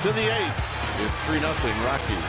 to the 8th. It's 3-0 Rockies.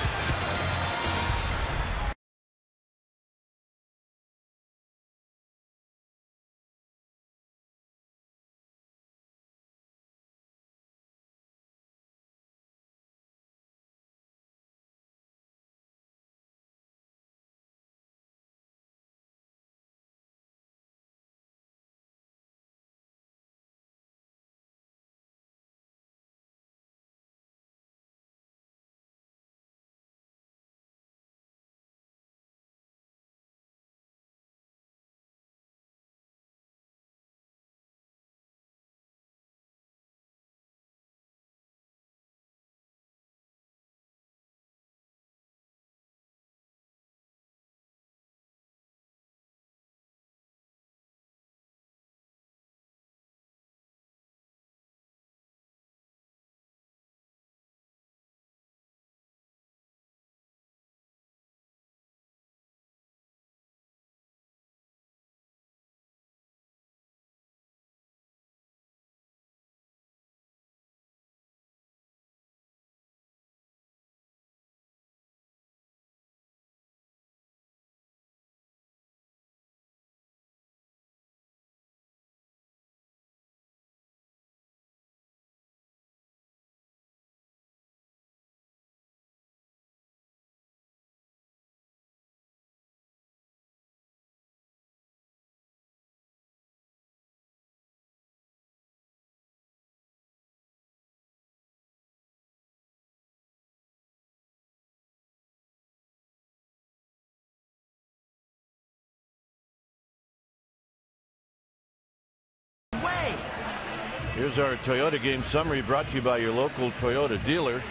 Here's our Toyota game summary brought to you by your local Toyota dealer.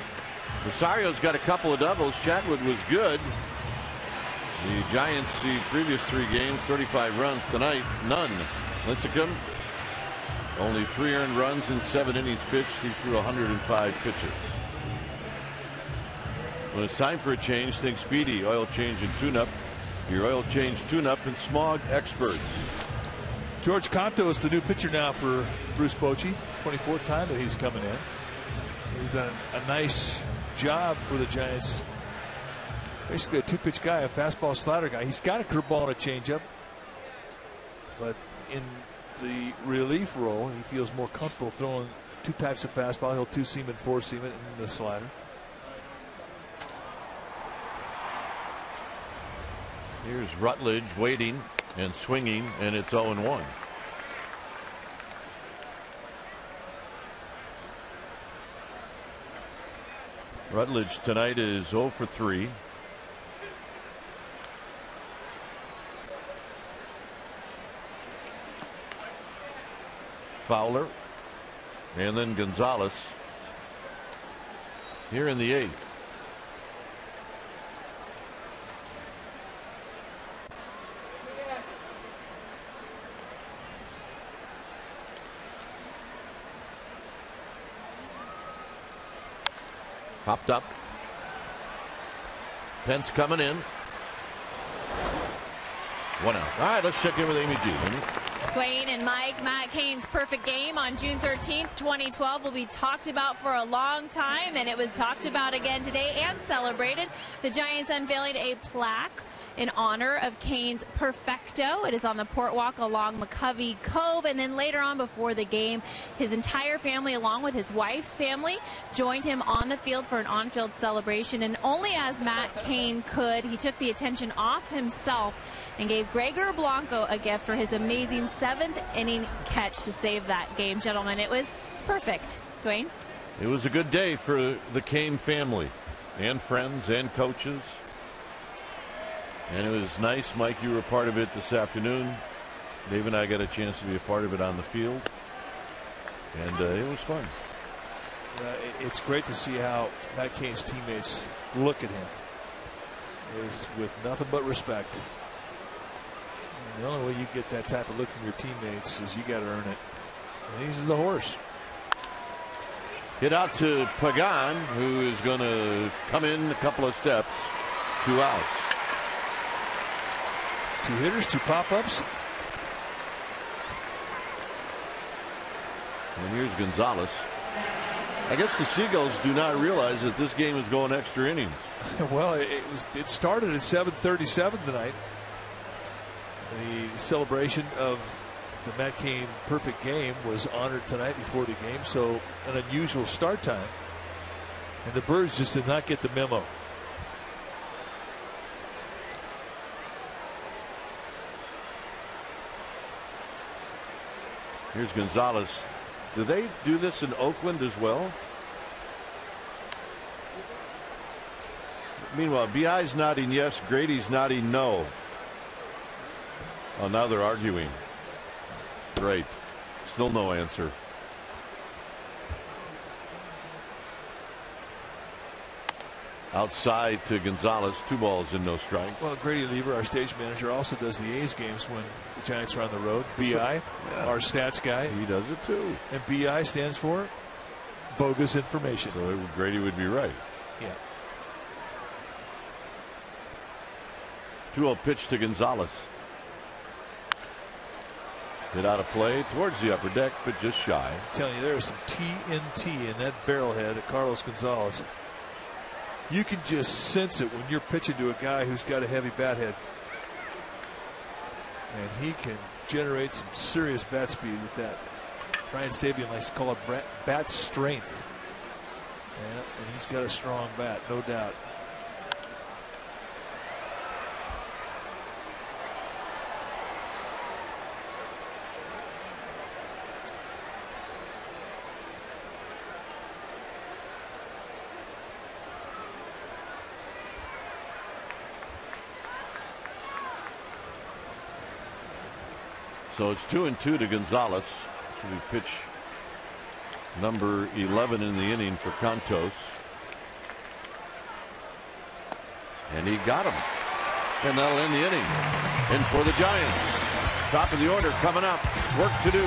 Rosario's got a couple of doubles. Chatwood was good. The Giants, the previous 3 games, 35 runs. Tonight, none. Lincecum, only 3 earned runs in 7 innings pitched. He threw 105 pitches. When it's time for a change, think Speedy Oil Change and Tune-Up. Your oil change tune-up and smog experts. George Canto is the new pitcher now for Bruce Bochy. 24th time that he's coming in. He's done a nice job for the Giants. Basically a 2-pitch guy, a fastball slider guy. He's got a curveball and a changeup, but in the relief role, he feels more comfortable throwing 2 types of fastball. He'll 2-seam and 4-seam it in the slider. Here's Rutledge waiting and swinging, and it's 0-1. Rutledge tonight is 0 for 3. Fowler, and then Gonzalez here in the 8th. Popped up. Pence coming in. 1 out. All right, let's check in with Amy G. Dwayne and Mike, Matt Cain's perfect game on June 13th, 2012 will be talked about for a long time, and it was talked about again today and celebrated. The Giants unveiling a plaque in honor of Cain's perfecto. It is on the Port Walk along McCovey Cove, and then later on before the game, his entire family along with his wife's family joined him on the field for an on-field celebration, and only as Matt Cain could, he took the attention off himself and gave Gregor Blanco a gift for his amazing 7th inning catch to save that game. Gentlemen, it was perfect. Dwayne? It was a good day for the Cain family and friends and coaches. And it was nice, Mike, you were a part of it this afternoon. Dave and I got a chance to be a part of it on the field. And it was fun. It's great to see how Matt Cain's teammates look at him. It's with nothing but respect. And the only way you get that type of look from your teammates is you got to earn it. And he's the horse. Hit out to Pagan, who is going to come in a couple of steps. 2 outs. 2 hitters, 2 pop-ups. And here's Gonzalez. I guess the Seagulls do not realize that this game is going extra innings. Well, it started at 7:37 tonight. The celebration of the Matt Cain perfect game was honored tonight before the game, so an unusual start time. And the Birds just did not get the memo. Here's Gonzalez. Do they do this in Oakland as well? Meanwhile, BI's nodding yes, Grady's nodding no. Oh, now they're arguing. Great. Still no answer. Outside to Gonzalez. 2 balls and no strikes. Well, Grady Lever, our stage manager, also does the A's games when the Giants are on the road. BI, our stats guy. He does it too. And BI stands for bogus information. So Grady would be right. Yeah. 2-0 pitch to Gonzalez. Hit out of play towards the upper deck, but just shy. I'm telling you, there is some TNT in that barrelhead at Carlos Gonzalez. You can just sense it when you're pitching to a guy who's got a heavy bat head. And he can generate some serious bat speed with that. Brian Sabian likes to call it bat strength. Yeah, and he's got a strong bat, no doubt. So it's 2-2 to Gonzalez. So we pitch number 11 in the inning for Cantos. And he got him. And that'll end the inning. And for the Giants, top of the order coming up. Work to do.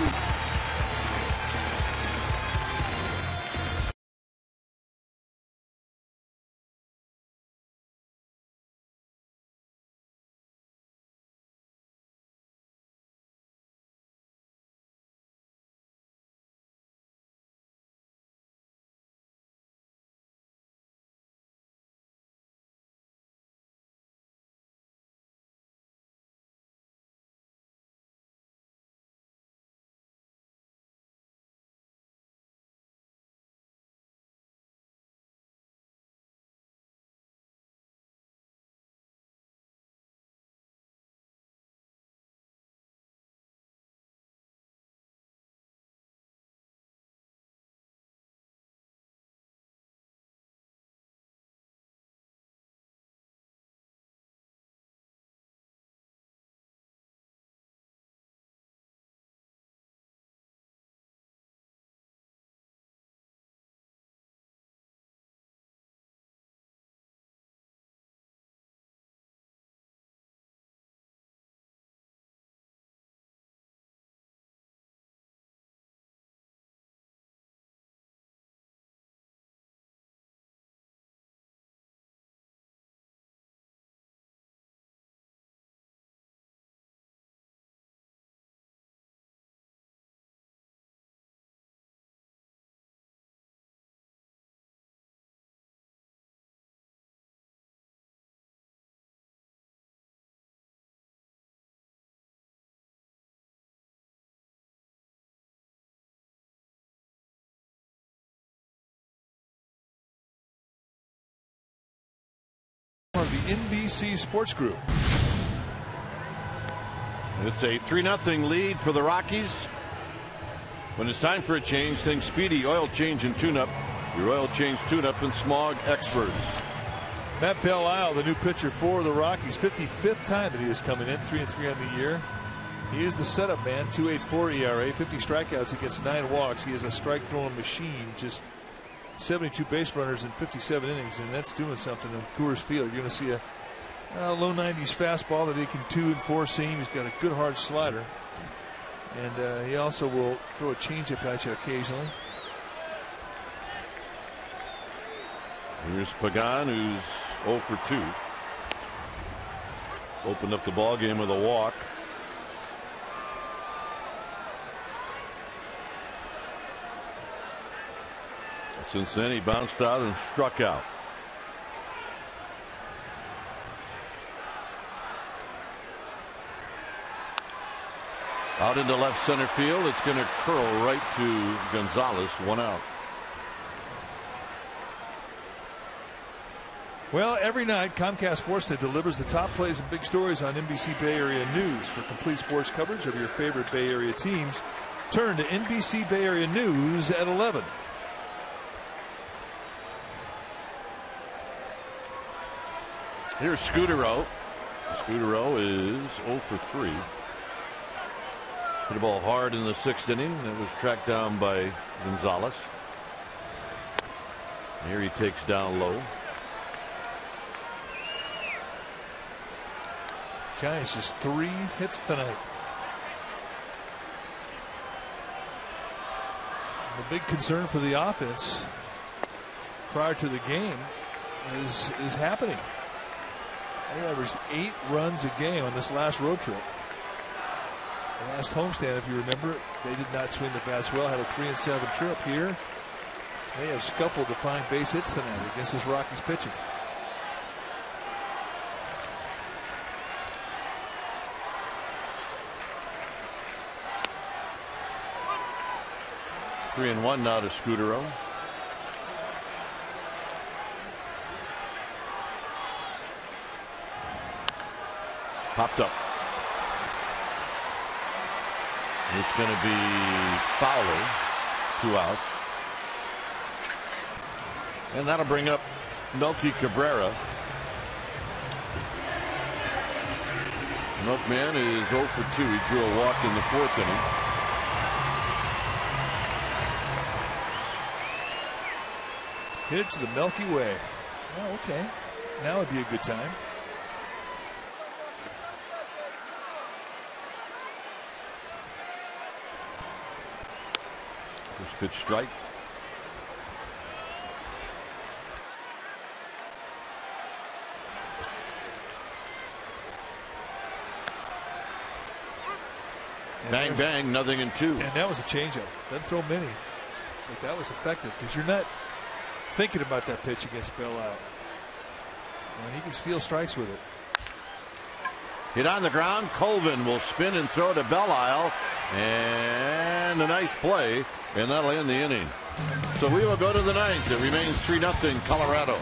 Of the NBC Sports Group. It's a 3-0 lead for the Rockies. When it's time for a change, think Speedy Oil Change and Tune-Up. Your oil change tune-up and smog experts. Matt Belisle, the new pitcher for the Rockies, 55th time that he is coming in, 3-3 on the year. He is the setup man, 2.84 ERA, 50 strikeouts against 9 walks. He is a strike throwing machine, just 72 base runners in 57 innings, and that's doing something in Coors Field. You're going to see a Low 90s fastball that he can 2 and 4 seam. He's got a good hard slider. And he also will throw a changeup at you occasionally. Here's Pagan, who's 0 for 2. Opened up the ball game with a walk. Since then, he bounced out and struck out. Out into left center field. It's going to curl right to Gonzalez. 1 out. Well, every night, Comcast Sportsnet delivers the top plays and big stories on NBC Bay Area News. For complete sports coverage of your favorite Bay Area teams, turn to NBC Bay Area News at 11. Here's Scudero. Scudero is 0 for 3. Hit the ball hard in the 6th inning. That was tracked down by Gonzalez. Here he takes down low. Giants just 3 hits tonight. And the big concern for the offense prior to the game is happening. They averaged 8 runs a game on this last road trip. The last homestand, if you remember, they did not swing the bats well. Had a 3-7 trip here. They have scuffled to find base hits tonight against this Rockies pitching. Three and 1 now to Scudero. Popped up. It's going to be Fowler. 2 outs. And that'll bring up Melky Cabrera. Milkman is 0 for 2. He drew a walk in the 4th inning. Hit it to the Milky Way. Oh, okay. Now would be a good time. First pitch strike. Bang, bang, nothing in 2. And that was a changeup. Doesn't throw many. But that was effective because you're not thinking about that pitch against Bell out. And he can steal strikes with it. Hit on the ground. Colvin will spin and throw to Belle. And a nice play. And that'll end the inning. So we will go to the 9th. It remains 3-0 Colorado.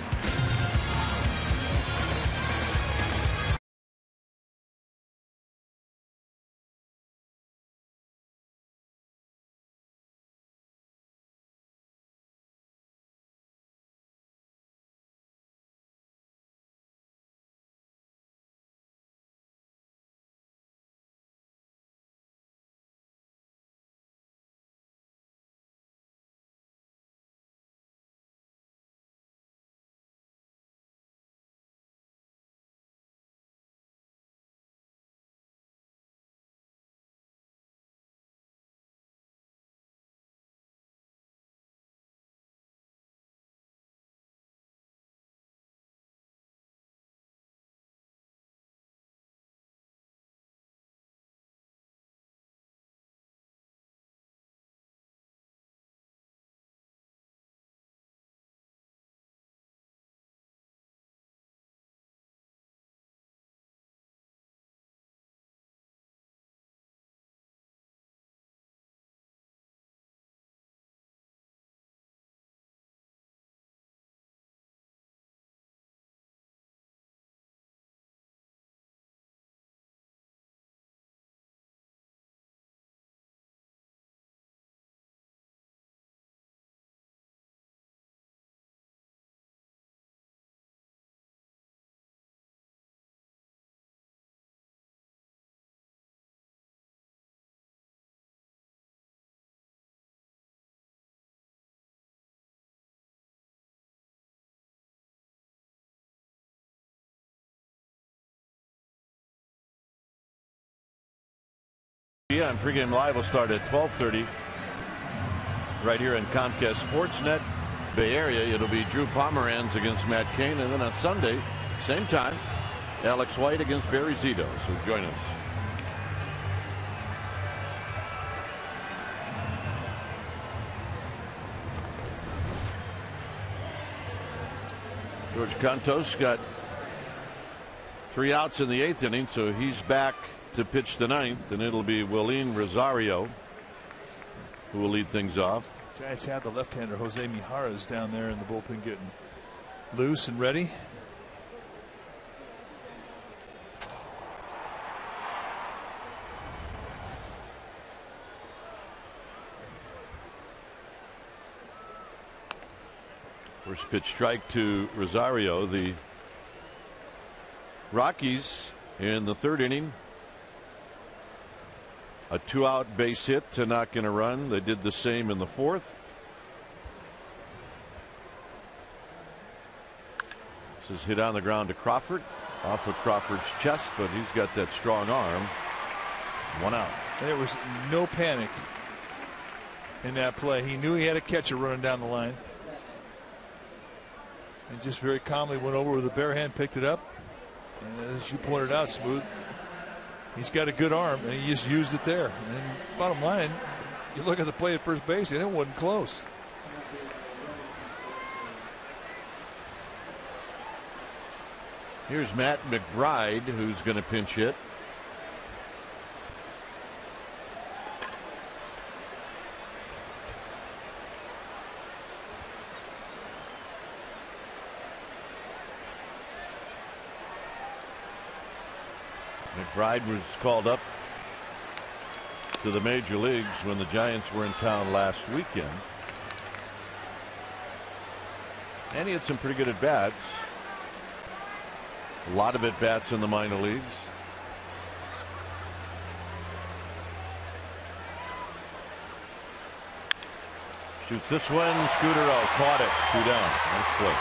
Yeah, and pregame live will start at 12:30 right here in Comcast Sportsnet Bay Area. It'll be Drew Pomeranz against Matt Cain, and then on Sunday, same time, Alex White against Barry Zito. So join us. George Contos got 3 outs in the 8th inning, so he's back to pitch the 9th, and it'll be Willeen Rosario who will lead things off. Giants have the left-hander Jose Mijares down there in the bullpen getting loose and ready. First pitch strike to Rosario. The Rockies in the 3rd inning, a 2-out base hit to knock in a run. They did the same in the 4th. This is hit on the ground to Crawford, off of Crawford's chest, but he's got that strong arm. 1 out. There was no panic in that play. He knew he had a catcher running down the line, and just very calmly went over with a bare hand, picked it up, and as you pointed out, Smooth, he's got a good arm, and he just used it there. And bottom line, you look at the play at first base, and it wasn't close. Here's Matt McBride, who's going to pinch hit. McBride was called up to the major leagues when the Giants were in town last weekend, and he had some pretty good at bats. A lot of at bats in the minor leagues. Shoots this one. Scudero caught it. 2 down. Nice play.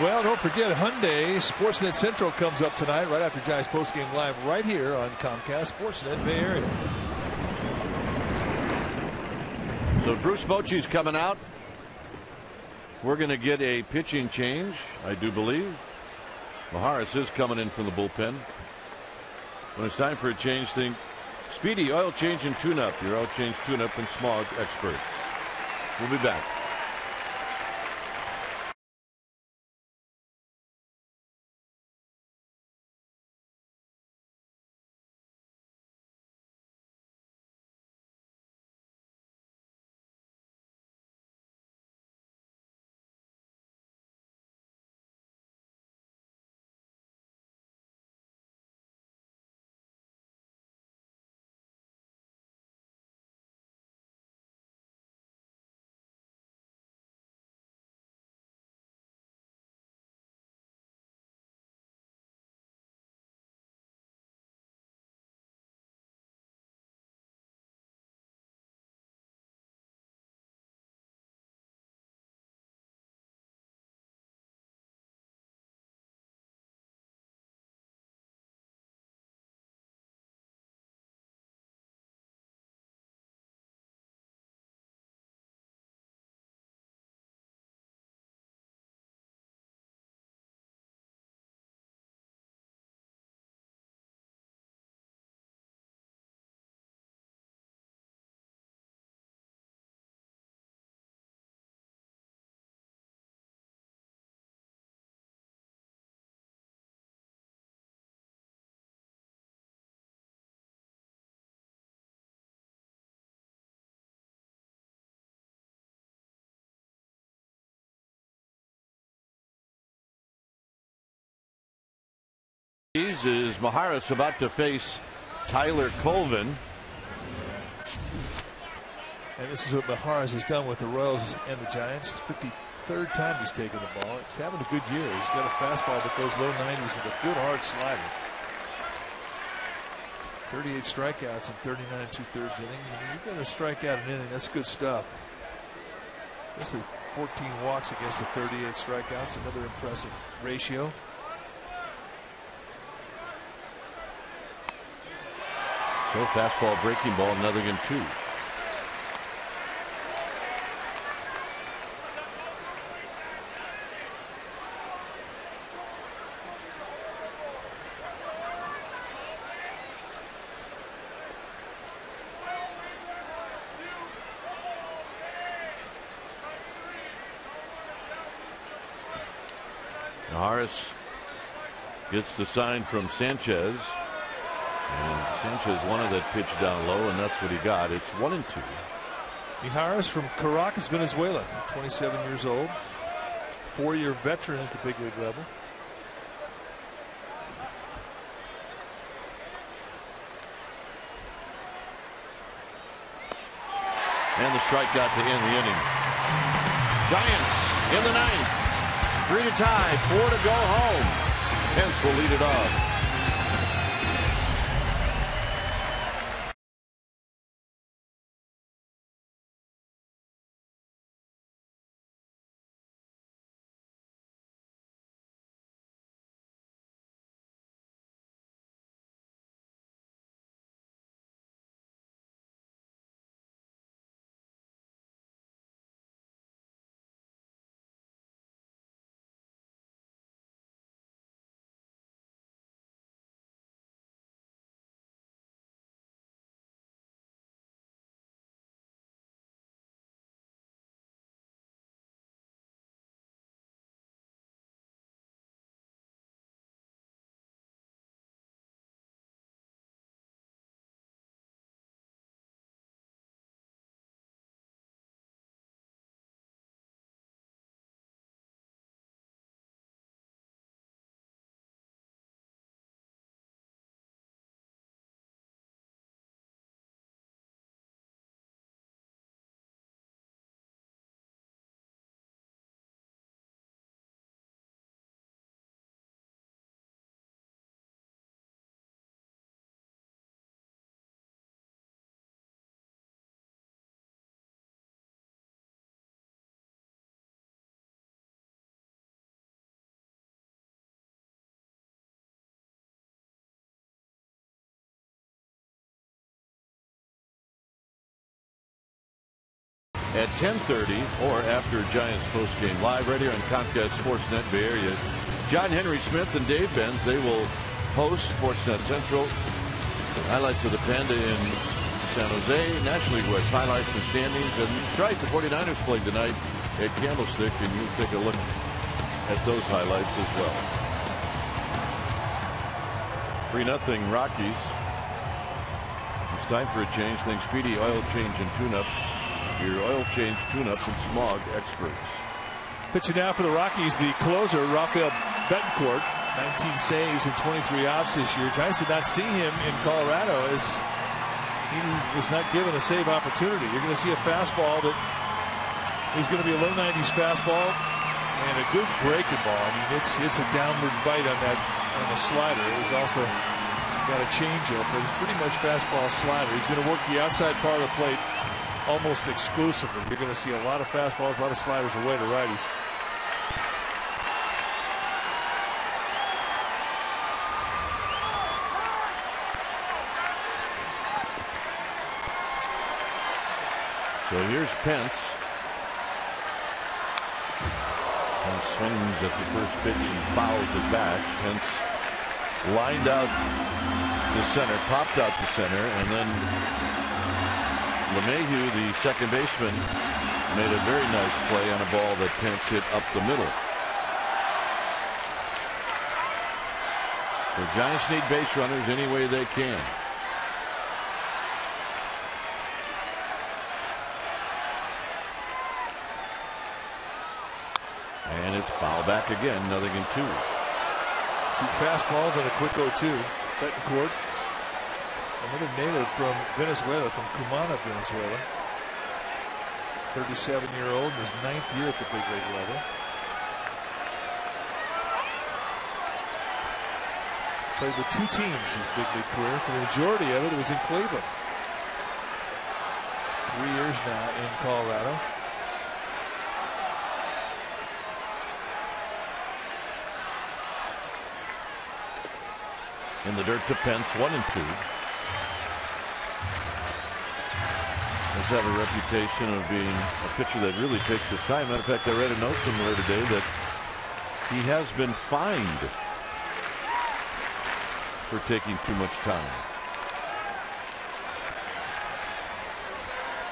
Well, don't forget, Hyundai Sportsnet Central comes up tonight right after Giants postgame live right here on Comcast Sportsnet Bay Area. So Bruce Bochy's coming out. We're going to get a pitching change, I do believe. Mijares is coming in from the bullpen. When it's time for a change, think Speedy Oil Change and Tune-Up. Your oil change, tune-up, and smog experts. We'll be back. Is Mijares about to face Tyler Colvin. And this is what Mijares has done with the Royals and the Giants. 53rd time he's taken the ball. He's having a good year. He's got a fastball that goes low 90s with a good hard slider. 38 strikeouts in 39 2/3 innings. I mean, you've got to strike out an inning. That's good stuff. Especially 14 walks against the 38 strikeouts. Another impressive ratio. So fastball, breaking ball, 0-2. Harris gets the sign from Sanchez. And Sanchez wanted that pitch down low, and that's what he got. It's 1-2. Mijares from Caracas, Venezuela, 27 years old, 4-year veteran at the big league level. And the strikeout to end the inning. Giants in the ninth. 3 to tie, 4 to go home. Pence will lead it off. At 10:30 or after Giants postgame live right here on Comcast Sportsnet Bay Area. John Henry Smith and Dave Benz, they will host Sportsnet Central. Highlights of the Panda in San Jose, National League West highlights and standings, and Trice, the 49ers playing tonight at Candlestick, and you take a look at those highlights as well. 3-0 Rockies. It's time for a change. Think Speedy Oil Change and Tune-Up. Your oil change, tune-up, and smog experts. Pitching now for the Rockies, the closer, Rafael Betancourt, 19 saves and 23 outs this year. Giants did not see him in Colorado as he was not given a save opportunity. You're going to see a fastball that is going to be a low 90s fastball and a good breaking ball. I mean, it's a downward bite on the slider. It was also got a changeup, but it's pretty much fastball slider. He's going to work the outside part of the plate almost exclusively. You're going to see a lot of fastballs, a lot of sliders away to righties. So here's Pence. Pence swings at the first pitch and fouls it back. Pence lined out to center, popped out to center, and then LeMahieu, the second baseman, made a very nice play on a ball that Pence hit up the middle. The Giants need base runners any way they can. And it's foul back again, 0-2. Two fastballs and a quick 0-2. Betancourt, another native from Venezuela, from Cumana, Venezuela. 37-year-old, in his 9th year at the big league level. Played with 2 teams his big league career. For the majority of it was in Cleveland. 3 years now in Colorado. In the dirt to Pence, 1-2. Does have a reputation of being a pitcher that really takes his time. Matter of fact, I read a note somewhere today that he has been fined for taking too much time.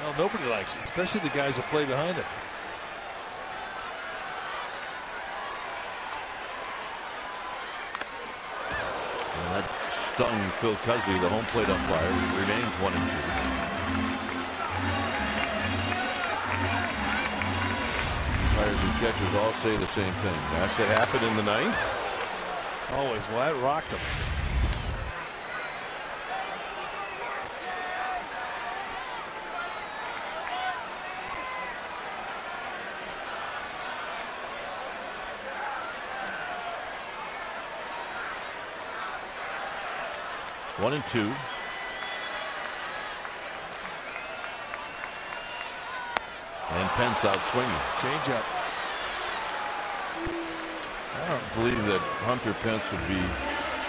Well, nobody likes it, especially the guys that play behind him. And that stung Phil Cuzzy, the home plate umpire. He remains 1-2. Umpires and catchers all say the same thing. That's what happened in the ninth. Always. Well, that rocked him. One and two. And Pence out swinging. Change up. I don't believe that Hunter Pence would be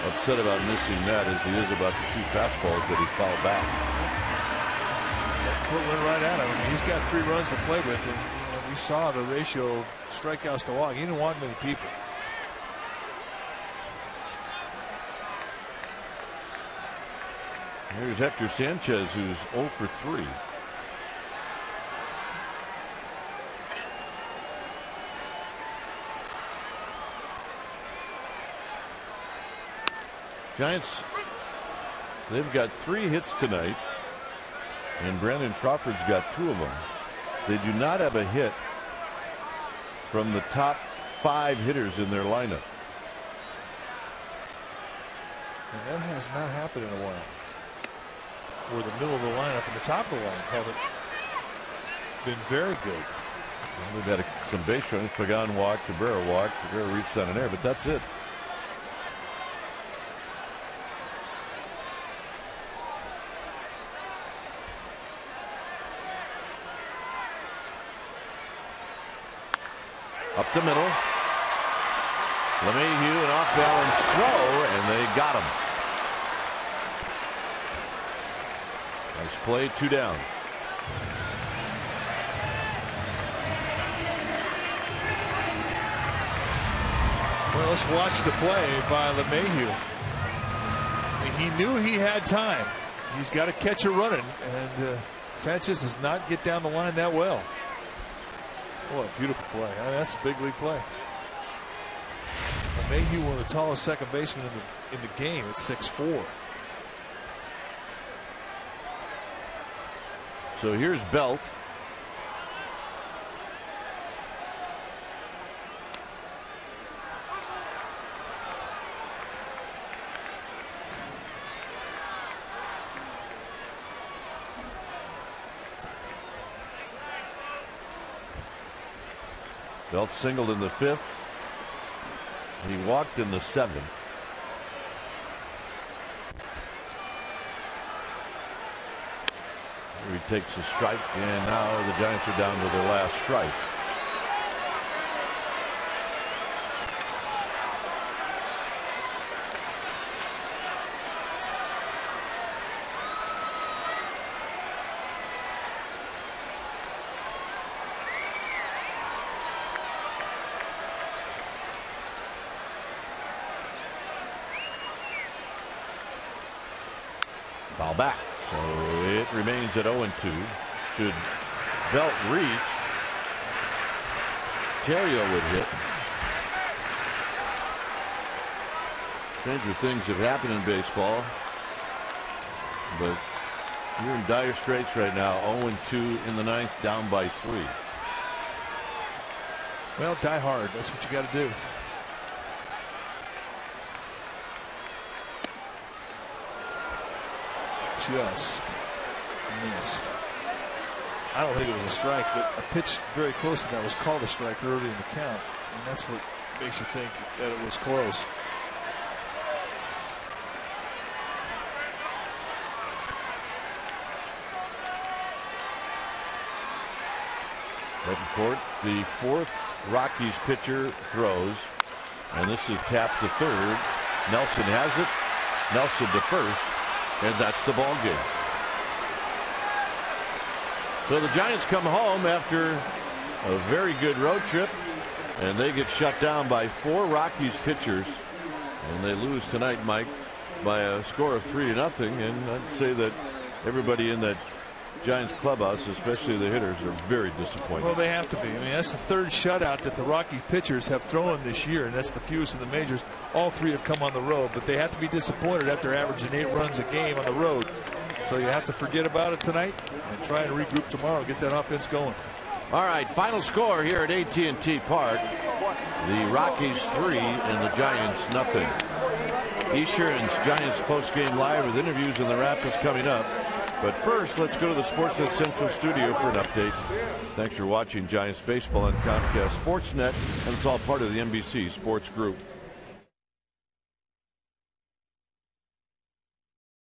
upset about missing that as he is about the two fastballs that he fouled back. That went right at him. I mean, he's got 3 runs to play with, and we saw the ratio of strikeouts to walk. He didn't walk many people. Here's Hector Sanchez, who's 0 for 3. Giants, they've got 3 hits tonight, and Brandon Crawford's got 2 of them. They do not have a hit from the top 5 hitters in their lineup. And that has not happened in a while. Where the middle of the lineup and the top of the line haven't been very good. Well, they've had some base runners. Pagan walked, Cabrera walked. Cabrera reached down in there, but that's it. Up the middle. LeMahieu, an off-balance throw, and they got him. Nice play, 2 down. Well, let's watch the play by LeMahieu. He knew he had time. He's got to catch a running, and Sanchez does not get down the line that well. What a beautiful play. I mean, that's a big league play. LeMahieu, one of the tallest second basemen in the game at 6'4". So here's Belt. Belt singled in the 5th. He walked in the 7th. He takes a strike, and now the Giants are down to their last strike. Foul back. So it remains at 0-2. Should Belt reach, Terrio would hit. Stranger things have happened in baseball, but you're in dire straits right now. 0-2 in the 9th, down by 3. Well, die hard. That's what you got to do. Just missed. I don't think it was a strike, but a pitch very close to that was called a strike early in the count, and that's what makes you think that it was close. Open court, the 4th Rockies pitcher throws, and this is tapped to 3rd. Nelson has it. Nelson to 1st. And that's the ball game. So the Giants come home after a very good road trip, and they get shut down by 4 Rockies pitchers, and they lose tonight, Mike, by a score of 3-0. And I'd say that everybody in that Giants clubhouse, especially the hitters, are very disappointed. Well, they have to be. I mean, that's the 3rd shutout that the Rocky pitchers have thrown this year, and that's the fewest in the majors. All 3 have come on the road, but they have to be disappointed after averaging 8 runs a game on the road. So you have to forget about it tonight and try and regroup tomorrow, get that offense going. All right, final score here at AT&T Park. The Rockies 3 and the Giants nothing. Esurance Giants postgame live with interviews and the wrap is coming up. But first, let's go to the Sportsnet Central studio for an update. Thanks for watching Giants baseball on Comcast Sportsnet, and it's all part of the NBC Sports Group.